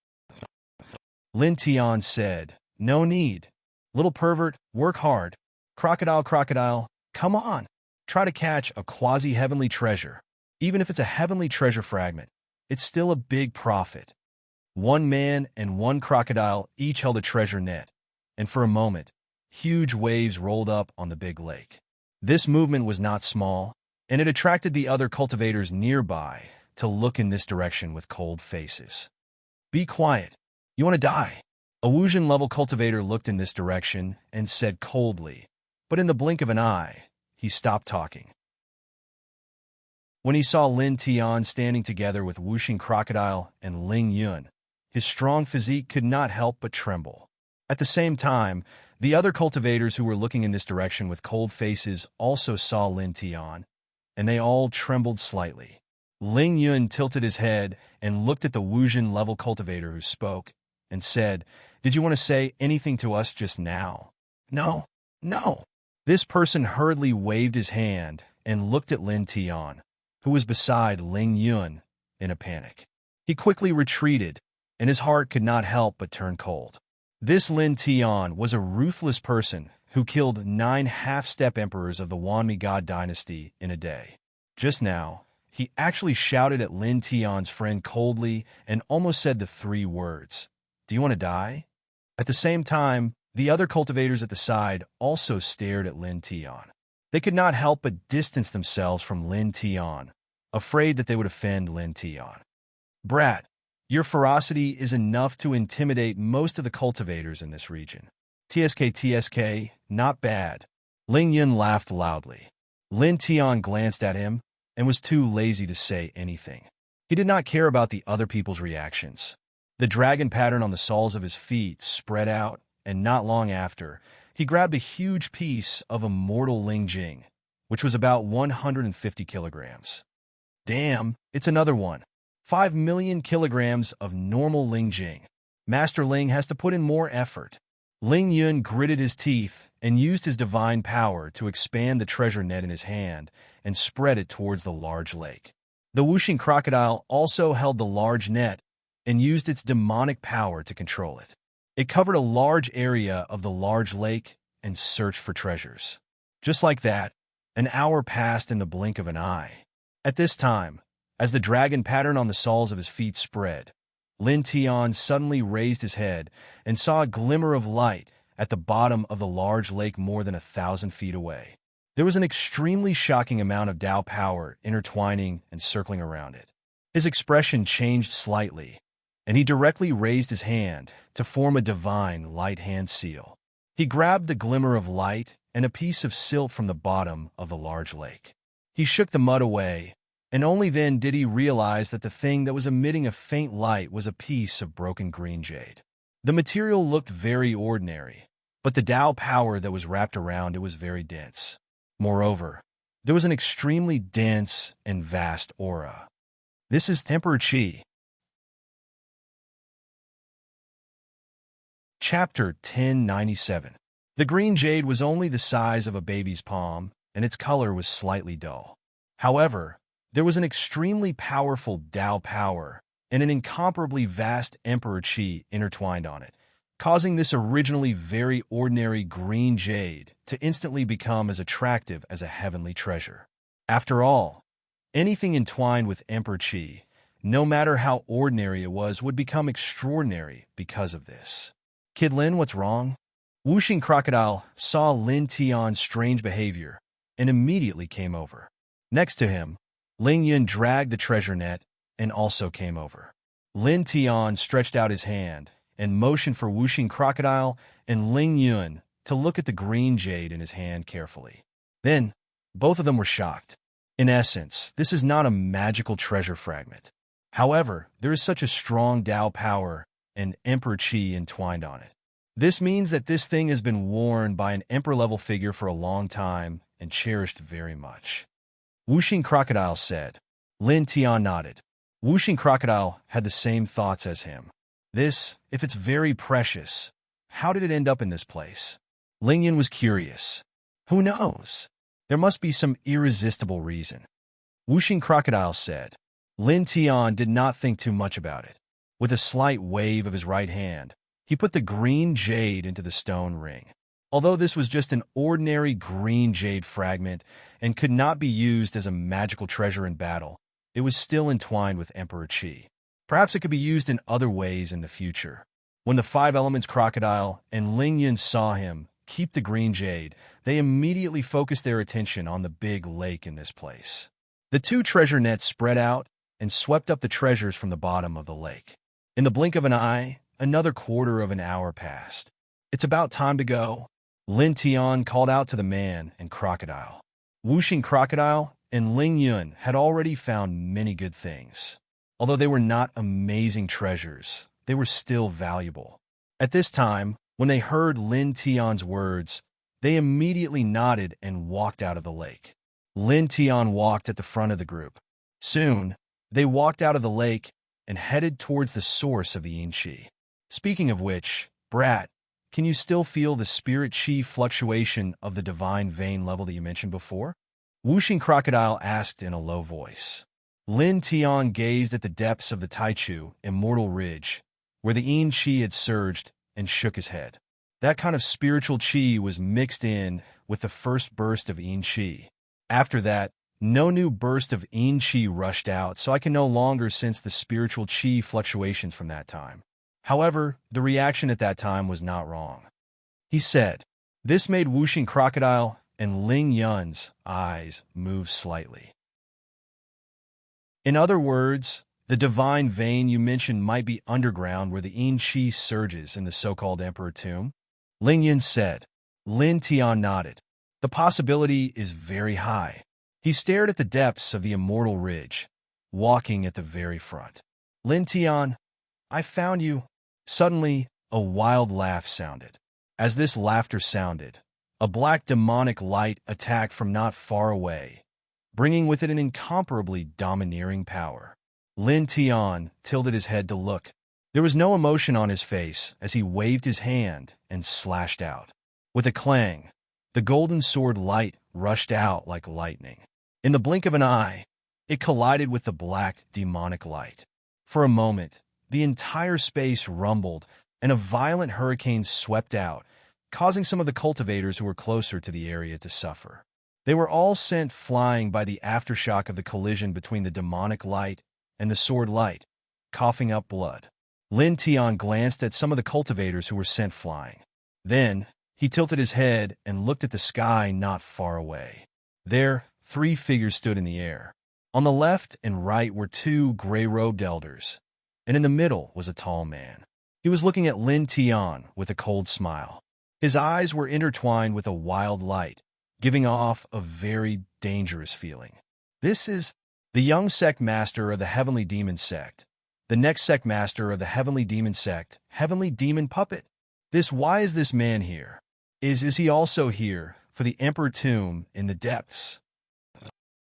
Lin Tian said, "No need. Little pervert, work hard. Crocodile, come on. Try to catch a quasi-heavenly treasure. Even if it's a heavenly treasure fragment, it's still a big profit." One man and one crocodile each held a treasure net, and for a moment, huge waves rolled up on the big lake. This movement was not small, and it attracted the other cultivators nearby to look in this direction with cold faces. "Be quiet. You want to die?" A Wuxian-level cultivator looked in this direction and said coldly, but in the blink of an eye, he stopped talking. When he saw Lin Tian standing together with Wuxing Crocodile and Ling Yun, his strong physique could not help but tremble. At the same time, the other cultivators who were looking in this direction with cold faces also saw Lin Tian, and they all trembled slightly. Ling Yun tilted his head and looked at the Wuxian-level cultivator who spoke, and said, "Did you want to say anything to us just now?" "No, no." This person hurriedly waved his hand and looked at Lin Tian, who was beside Ling Yun, in a panic. He quickly retreated, and his heart could not help but turn cold. This Lin Tian was a ruthless person who killed 9 half-step emperors of the Wanmi God dynasty in a day. Just now, he actually shouted at Lin Tian's friend coldly and almost said the 3 words, "Do you want to die?" At the same time, the other cultivators at the side also stared at Lin Tian. They could not help but distance themselves from Lin Tian, afraid that they would offend Lin Tian. "Brat, your ferocity is enough to intimidate most of the cultivators in this region." TSK, not bad. Ling Yun laughed loudly. Lin Tian glanced at him and was too lazy to say anything. He did not care about the other people's reactions. The dragon pattern on the soles of his feet spread out, and not long after, he grabbed a huge piece of immortal Ling Jing, which was about 150 kilograms. Damn, it's another one. 5 million kilograms of normal Ling Jing. Master Ling has to put in more effort. Ling Yun gritted his teeth and used his divine power to expand the treasure net in his hand and spread it towards the large lake. The Wuxing crocodile also held the large net and used its demonic power to control it. It covered a large area of the large lake and searched for treasures. Just like that, an hour passed in the blink of an eye. At this time, as the dragon pattern on the soles of his feet spread, Lin Tian suddenly raised his head and saw a glimmer of light at the bottom of the large lake more than 1,000 feet away. There was an extremely shocking amount of Tao power intertwining and circling around it. His expression changed slightly, and he directly raised his hand to form a divine light hand seal. He grabbed the glimmer of light and a piece of silt from the bottom of the large lake. He shook the mud away, and only then did he realize that the thing that was emitting a faint light was a piece of broken green jade. The material looked very ordinary, but the Tao power that was wrapped around it was very dense. Moreover, there was an extremely dense and vast aura. This is Emperor Qi. Chapter 1097. The green jade was only the size of a baby's palm, and its color was slightly dull. However, there was an extremely powerful Tao power and an incomparably vast Emperor Qi intertwined on it, causing this originally very ordinary green jade to instantly become as attractive as a heavenly treasure. After all, anything entwined with Emperor Qi, no matter how ordinary it was, would become extraordinary because of this. "Kid Lin, what's wrong?" Wuxing crocodile saw Lin Tian's strange behavior and immediately came over. Next to him, Ling Yun dragged the treasure net and also came over. Lin Tian stretched out his hand and motioned for Wuxing crocodile and Ling Yun to look at the green jade in his hand carefully. Then, both of them were shocked. In essence, this is not a magical treasure fragment. However, there is such a strong Tao power and Emperor Qi entwined on it. This means that this thing has been worn by an emperor-level figure for a long time and cherished very much. Wuxing crocodile said. Lin Tian nodded. Wuxing crocodile had the same thoughts as him. This, if it's very precious, how did it end up in this place? Ling Yun was curious. Who knows? There must be some irresistible reason. Wuxing crocodile said. Lin Tian did not think too much about it. With a slight wave of his right hand, he put the green jade into the stone ring. Although this was just an ordinary green jade fragment and could not be used as a magical treasure in battle, it was still entwined with Emperor Qi. Perhaps it could be used in other ways in the future. When the 5 Elements crocodile and Ling Yun saw him keep the green jade, they immediately focused their attention on the big lake in this place. The 2 treasure nets spread out and swept up the treasures from the bottom of the lake. In the blink of an eye, another quarter of an hour passed. "It's about time to go," Lin Tian called out to the man and crocodile. Wuxing crocodile and Ling Yun had already found many good things. Although they were not amazing treasures, they were still valuable. At this time, when they heard Lin Tian's words, they immediately nodded and walked out of the lake. Lin Tian walked at the front of the group. Soon, they walked out of the lake and headed towards the source of the yin qi. Speaking of which, Brat, can you still feel the spirit qi fluctuation of the divine vein level that you mentioned before? Wuxing crocodile asked in a low voice. Lin Tian gazed at the depths of the Taichu, immortal ridge, where the yin qi had surged, and shook his head. That kind of spiritual chi was mixed in with the first burst of yin chi. After that, no new burst of yin chi rushed out, so I can no longer sense the spiritual chi fluctuations from that time. However, the reaction at that time was not wrong. He said, this made Wuxing Crocodile and Ling Yun's eyes move slightly. In other words, the divine vein you mentioned might be underground where the yin chi surges in the so-called Emperor Tomb. Ling Yun said. Lin Tian nodded. The possibility is very high. He stared at the depths of the immortal ridge, walking at the very front. Lin Tian, I found you. Suddenly, a wild laugh sounded. As this laughter sounded, a black demonic light attacked from not far away, bringing with it an incomparably domineering power. Lin Tian tilted his head to look. There was no emotion on his face as he waved his hand and slashed out. With a clang, the golden sword light rushed out like lightning. In the blink of an eye, it collided with the black demonic light. For a moment, the entire space rumbled, and a violent hurricane swept out, causing some of the cultivators who were closer to the area to suffer. They were all sent flying by the aftershock of the collision between the demonic light and the sword light, coughing up blood. Lin Tian glanced at some of the cultivators who were sent flying. Then, he tilted his head and looked at the sky not far away. There, 3 figures stood in the air. On the left and right were 2 gray-robed elders, and in the middle was a tall man. He was looking at Lin Tian with a cold smile. His eyes were intertwined with a wild light, giving off a very dangerous feeling. This is the young sect master of the Heavenly Demon Sect. The next sect master of the Heavenly Demon Sect, Heavenly Demon Puppet. Why is this man here? Is he also here for the Emperor Tomb in the depths?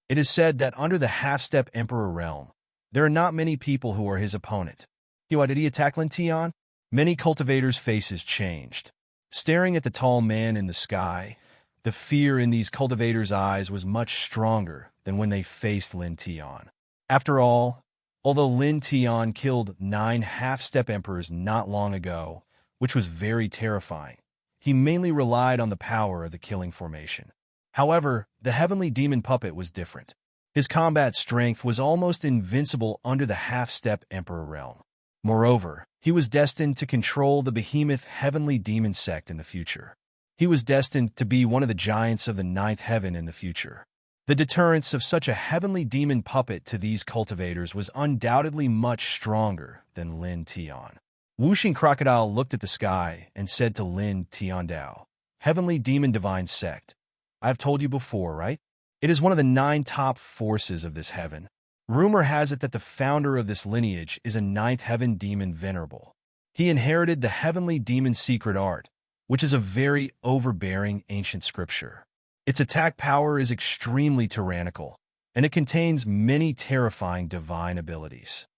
It is said that under the half-step Emperor realm, there are not many people who are his opponent. Why did he attack Lin Tian? Many cultivators' faces changed. Staring at the tall man in the sky, the fear in these cultivators' eyes was much stronger than when they faced Lin Tian. After all, although Lin Tian killed 9 half-step emperors not long ago, which was very terrifying, he mainly relied on the power of the killing formation. However, the Heavenly Demon Puppet was different. His combat strength was almost invincible under the half-step Emperor realm. Moreover, he was destined to control the behemoth Heavenly Demon Sect in the future. He was destined to be one of the giants of the 9th heaven in the future. The deterrence of such a Heavenly Demon Puppet to these cultivators was undoubtedly much stronger than Lin Tian. Wuxing Crocodile looked at the sky and said to Lin Tiandao, Heavenly Demon Divine Sect. I've told you before, right? It is one of the 9 top forces of this heaven. Rumor has it that the founder of this lineage is a 9th heaven demon venerable. He inherited the Heavenly Demon Secret Art, which is a very overbearing ancient scripture. Its attack power is extremely tyrannical, and it contains many terrifying divine abilities.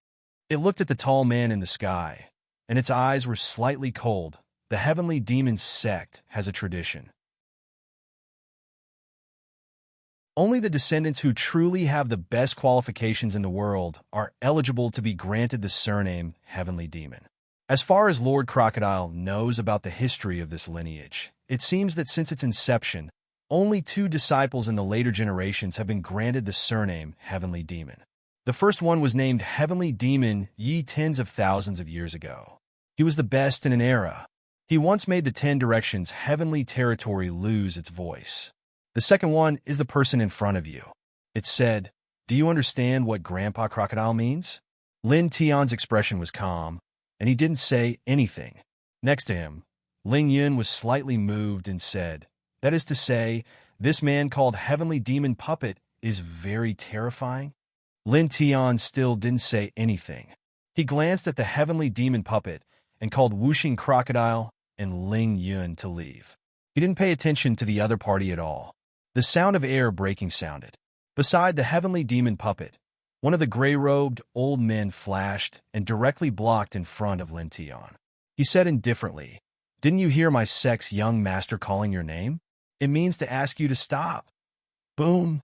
It looked at the tall man in the sky, and its eyes were slightly cold. The Heavenly Demon Sect has a tradition. Only the descendants who truly have the best qualifications in the world are eligible to be granted the surname Heavenly Demon. As far as Lord Crocodile knows about the history of this lineage, it seems that since its inception, only 2 disciples in the later generations have been granted the surname Heavenly Demon. The first one was named Heavenly Demon tens of thousands of years ago. He was the best in an era. He once made the 10 directions heavenly territory lose its voice. The second one is the person in front of you. It said, do you understand what Grandpa Crocodile means? Lin Tian's expression was calm, and he didn't say anything. Next to him, Ling Yun was slightly moved and said, that is to say, this man called Heavenly Demon Puppet is very terrifying? Lin Tian still didn't say anything. He glanced at the Heavenly Demon Puppet and called Wuxing Crocodile and Ling Yun to leave. He didn't pay attention to the other party at all. The sound of air breaking sounded. Beside the Heavenly Demon Puppet, one of the gray-robed old men flashed and directly blocked in front of Lin Tian. He said indifferently, didn't you hear my sect's young master calling your name? It means to ask you to stop. Boom!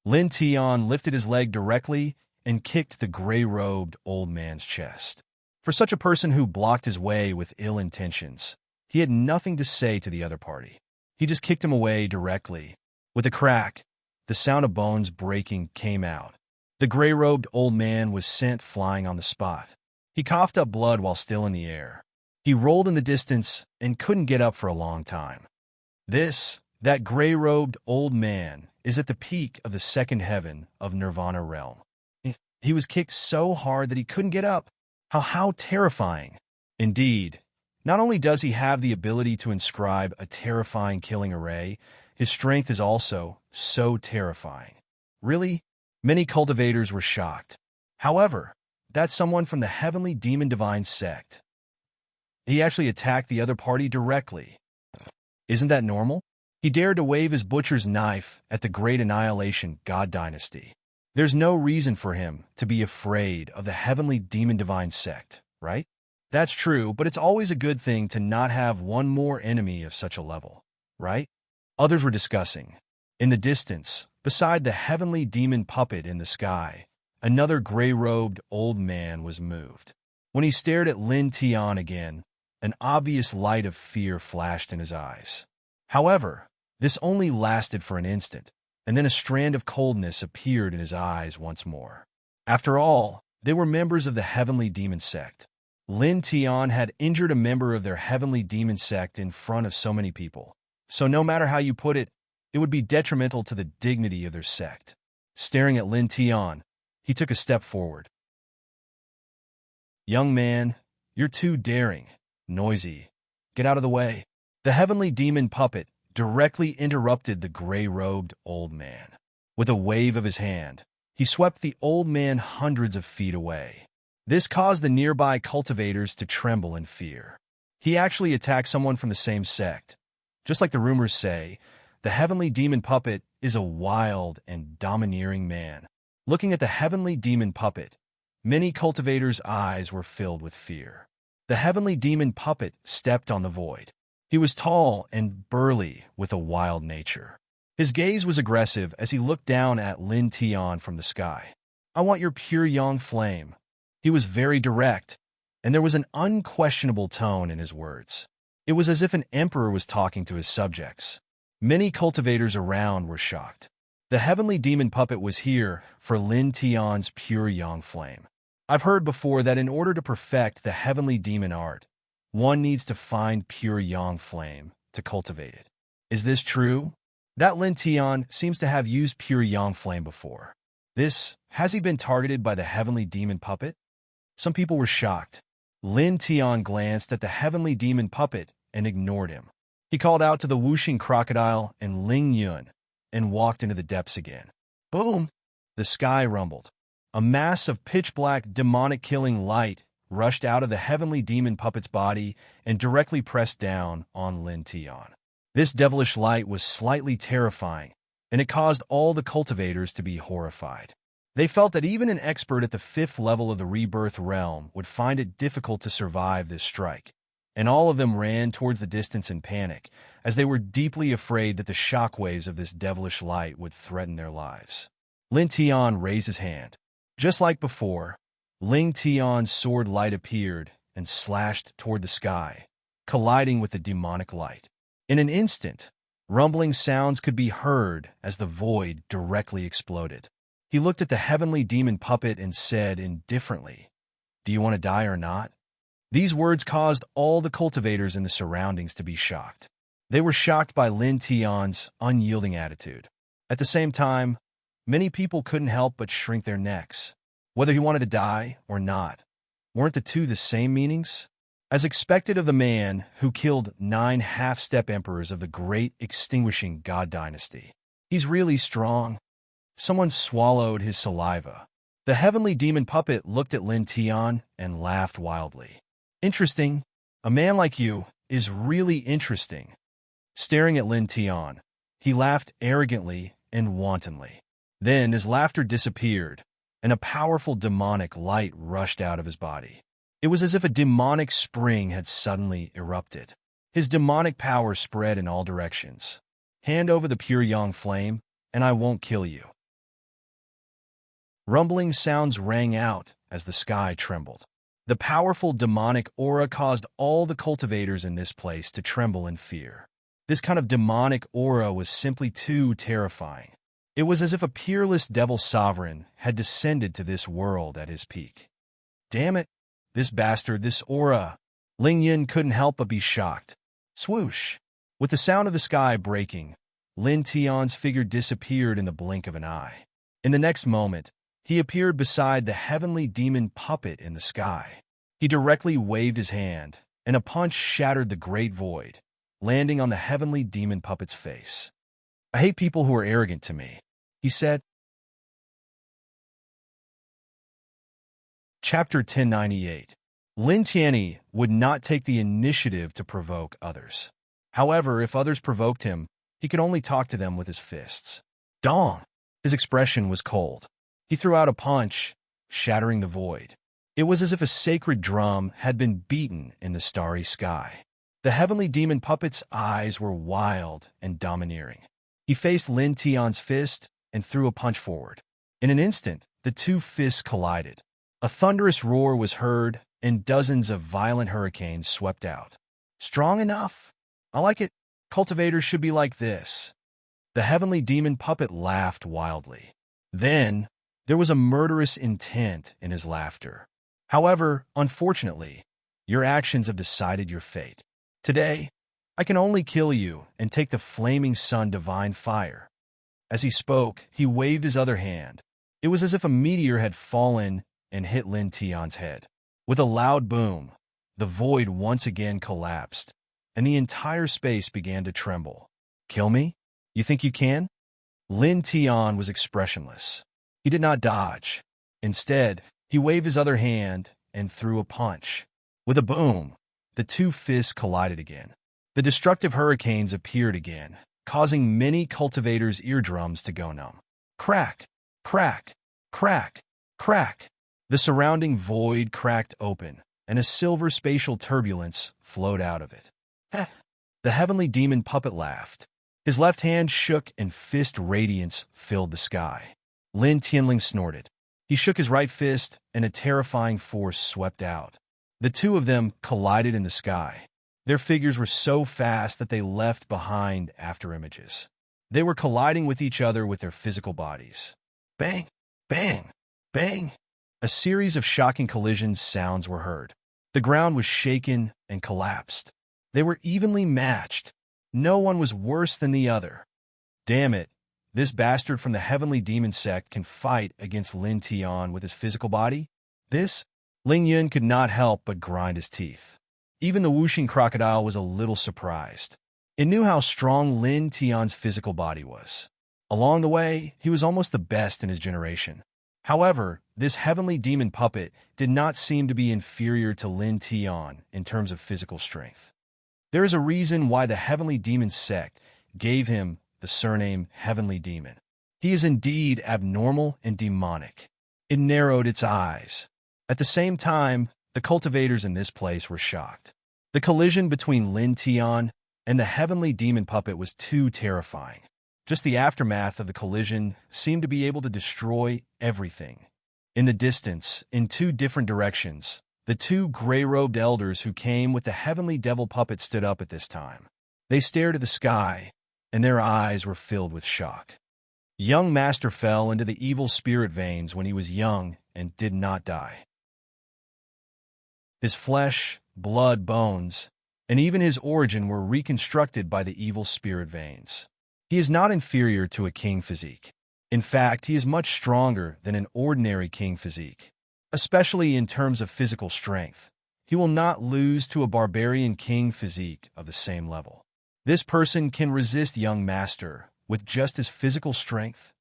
Lin Tian lifted his leg directly and kicked the gray-robed old man's chest. For such a person who blocked his way with ill intentions, He had nothing to say to the other party. He just kicked him away directly. With a crack, the sound of bones breaking came out. The gray-robed old man was sent flying on the spot. He coughed up blood while still in the air. He rolled in the distance and couldn't get up for a long time. That gray-robed old man is at the peak of the second heaven of Nirvana realm. He was kicked so hard that he couldn't get up. How terrifying. Indeed, not only does he have the ability to inscribe a terrifying killing array, his strength is also so terrifying. Really? Many cultivators were shocked. However, that's someone from the heavenly demon divine sect. He actually attacked the other party directly. Isn't that normal? He dared to wave his butcher's knife at the great annihilation god dynasty. There's no reason for him to be afraid of the heavenly demon divine sect, right? That's true, but it's always a good thing to not have one more enemy of such a level, right? Others were discussing. In the distance, beside the heavenly demon puppet in the sky, another gray-robed old man was moved. When he stared at Lin Tian again, an obvious light of fear flashed in his eyes. However, this only lasted for an instant, and then a strand of coldness appeared in his eyes once more. After all, they were members of the heavenly demon sect. Lin Tian had injured a member of their heavenly demon sect in front of so many people. So no matter how you put it, it would be detrimental to the dignity of their sect. Staring at Lin Tian, he took a step forward. "Young man, you're too daring, noisy. Get out of the way." The heavenly demon puppet directly interrupted the gray-robed old man. With a wave of his hand, he swept the old man hundreds of feet away. This caused the nearby cultivators to tremble in fear. He actually attacked someone from the same sect. Just like the rumors say, the heavenly demon puppet is a wild and domineering man. Looking at the heavenly demon puppet, many cultivators' eyes were filled with fear. The heavenly demon puppet stepped on the void. He was tall and burly with a wild nature. His gaze was aggressive as he looked down at Lin Tian from the sky. "I want your pure yang flame." He was very direct, and there was an unquestionable tone in his words. It was as if an emperor was talking to his subjects. Many cultivators around were shocked. The heavenly demon puppet was here for Lin Tian's pure yang flame. I've heard before that in order to perfect the heavenly demon art, one needs to find pure yang flame to cultivate it. Is this true? That Lin Tian seems to have used pure yang flame before. Has he been targeted by the heavenly demon puppet? Some people were shocked. Lin Tian glanced at the heavenly demon puppet and ignored him. He called out to the whooshing crocodile and Ling Yun and walked into the depths again. Boom! The sky rumbled. A mass of pitch-black demonic-killing light rushed out of the heavenly demon puppet's body and directly pressed down on Lin Tian. This devilish light was slightly terrifying, and it caused all the cultivators to be horrified. They felt that even an expert at the 5th level of the rebirth realm would find it difficult to survive this strike, and all of them ran towards the distance in panic, as they were deeply afraid that the shockwaves of this devilish light would threaten their lives. Lin Tian raised his hand. Just like before, Ling Tian's sword light appeared and slashed toward the sky, colliding with the demonic light. In an instant, rumbling sounds could be heard as the void directly exploded. He looked at the heavenly demon puppet and said indifferently, "Do you want to die or not?" These words caused all the cultivators in the surroundings to be shocked. They were shocked by Lin Tian's unyielding attitude. At the same time, many people couldn't help but shrink their necks. Whether he wanted to die or not, weren't the two the same meanings? As expected of the man who killed 9 half-step emperors of the great extinguishing god dynasty. He's really strong. Someone swallowed his saliva. The heavenly demon puppet looked at Lin Tian and laughed wildly. "Interesting. A man like you is really interesting." Staring at Lin Tian, he laughed arrogantly and wantonly. Then his laughter disappeared, and a powerful demonic light rushed out of his body. It was as if a demonic spring had suddenly erupted. His demonic power spread in all directions. "Hand over the pure yang flame, and I won't kill you." Rumbling sounds rang out as the sky trembled. The powerful demonic aura caused all the cultivators in this place to tremble in fear. This kind of demonic aura was simply too terrifying. It was as if a peerless devil sovereign had descended to this world at his peak. Damn it! This bastard, this aura! Ling Yun couldn't help but be shocked. Swoosh! With the sound of the sky breaking, Lin Tian's figure disappeared in the blink of an eye. In the next moment, he appeared beside the heavenly demon puppet in the sky. He directly waved his hand, and a punch shattered the great void, landing on the heavenly demon puppet's face. I hate people who are arrogant to me, he said. Chapter 1098. Lin Tianyi would not take the initiative to provoke others. However, if others provoked him, he could only talk to them with his fists. Dong! His expression was cold. He threw out a punch, shattering the void. It was as if a sacred drum had been beaten in the starry sky. The heavenly demon puppet's eyes were wild and domineering. He faced Lin Tian's fist and threw a punch forward. In an instant, the two fists collided. A thunderous roar was heard, and dozens of violent hurricanes swept out. Strong enough? I like it. Cultivators should be like this. The heavenly demon puppet laughed wildly. Then, there was a murderous intent in his laughter. However, unfortunately, your actions have decided your fate. Today, I can only kill you and take the flaming sun divine fire. As he spoke, he waved his other hand. It was as if a meteor had fallen and hit Lin Tian's head. With a loud boom, the void once again collapsed, and the entire space began to tremble. Kill me? You think you can? Lin Tian was expressionless. He did not dodge. Instead, he waved his other hand and threw a punch. With a boom, the two fists collided again. The destructive hurricanes appeared again, causing many cultivators' eardrums to go numb. Crack! Crack! Crack! Crack! The surrounding void cracked open, and a silver spatial turbulence flowed out of it. Heh! The heavenly demon puppet laughed. His left hand shook and fist radiance filled the sky. Lin Tianling snorted. He shook his right fist, and a terrifying force swept out. The two of them collided in the sky. Their figures were so fast that they left behind afterimages. They were colliding with each other with their physical bodies. Bang! Bang! Bang! A series of shocking collision sounds were heard. The ground was shaken and collapsed. They were evenly matched. No one was worse than the other. Damn it, this bastard from the heavenly demon sect can fight against Lin Tian with his physical body? This? Ling Yun could not help but grind his teeth. Even the whooshing crocodile was a little surprised. It knew how strong Lin Tian's physical body was. Along the way, he was almost the best in his generation. However, this heavenly demon puppet did not seem to be inferior to Lin Tian in terms of physical strength. There is a reason why the heavenly demon sect gave him the surname Heavenly Demon. He is indeed abnormal and demonic. It narrowed its eyes. At the same time, the cultivators in this place were shocked. The collision between Lin Tian and the heavenly demon puppet was too terrifying. Just the aftermath of the collision seemed to be able to destroy everything. In the distance, in two different directions, the two gray-robed elders who came with the heavenly devil puppet stood up at this time. They stared at the sky, and their eyes were filled with shock. Young Master fell into the evil spirit veins when he was young and did not die. His flesh, blood, bones, and even his origin were reconstructed by the evil spirit veins. He is not inferior to a king physique. In fact, he is much stronger than an ordinary king physique, especially in terms of physical strength. He will not lose to a barbarian king physique of the same level. This person can resist young Master with just his physical strength.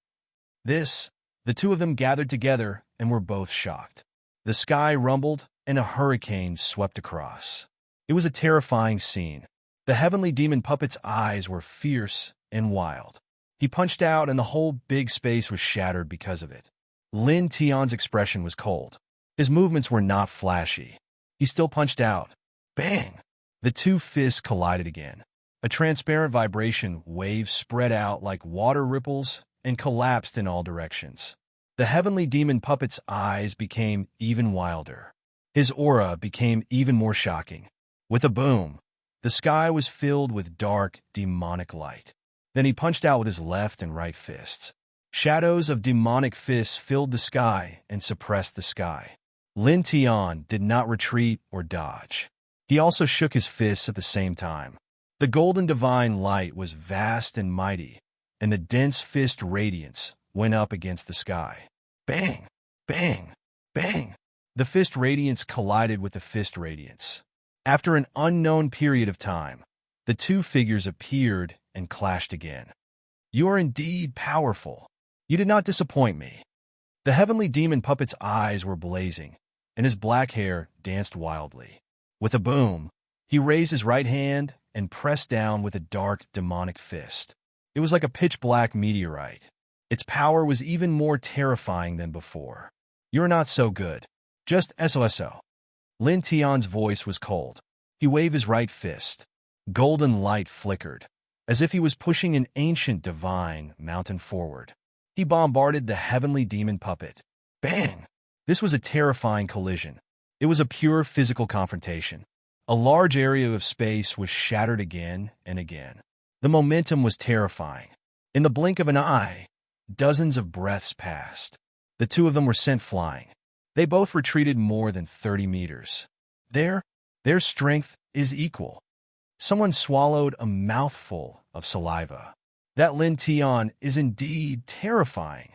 The two of them gathered together and were both shocked. The sky rumbled and a hurricane swept across. It was a terrifying scene. The heavenly demon puppet's eyes were fierce and wild. He punched out and the whole big space was shattered because of it. Lin Tian's expression was cold. His movements were not flashy. He still punched out. Bang! The two fists collided again. A transparent vibration wave spread out like water ripples and collapsed in all directions. The heavenly demon puppet's eyes became even wilder. His aura became even more shocking. With a boom, the sky was filled with dark, demonic light. Then he punched out with his left and right fists. Shadows of demonic fists filled the sky and suppressed the sky. Lin Tian did not retreat or dodge. He also shook his fists at the same time. The golden divine light was vast and mighty, and the dense fist radiance went up against the sky. Bang! Bang! Bang! The fist radiance collided with the fist radiance. After an unknown period of time, the two figures appeared and clashed again. You are indeed powerful. You did not disappoint me. The heavenly demon puppet's eyes were blazing, and his black hair danced wildly. With a boom, he raised his right hand and pressed down with a dark, demonic fist. It was like a pitch-black meteorite. Its power was even more terrifying than before. You're not so good. Just SOSO. Lin Tian's voice was cold. He waved his right fist. Golden light flickered, as if he was pushing an ancient divine mountain forward. He bombarded the heavenly demon puppet. Bang! This was a terrifying collision. It was a pure physical confrontation. A large area of space was shattered again and again. The momentum was terrifying. In the blink of an eye, dozens of breaths passed. The two of them were sent flying. They both retreated more than 30 meters. Their strength is equal. Someone swallowed a mouthful of saliva. That Lin Tian is indeed terrifying.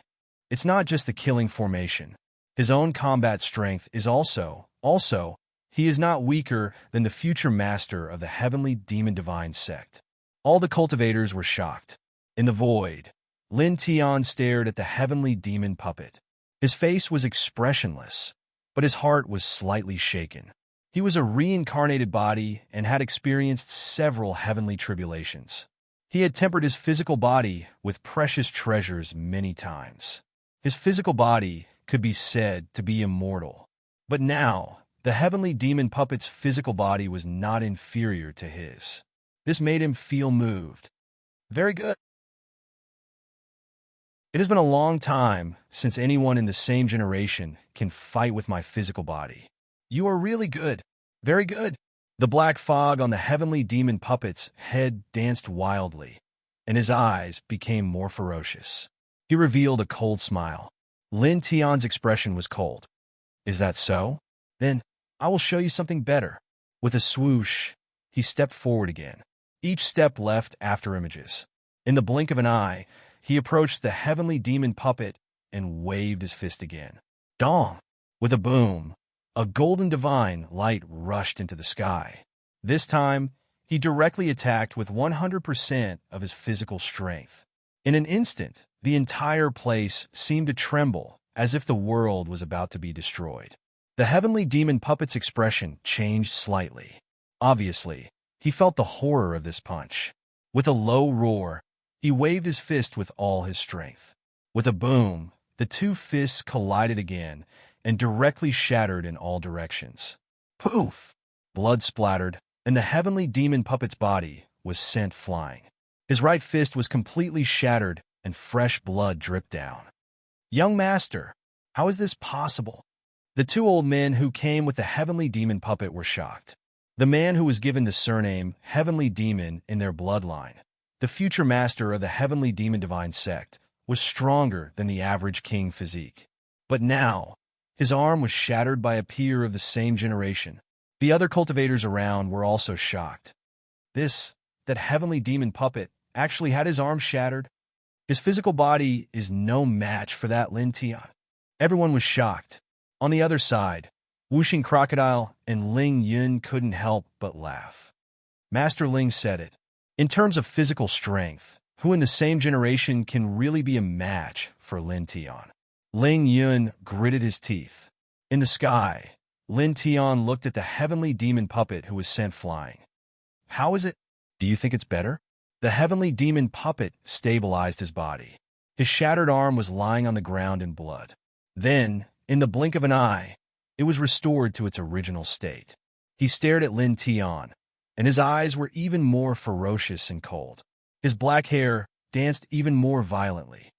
It's not just the killing formation. His own combat strength is also, he is not weaker than the future master of the heavenly demon divine sect. All the cultivators were shocked. In the void, Lin Tian stared at the heavenly demon puppet. His face was expressionless, but his heart was slightly shaken. He was a reincarnated body and had experienced several heavenly tribulations. He had tempered his physical body with precious treasures many times. His physical body could be said to be immortal. But now, the heavenly demon puppet's physical body was not inferior to his. This made him feel moved. Very good. It has been a long time since anyone in the same generation can fight with my physical body. You are really good. Very good. The black fog on the heavenly demon puppet's head danced wildly, and his eyes became more ferocious. He revealed a cold smile. Lin Tian's expression was cold. Is that so? Then I will show you something better. With a swoosh, he stepped forward again. Each step left after images. In the blink of an eye, he approached the heavenly demon puppet and waved his fist again. Dong! With a boom, a golden divine light rushed into the sky. This time, he directly attacked with 100% of his physical strength. In an instant, the entire place seemed to tremble as if the world was about to be destroyed. The heavenly demon puppet's expression changed slightly. Obviously, he felt the horror of this punch. With a low roar, he waved his fist with all his strength. With a boom, the two fists collided again and directly shattered in all directions. Poof! Blood splattered, and the heavenly demon puppet's body was sent flying. His right fist was completely shattered and fresh blood dripped down. Young master, how is this possible? The two old men who came with the heavenly demon puppet were shocked. The man who was given the surname Heavenly Demon in their bloodline, the future master of the heavenly demon divine sect, was stronger than the average king physique. But now, his arm was shattered by a peer of the same generation. The other cultivators around were also shocked. That heavenly demon puppet actually had his arm shattered. His physical body is no match for that Lin Tian. Everyone was shocked. On the other side, Wuxing Crocodile and Ling Yun couldn't help but laugh. Master Ling said it. In terms of physical strength, who in the same generation can really be a match for Lin Tian? Ling Yun gritted his teeth. In the sky, Lin Tian looked at the heavenly demon puppet who was sent flying. How is it? Do you think it's better? The heavenly demon puppet stabilized his body. His shattered arm was lying on the ground in blood. Then, in the blink of an eye, it was restored to its original state. He stared at Lin Tian, and his eyes were even more ferocious and cold. His black hair danced even more violently.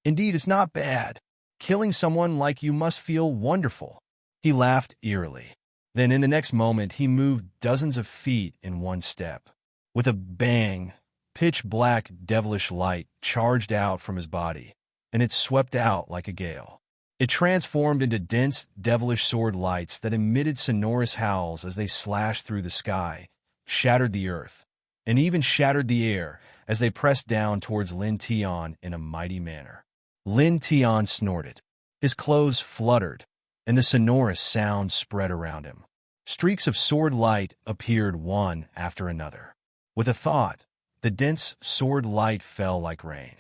Indeed, it's not bad. Killing someone like you must feel wonderful. He laughed eerily. Then in the next moment, he moved dozens of feet in one step. With a bang, pitch-black devilish light charged out from his body, and it swept out like a gale. It transformed into dense, devilish sword lights that emitted sonorous howls as they slashed through the sky, shattered the earth, and even shattered the air as they pressed down towards Lin Tian in a mighty manner. Lin Tian snorted. His clothes fluttered, and the sonorous sound spread around him. Streaks of sword light appeared one after another. With a thought, the dense sword light fell like rain.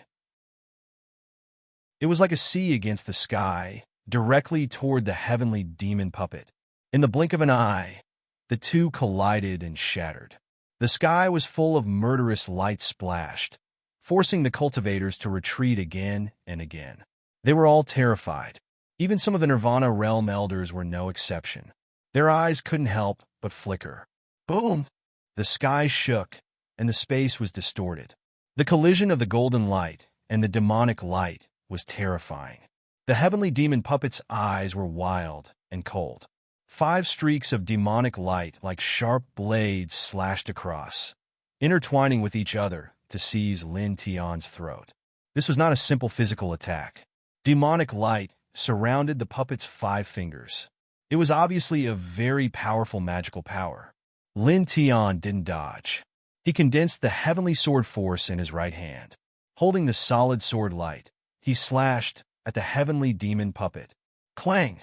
It was like a sea against the sky, directly toward the heavenly demon puppet. In the blink of an eye, the two collided and shattered. The sky was full of murderous light splashed, forcing the cultivators to retreat again and again. They were all terrified. Even some of the Nirvana realm elders were no exception. Their eyes couldn't help but flicker. Boom! The sky shook, and the space was distorted. The collision of the golden light and the demonic light was terrifying. The heavenly demon puppet's eyes were wild and cold. 5 streaks of demonic light like sharp blades slashed across, intertwining with each other to seize Lin Tian's throat. This was not a simple physical attack. Demonic light surrounded the puppet's 5 fingers. It was obviously a very powerful magical power. Lin Tian didn't dodge. He condensed the heavenly sword force in his right hand. Holding the solid sword light, he slashed at the heavenly demon puppet. Clang!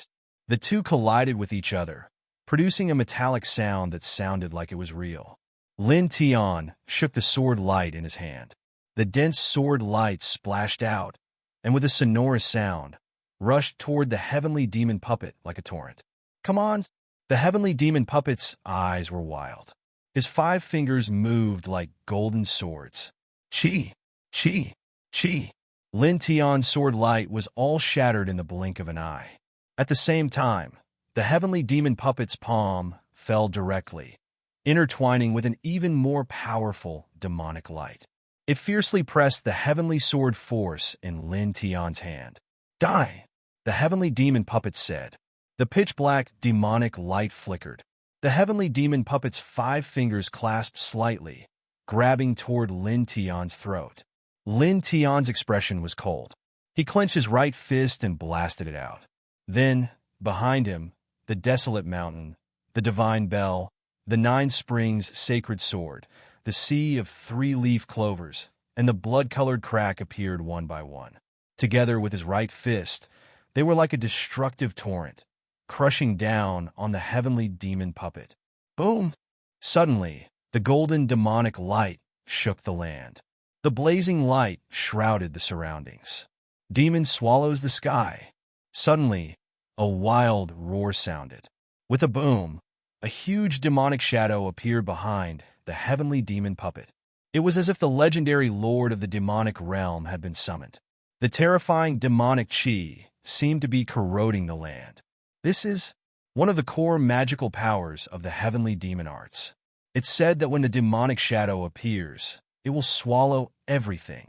The two collided with each other, producing a metallic sound that sounded like it was real. Lin Tian shook the sword light in his hand. The dense sword light splashed out, and with a sonorous sound, rushed toward the heavenly demon puppet like a torrent. Come on! The heavenly demon puppet's eyes were wild. His 5 fingers moved like golden swords. Chi! Chi! Chi! Lin Tian's sword light was all shattered in the blink of an eye. At the same time, the heavenly demon puppet's palm fell directly, intertwining with an even more powerful demonic light. It fiercely pressed the heavenly sword force in Lin Tian's hand. Die! The heavenly demon puppet said. The pitch-black demonic light flickered. The heavenly demon puppet's 5 fingers clasped slightly, grabbing toward Lin Tian's throat. Lin Tian's expression was cold. He clenched his right fist and blasted it out. Then, behind him, the desolate mountain, the divine bell, the 9 springs sacred sword, the sea of 3-leaf clovers, and the blood-colored crack appeared one by one. Together with his right fist, they were like a destructive torrent, crushing down on the heavenly demon puppet. Boom! Suddenly, the golden demonic light shook the land. The blazing light shrouded the surroundings. Demon swallows the sky. Suddenly, a wild roar sounded. With a boom, a huge demonic shadow appeared behind the heavenly demon puppet. It was as if the legendary lord of the demonic realm had been summoned. The terrifying demonic chi seemed to be corroding the land. This is one of the core magical powers of the heavenly demon arts. It's said that when the demonic shadow appears, it will swallow everything.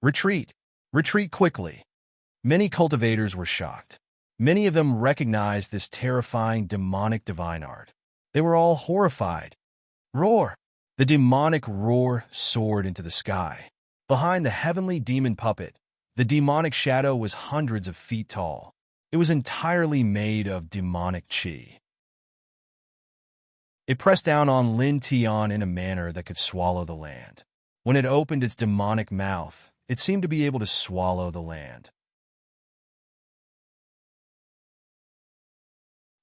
Retreat quickly. Many cultivators were shocked. Many of them recognized this terrifying demonic divine art. They were all horrified. Roar! The demonic roar soared into the sky. Behind the heavenly demon puppet, the demonic shadow was hundreds of feet tall. It was entirely made of demonic chi. It pressed down on Lin Tian in a manner that could swallow the land. When it opened its demonic mouth, it seemed to be able to swallow the land.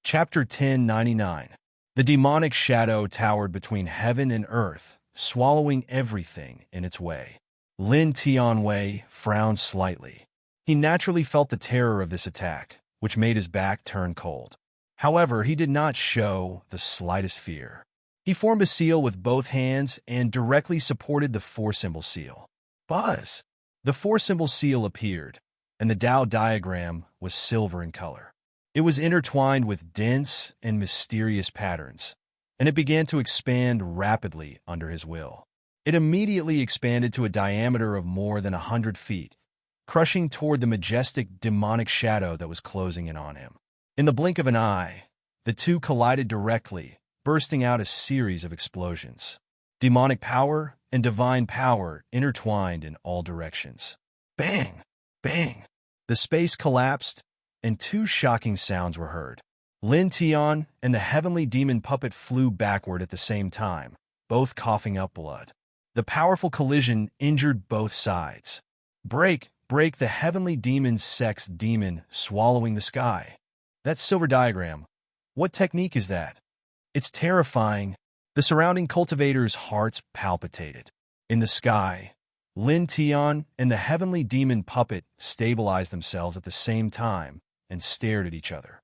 Chapter 1099. The demonic shadow towered between heaven and earth, swallowing everything in its way. Lin Tianwei frowned slightly. He naturally felt the terror of this attack, which made his back turn cold. However, he did not show the slightest fear. He formed a seal with both hands and directly supported the 4-symbol seal. Buzz! The 4-symbol seal appeared, and the Tao diagram was silver in color. It was intertwined with dense and mysterious patterns, and it began to expand rapidly under his will. It immediately expanded to a diameter of more than 100 feet, crushing toward the majestic demonic shadow that was closing in on him. In the blink of an eye, The two collided directly, bursting out a series of explosions. Demonic power and divine power intertwined in all directions. Bang! Bang! The space collapsed, and two shocking sounds were heard. Lin Tian and the heavenly demon puppet flew backward at the same time, both coughing up blood. The powerful collision injured both sides. Break! Break! The heavenly demon's sex demon swallowing the sky. That silver diagram. What technique is that? It's terrifying. The surrounding cultivators' hearts palpitated. In the sky, Lin Tian and the heavenly demon puppet stabilized themselves at the same time and stared at each other.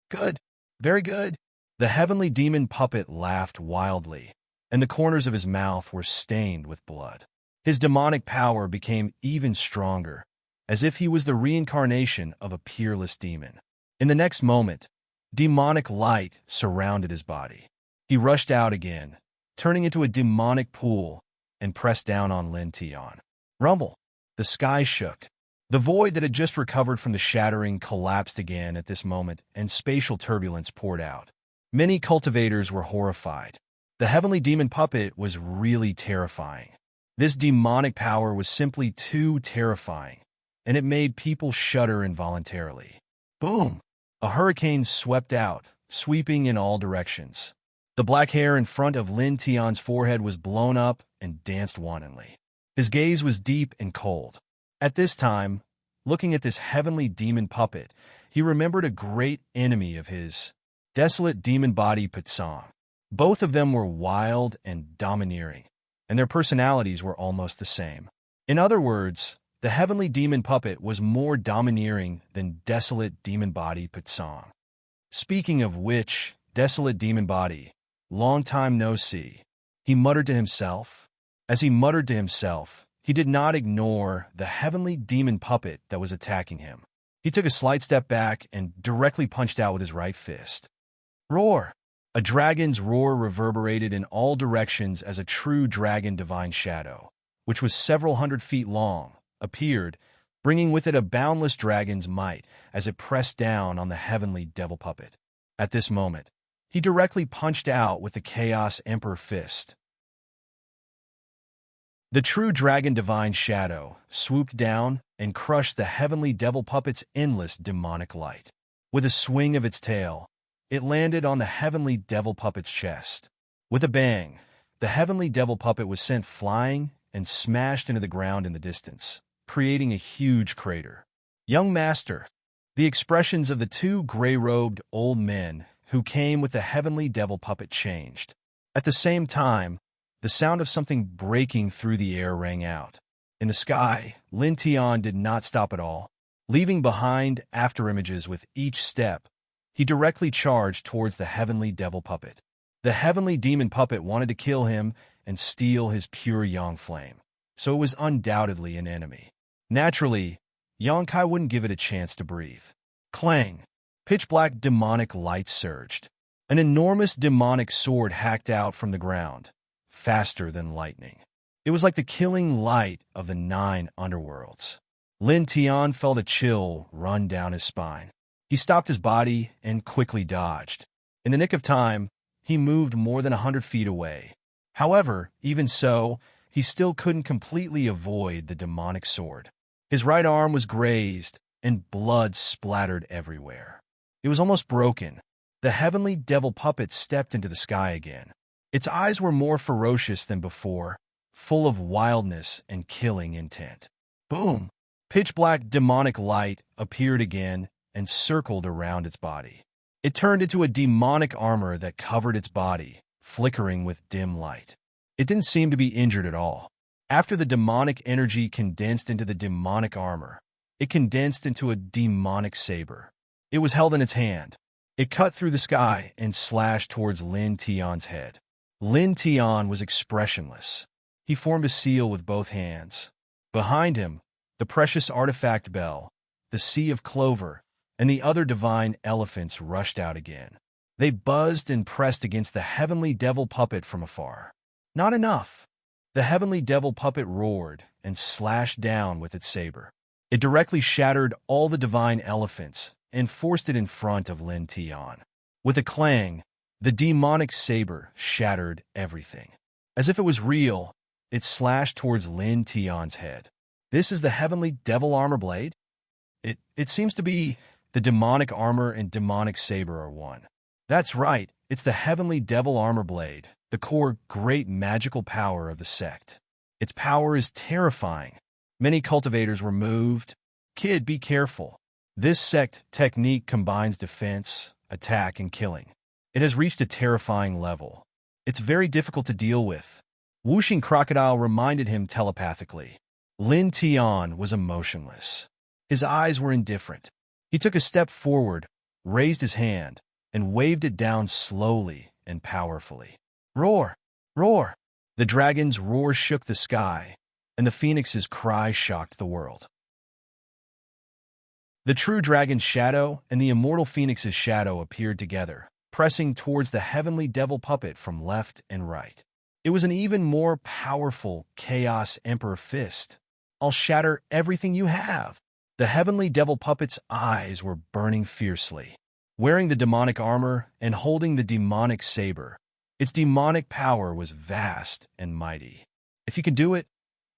Good. Very good. The heavenly demon puppet laughed wildly, and the corners of his mouth were stained with blood. His demonic power became even stronger, as if he was the reincarnation of a peerless demon. In the next moment, demonic light surrounded his body. He rushed out again, turning into a demonic pool, and pressed down on Lin Tian. Rumble! The sky shook. The void that had just recovered from the shattering collapsed again at this moment, and spatial turbulence poured out. Many cultivators were horrified. The heavenly demon puppet was really terrifying. This demonic power was simply too terrifying, and it made people shudder involuntarily. Boom! A hurricane swept out, sweeping in all directions. The black hair in front of Lin Tian's forehead was blown up and danced wantonly. His gaze was deep and cold. At this time, looking at this heavenly demon puppet, he remembered a great enemy of his, desolate demon body Pitsong. Both of them were wild and domineering, and their personalities were almost the same. In other words, the heavenly demon puppet was more domineering than desolate demon body Pitsong. Speaking of which, desolate demon body, long time no see, he muttered to himself. As he muttered to himself, he did not ignore the heavenly demon puppet that was attacking him. He took a slight step back and directly punched out with his right fist. Roar! A dragon's roar reverberated in all directions as a true dragon divine shadow, which was several hundred feet long, appeared, bringing with it a boundless dragon's might as it pressed down on the heavenly devil puppet. At this moment, he directly punched out with the Chaos Emperor fist. The true dragon divine shadow swooped down and crushed the heavenly devil puppet's endless demonic light. With a swing of its tail, it landed on the heavenly devil puppet's chest. With a bang, the heavenly devil puppet was sent flying and smashed into the ground in the distance, creating a huge crater. Young master, the expressions of the two gray-robed old men who came with the heavenly devil puppet changed. At the same time, the sound of something breaking through the air rang out. In the sky, Lin Tian did not stop at all. Leaving behind afterimages with each step, he directly charged towards the heavenly devil puppet. The heavenly demon puppet wanted to kill him and steal his pure yang flame, so it was undoubtedly an enemy. Naturally, Yang Kai wouldn't give it a chance to breathe. Clang! Pitch-black demonic light surged. An enormous demonic sword hacked out from the ground, faster than lightning. It was like the killing light of the 9 underworlds. Lin Tian felt a chill run down his spine. He stopped his body and quickly dodged. In the nick of time, he moved more than 100 feet away. However, even so, he still couldn't completely avoid the demonic sword. His right arm was grazed, and blood splattered everywhere. It was almost broken. The heavenly devil puppet stepped into the sky again. Its eyes were more ferocious than before, full of wildness and killing intent. Boom! Pitch-black demonic light appeared again and circled around its body. It turned into a demonic armor that covered its body, flickering with dim light. It didn't seem to be injured at all. After the demonic energy condensed into the demonic armor, it condensed into a demonic saber. It was held in its hand. It cut through the sky and slashed towards Lin Tian's head. Lin Tian was expressionless. He formed a seal with both hands. Behind him, the precious artifact bell, the sea of clover, and the other divine elephants rushed out again. They buzzed and pressed against the heavenly devil puppet from afar. Not enough. The heavenly devil puppet roared and slashed down with its saber. It directly shattered all the divine elephants and forced it in front of Lin Tian. With a clang, the demonic saber shattered everything. As if it was real, it slashed towards Lin Tian's head. This is the heavenly devil armor blade? It seems to be. The demonic armor and demonic saber are one. That's right, it's the heavenly devil armor blade, the core great magical power of the sect. Its power is terrifying. Many cultivators were moved. Kid, be careful. This sect technique combines defense, attack, and killing. It has reached a terrifying level. It's very difficult to deal with. Whooshing Crocodile reminded him telepathically. Lin Tian was emotionless. His eyes were indifferent. He took a step forward, raised his hand, and waved it down slowly and powerfully. Roar! Roar! The dragon's roar shook the sky, and the phoenix's cry shocked the world. The true dragon's shadow and the immortal phoenix's shadow appeared together, pressing towards the heavenly devil puppet from left and right. It was an even more powerful Chaos Emperor fist. I'll shatter everything you have. The heavenly devil puppet's eyes were burning fiercely. Wearing the demonic armor and holding the demonic saber, its demonic power was vast and mighty. If you can do it,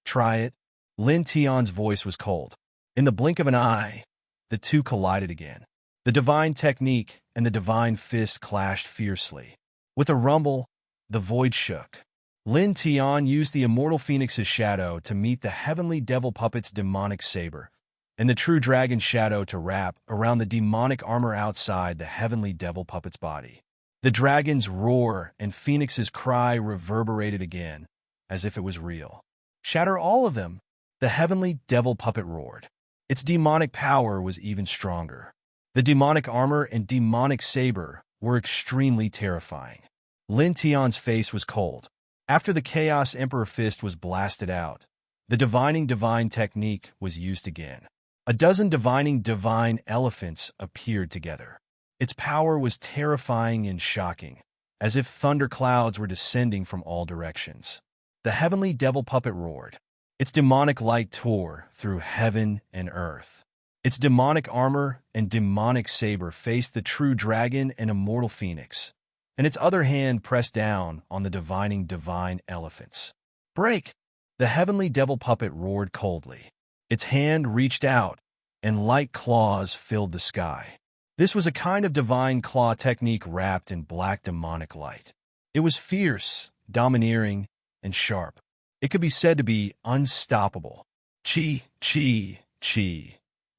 try it. Lin Tian's voice was cold. In the blink of an eye, the two collided again. The divine technique and the divine fist clashed fiercely. With a rumble, the void shook. Lin Tian used the immortal phoenix's shadow to meet the heavenly devil puppet's demonic saber, and the true dragon's shadow to wrap around the demonic armor outside the heavenly devil puppet's body. The dragon's roar and phoenix's cry reverberated again, as if it was real. Shatter all of them, the heavenly devil puppet roared. Its demonic power was even stronger. The demonic armor and demonic saber were extremely terrifying. Lin Tian's face was cold. After the Chaos Emperor fist was blasted out, the divining divine technique was used again. A dozen divining divine elephants appeared together. Its power was terrifying and shocking, as if thunder clouds were descending from all directions. The heavenly devil puppet roared. Its demonic light tore through heaven and earth. Its demonic armor and demonic saber faced the true dragon and immortal phoenix, and its other hand pressed down on the divining divine elephants. Break! The heavenly devil puppet roared coldly. Its hand reached out, and light claws filled the sky. This was a kind of divine claw technique wrapped in black demonic light. It was fierce, domineering, and sharp. It could be said to be unstoppable. Chi, chi, chi.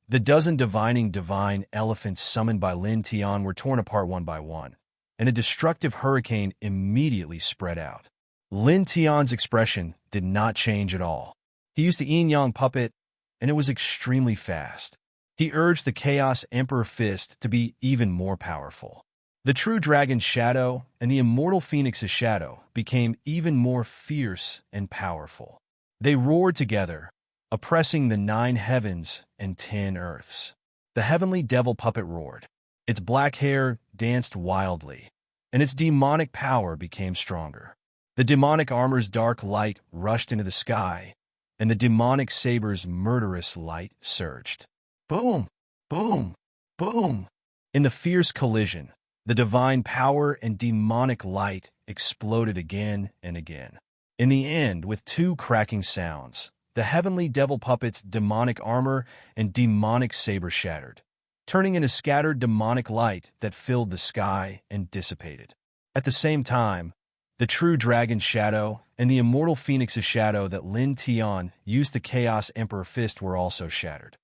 The dozen divining divine elephants summoned by Lin Tian were torn apart one by one, and a destructive hurricane immediately spread out. Lin Tian's expression did not change at all. He used the yin-yang puppet, and it was extremely fast. He urged the Chaos Emperor fist to be even more powerful. The true dragon's shadow and the immortal phoenix's shadow became even more fierce and powerful. They roared together, oppressing the 9 heavens and 10 earths. The heavenly devil puppet roared. Its black hair danced wildly, and its demonic power became stronger. The demonic armor's dark light rushed into the sky, and the demonic saber's murderous light surged. Boom! Boom! Boom! In the fierce collision, the divine power and demonic light exploded again and again. In the end, with 2 cracking sounds, the heavenly devil puppet's demonic armor and demonic saber shattered, turning into scattered demonic light that filled the sky and dissipated. At the same time, the true dragon's shadow and the immortal phoenix's shadow that Lin Tian used the Chaos Emperor fist were also shattered.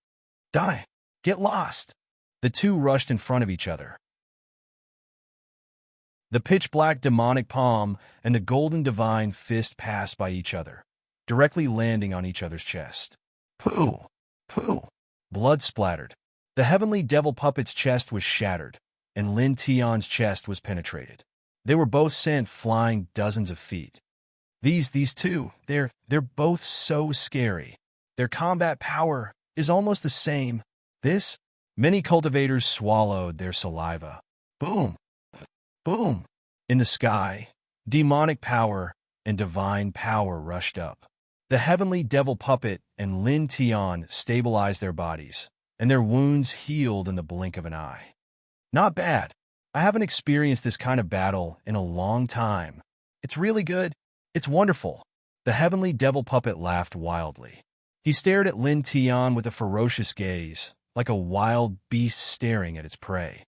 Die! Get lost! The two rushed in front of each other. The pitch-black demonic palm and the golden divine fist passed by each other, directly landing on each other's chest. Pooh! Pooh! Blood splattered. The heavenly devil puppet's chest was shattered, and Lin Tian's chest was penetrated. They were both sent flying dozens of feet. These two, they're both so scary. Their combat power is almost the same. Many cultivators swallowed their saliva. Boom! Boom! In the sky, demonic power and divine power rushed up. The heavenly devil puppet and Lin Tian stabilized their bodies, and their wounds healed in the blink of an eye. Not bad. I haven't experienced this kind of battle in a long time. It's really good. It's wonderful. The heavenly devil puppet laughed wildly. He stared at Lin Tian with a ferocious gaze, like a wild beast staring at its prey.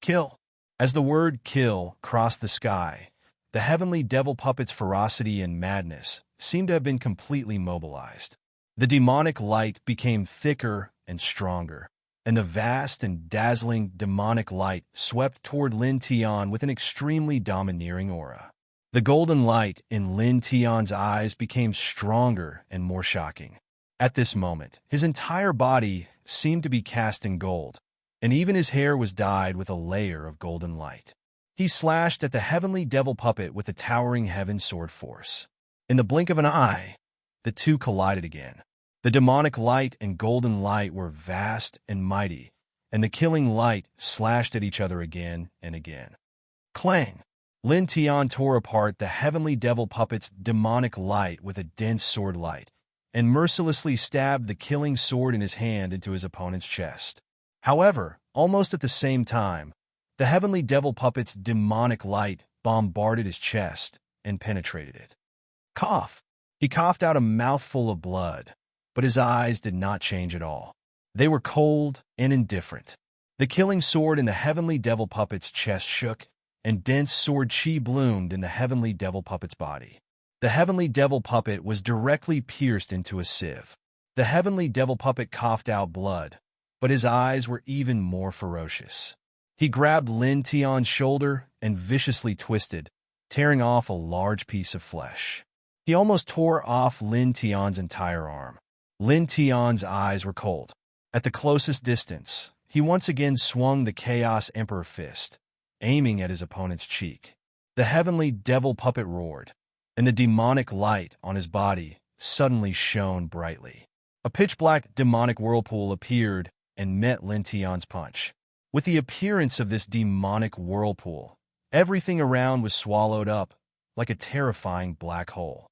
Kill. As the word kill crossed the sky, the heavenly devil puppet's ferocity and madness seemed to have been completely mobilized. The demonic light became thicker and stronger, and the vast and dazzling demonic light swept toward Lin Tian with an extremely domineering aura. The golden light in Lin Tian's eyes became stronger and more shocking. At this moment, his entire body seemed to be cast in gold, and even his hair was dyed with a layer of golden light. He slashed at the heavenly devil puppet with a towering heaven sword force. In the blink of an eye, the two collided again. The demonic light and golden light were vast and mighty, and the killing light slashed at each other again and again. Clang! Lin Tian tore apart the heavenly devil puppet's demonic light with a dense sword light, and mercilessly stabbed the killing sword in his hand into his opponent's chest. However, almost at the same time, the heavenly devil puppet's demonic light bombarded his chest and penetrated it. Cough! He coughed out a mouthful of blood, but his eyes did not change at all. They were cold and indifferent. The killing sword in the heavenly devil puppet's chest shook, and dense sword chi bloomed in the heavenly devil puppet's body. The heavenly devil puppet was directly pierced into a sieve. The heavenly devil puppet coughed out blood, but his eyes were even more ferocious. He grabbed Lin Tian's shoulder and viciously twisted, tearing off a large piece of flesh. He almost tore off Lin Tian's entire arm. Lin Tian's eyes were cold. At the closest distance, he once again swung the Chaos Emperor fist, aiming at his opponent's cheek. The heavenly devil puppet roared, and the demonic light on his body suddenly shone brightly. A pitch-black demonic whirlpool appeared and met Lin Tian's punch. With the appearance of this demonic whirlpool, everything around was swallowed up like a terrifying black hole.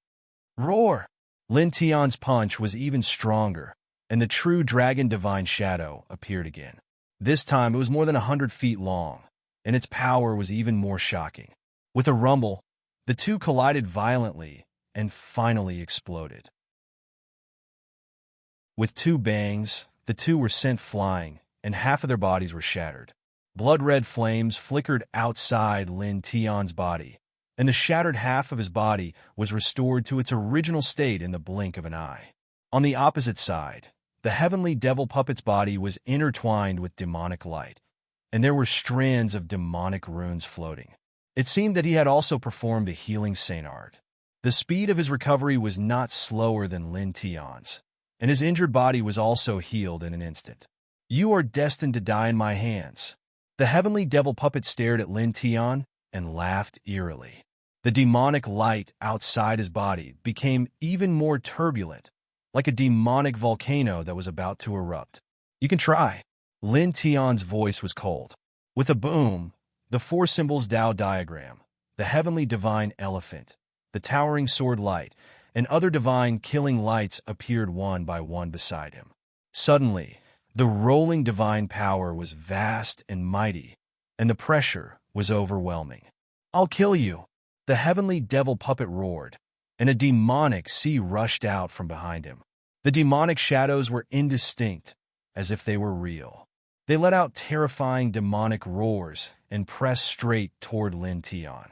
Roar! Lin Tian's punch was even stronger, and the true dragon divine shadow appeared again. This time it was more than 100 feet long, and its power was even more shocking. With a rumble, the two collided violently and finally exploded. With two bangs, the two were sent flying, and half of their bodies were shattered. Blood-red flames flickered outside Lin Tian's body, and the shattered half of his body was restored to its original state in the blink of an eye. On the opposite side, the heavenly devil puppet's body was intertwined with demonic light, and there were strands of demonic runes floating. It seemed that he had also performed a healing saint art. The speed of his recovery was not slower than Lin Tian's, and his injured body was also healed in an instant. You are destined to die in my hands. The heavenly devil puppet stared at Lin Tian and laughed eerily. The demonic light outside his body became even more turbulent, like a demonic volcano that was about to erupt. You can try. Lin Tian's voice was cold. With a boom, the four symbols Tao diagram, the heavenly divine elephant, the towering sword light, and other divine killing lights appeared one by one beside him. Suddenly, the rolling divine power was vast and mighty, and the pressure was overwhelming. I'll kill you! The heavenly devil puppet roared, and a demonic sea rushed out from behind him. The demonic shadows were indistinct, as if they were real. They let out terrifying demonic roars and pressed straight toward Lin Tian.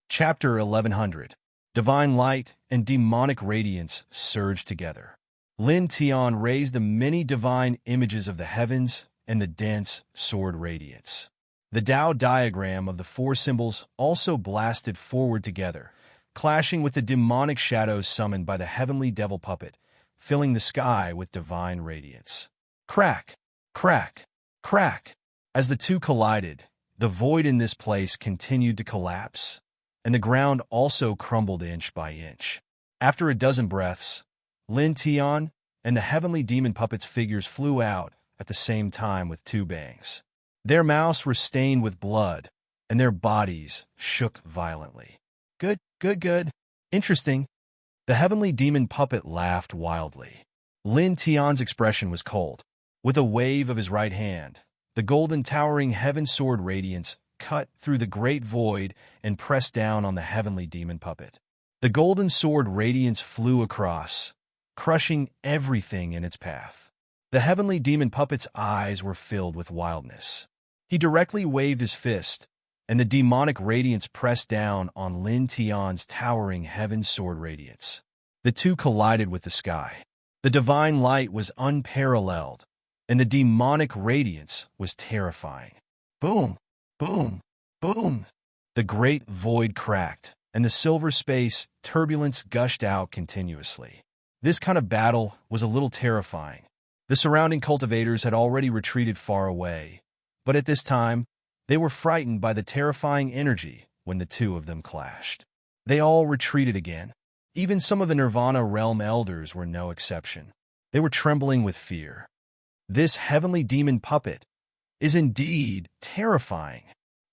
Chapter 1100. Divine light and demonic radiance surged together. Lin Tian raised the many divine images of the heavens and the dense sword radiance. The Tao diagram of the four symbols also blasted forward together, clashing with the demonic shadows summoned by the heavenly devil puppet, filling the sky with divine radiance. Crack! Crack! Crack! As the two collided, the void in this place continued to collapse, and the ground also crumbled inch by inch. After a dozen breaths, Lin Tian and the heavenly demon puppet's figures flew out at the same time with two bangs. Their mouths were stained with blood, and their bodies shook violently. Good, good, good. Interesting. The heavenly demon puppet laughed wildly. Lin Tian's expression was cold. With a wave of his right hand, the golden towering heaven sword radiance cut through the great void and pressed down on the heavenly demon puppet. The golden sword radiance flew across, crushing everything in its path. The heavenly demon puppet's eyes were filled with wildness. He directly waved his fist, and the demonic radiance pressed down on Lin Tian's towering heaven sword radiance. The two collided with the sky. The divine light was unparalleled, and the demonic radiance was terrifying. Boom! Boom! Boom! The great void cracked, and the silver space turbulence gushed out continuously. This kind of battle was a little terrifying. The surrounding cultivators had already retreated far away, but at this time, they were frightened by the terrifying energy when the two of them clashed. They all retreated again. Even some of the Nirvana realm elders were no exception. They were trembling with fear. This heavenly demon puppet is indeed terrifying,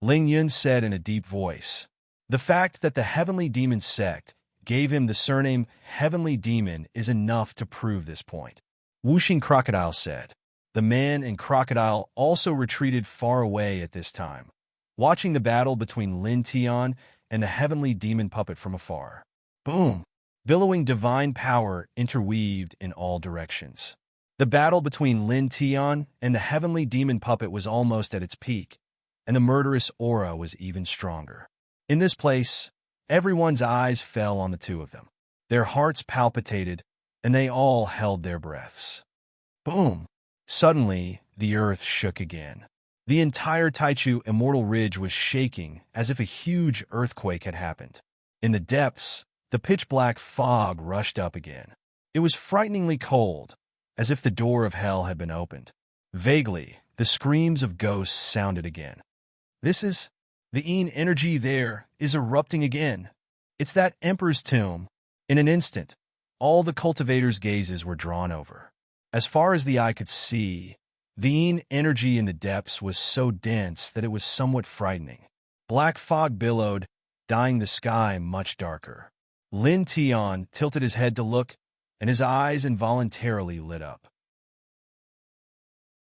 Ling Yun said in a deep voice. The fact that the heavenly demon sect gave him the surname Heavenly Demon is enough to prove this point. Wuxing Crocodile said. The man and Crocodile also retreated far away at this time, watching the battle between Lin Tian and the heavenly demon puppet from afar. Boom! Billowing divine power interweaved in all directions. The battle between Lin Tian and the heavenly demon puppet was almost at its peak, and the murderous aura was even stronger. In this place, everyone's eyes fell on the two of them. Their hearts palpitated, and they all held their breaths. Boom! Suddenly, the earth shook again. The entire Taichu Immortal Ridge was shaking as if a huge earthquake had happened. In the depths, the pitch-black fog rushed up again. It was frighteningly cold, as if the door of hell had been opened. Vaguely, the screams of ghosts sounded again. The Yin energy there is erupting again. It's that Emperor's tomb. In an instant, all the cultivators' gazes were drawn over. As far as the eye could see, the Yin energy in the depths was so dense that it was somewhat frightening. Black fog billowed, dyeing the sky much darker. Lin Tian tilted his head to look, and his eyes involuntarily lit up.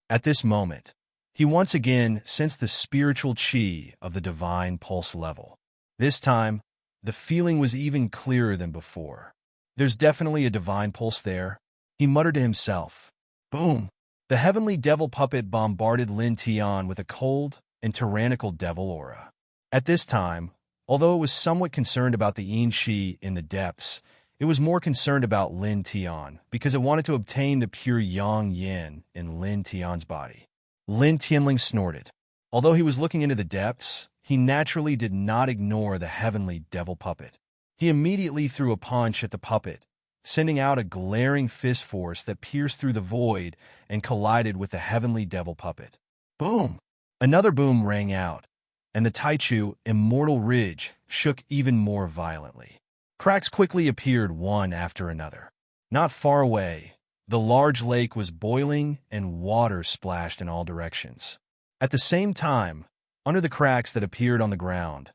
At this moment, he once again sensed the spiritual chi of the divine pulse level. This time, the feeling was even clearer than before. There's definitely a divine pulse there, he muttered to himself. Boom! The heavenly devil puppet bombarded Lin Tian with a cold and tyrannical devil aura. At this time, although it was somewhat concerned about the Yin Shi in the depths, it was more concerned about Lin Tian because it wanted to obtain the pure Yang Yin in Lin Tian's body. Lin Tianling snorted. Although he was looking into the depths, he naturally did not ignore the heavenly devil puppet. He immediately threw a punch at the puppet, sending out a glaring fist force that pierced through the void and collided with the heavenly devil puppet. Boom! Another boom rang out, and the Taichu Immortal Ridge shook even more violently. Cracks quickly appeared one after another. Not far away, the large lake was boiling and water splashed in all directions. At the same time, under the cracks that appeared on the ground,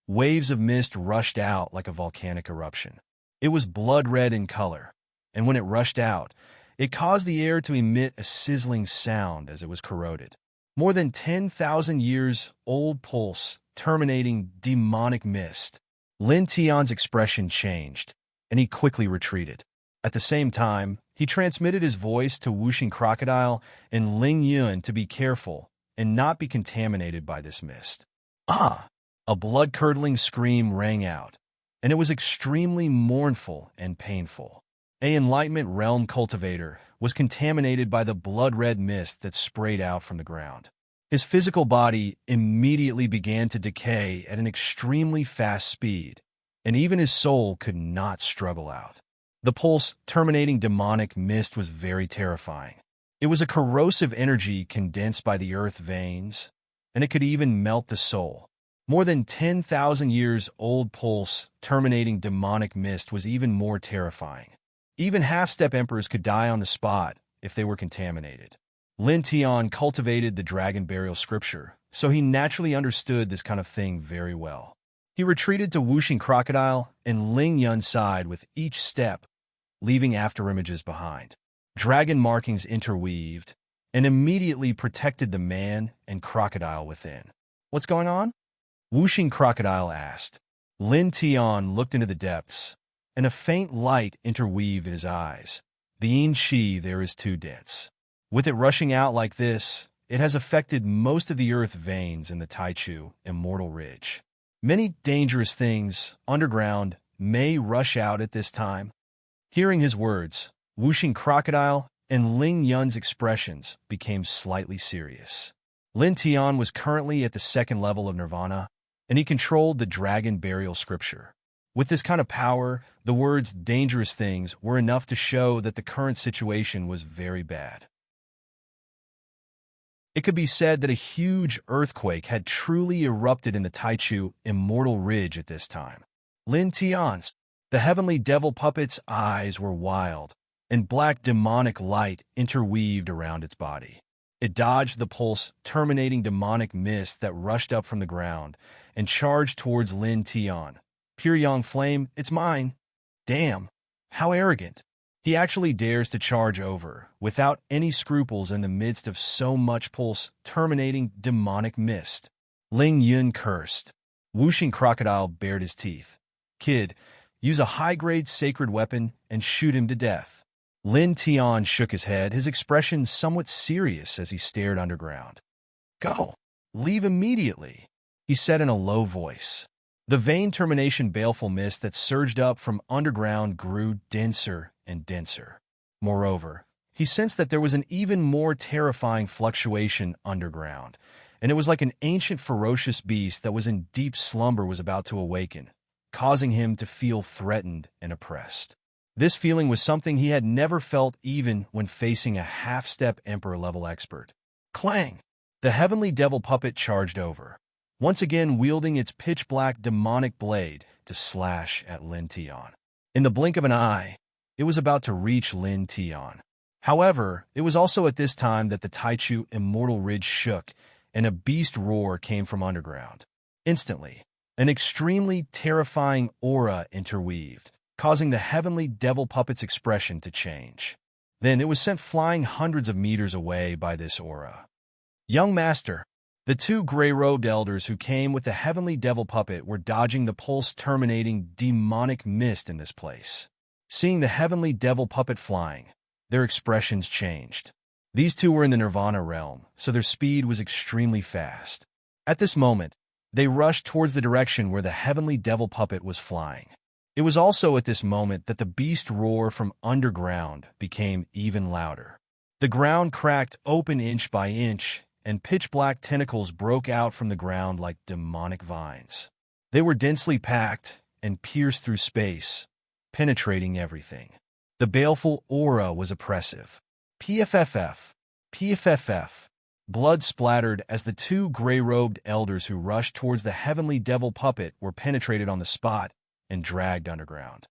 waves of mist rushed out like a volcanic eruption. It was blood-red in color, and when it rushed out, it caused the air to emit a sizzling sound as it was corroded. More than 10,000 years old pulse, terminating demonic mist. Lin Tian's expression changed, and he quickly retreated. At the same time, he transmitted his voice to Wuxing Crocodile and Ling Yun to be careful and not be contaminated by this mist. Ah! A blood-curdling scream rang out, and it was extremely mournful and painful. An Enlightenment Realm cultivator was contaminated by the blood-red mist that sprayed out from the ground. His physical body immediately began to decay at an extremely fast speed, and even his soul could not struggle out. The pulse-terminating demonic mist was very terrifying. It was a corrosive energy condensed by the earth veins, and it could even melt the soul. More than 10,000 years old pulse-terminating demonic mist was even more terrifying. Even half-step emperors could die on the spot if they were contaminated. Lin Tian cultivated the dragon burial scripture, so he naturally understood this kind of thing very well. He retreated to Wuxing Crocodile and Ling Yun's side with each step, leaving afterimages behind. Dragon markings interweaved, and immediately protected the man and crocodile within. "What's going on?" Whooshing Crocodile asked. Lin Tian looked into the depths, and a faint light interweaved in his eyes. "The yin qi there is too dense. With it rushing out like this, it has affected most of the earth veins in the Taichu Immortal Ridge. Many dangerous things underground may rush out at this time." Hearing his words, Whooshing Crocodile and Ling Yun's expressions became slightly serious. Lin Tian was currently at the second level of Nirvana, and he controlled the Dragon Burial Scripture. With this kind of power, the words dangerous things were enough to show that the current situation was very bad. It could be said that a huge earthquake had truly erupted in the Taichu Immortal Ridge at this time. Lin Tian's, the heavenly devil puppet's eyes were wild, and black demonic light interweaved around its body. It dodged the pulse-terminating demonic mist that rushed up from the ground and charged towards Lin Tian. "Pure yang flame, it's mine." Damn, how arrogant. He actually dares to charge over, without any scruples in the midst of so much pulse-terminating demonic mist. Ling Yun cursed. Whooshing Crocodile bared his teeth. "Kid, use a high-grade sacred weapon and shoot him to death." Lin Tian shook his head, his expression somewhat serious as he stared underground. "Go! Leave immediately," he said in a low voice. The vein termination baleful mist that surged up from underground grew denser and denser. Moreover, he sensed that there was an even more terrifying fluctuation underground, and it was like an ancient ferocious beast that was in deep slumber was about to awaken, causing him to feel threatened and oppressed. This feeling was something he had never felt even when facing a half-step Emperor-level expert. Clang! The heavenly devil puppet charged over, once again wielding its pitch-black demonic blade to slash at Lin Tian. In the blink of an eye, it was about to reach Lin Tian. However, it was also at this time that the Taichu Immortal Ridge shook, and a beast roar came from underground. Instantly, an extremely terrifying aura interweaved, causing the heavenly devil puppet's expression to change. Then it was sent flying hundreds of meters away by this aura. "Young master," the two gray-robed elders who came with the heavenly devil puppet were dodging the pulse-terminating demonic mist in this place. Seeing the heavenly devil puppet flying, their expressions changed. These two were in the Nirvana realm, so their speed was extremely fast. At this moment, they rushed towards the direction where the heavenly devil puppet was flying. It was also at this moment that the beast roar from underground became even louder. The ground cracked open inch by inch, and pitch-black tentacles broke out from the ground like demonic vines. They were densely packed and pierced through space, penetrating everything. The baleful aura was oppressive. PFFF, PFFF. Blood splattered as the two gray-robed elders who rushed towards the heavenly devil puppet were penetrated on the spot and dragged underground.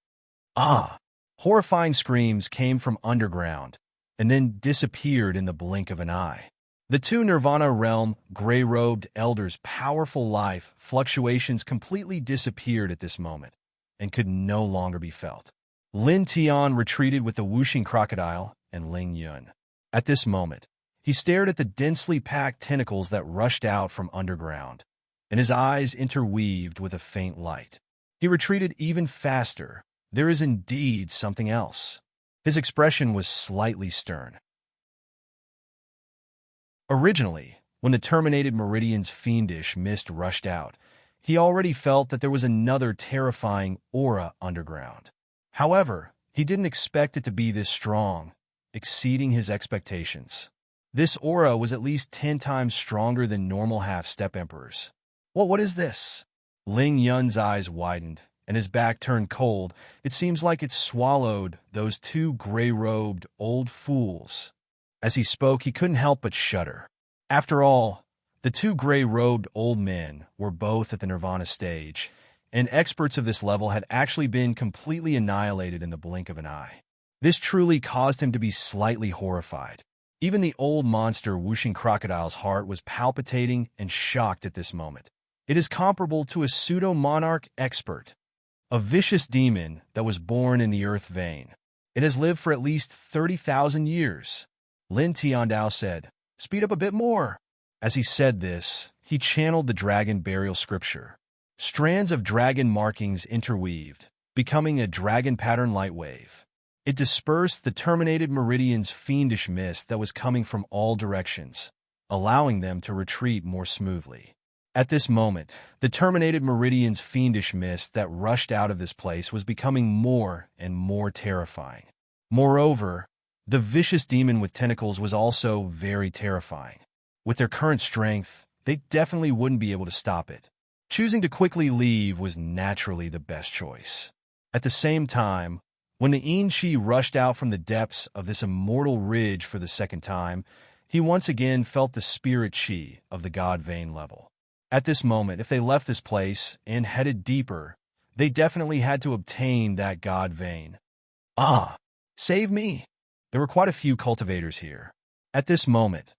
Ah! Horrifying screams came from underground, and then disappeared in the blink of an eye. The two Nirvana realm gray-robed elders' powerful life fluctuations completely disappeared at this moment, and could no longer be felt. Lin Tian retreated with the Whooshing Crocodile and Ling Yun. At this moment, he stared at the densely packed tentacles that rushed out from underground, and his eyes interweaved with a faint light. He retreated even faster. There is indeed something else. His expression was slightly stern. Originally, when the terminated Meridian's fiendish mist rushed out, he already felt that there was another terrifying aura underground. However, he didn't expect it to be this strong, exceeding his expectations. This aura was at least 10 times stronger than normal half-step emperors. What is this? Ling Yun's eyes widened, and his back turned cold. It seems like it swallowed those two gray-robed old fools. As he spoke, he couldn't help but shudder. After all, the two gray-robed old men were both at the Nirvana stage, and experts of this level had actually been completely annihilated in the blink of an eye. This truly caused him to be slightly horrified. Even the old monster Whooshing Crocodile's heart was palpitating and shocked at this moment. It is comparable to a pseudo-monarch expert, a vicious demon that was born in the earth vein. It has lived for at least 30,000 years. Lin Tiandao said, "Speed up a bit more." As he said this, he channeled the dragon burial scripture. Strands of dragon markings interweaved, becoming a dragon pattern light wave. It dispersed the terminated meridian's fiendish mist that was coming from all directions, allowing them to retreat more smoothly. At this moment, the terminated meridian's fiendish mist that rushed out of this place was becoming more and more terrifying. Moreover, the vicious demon with tentacles was also very terrifying. With their current strength, they definitely wouldn't be able to stop it. Choosing to quickly leave was naturally the best choice. At the same time, when the Yin Qi rushed out from the depths of this immortal ridge for the second time, he once again felt the spirit Qi of the God vein level. At this moment, if they left this place and headed deeper, they definitely had to obtain that God vein. Ah, save me! There were quite a few cultivators here. At this moment,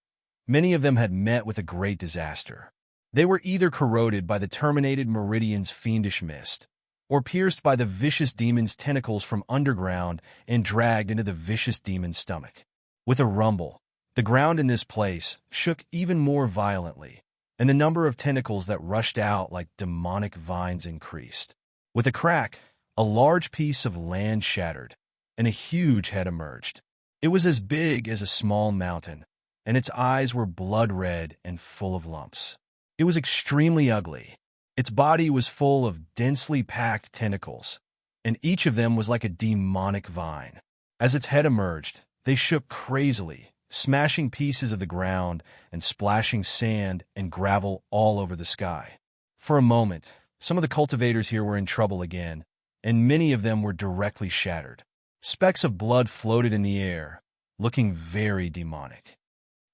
many of them had met with a great disaster. They were either corroded by the terminated meridian's fiendish mist, or pierced by the vicious demon's tentacles from underground and dragged into the vicious demon's stomach. With a rumble, the ground in this place shook even more violently, and the number of tentacles that rushed out like demonic vines increased. With a crack, a large piece of land shattered, and a huge head emerged. It was as big as a small mountain, and its eyes were blood red and full of lumps. It was extremely ugly. Its body was full of densely packed tentacles, and each of them was like a demonic vine. As its head emerged, they shook crazily, smashing pieces of the ground and splashing sand and gravel all over the sky. For a moment, some of the cultivators here were in trouble again, and many of them were directly shattered. Specks of blood floated in the air, looking very demonic.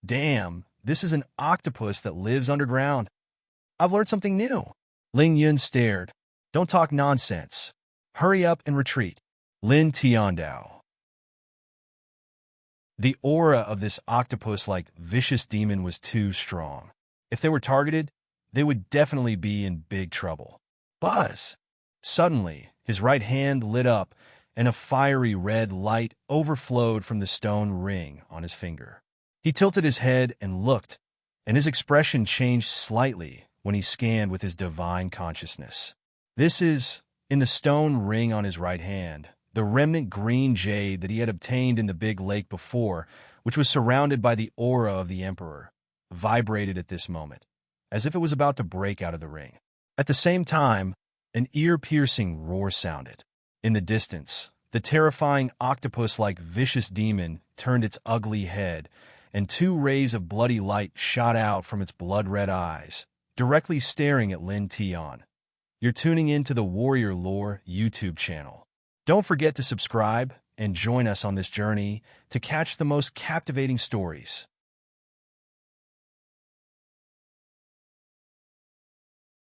Damn, this is an octopus that lives underground. I've learned something new. Ling Yun stared. Don't talk nonsense. Hurry up and retreat. Lin Tiandao. The aura of this octopus-like vicious demon was too strong. If they were targeted, they would definitely be in big trouble. Buzz! Suddenly, his right hand lit up, and a fiery red light overflowed from the stone ring on his finger. He tilted his head and looked, and his expression changed slightly when he scanned with his divine consciousness. This is, in the stone ring on his right hand, the remnant green jade that he had obtained in the big lake before, which was surrounded by the aura of the Emperor, vibrated at this moment, as if it was about to break out of the ring. At the same time, an ear-piercing roar sounded. In the distance, the terrifying octopus-like vicious demon turned its ugly head, and two rays of bloody light shot out from its blood-red eyes, directly staring at Lin Tian. You're tuning in to the Warrior Lore YouTube channel. Don't forget to subscribe and join us on this journey to catch the most captivating stories.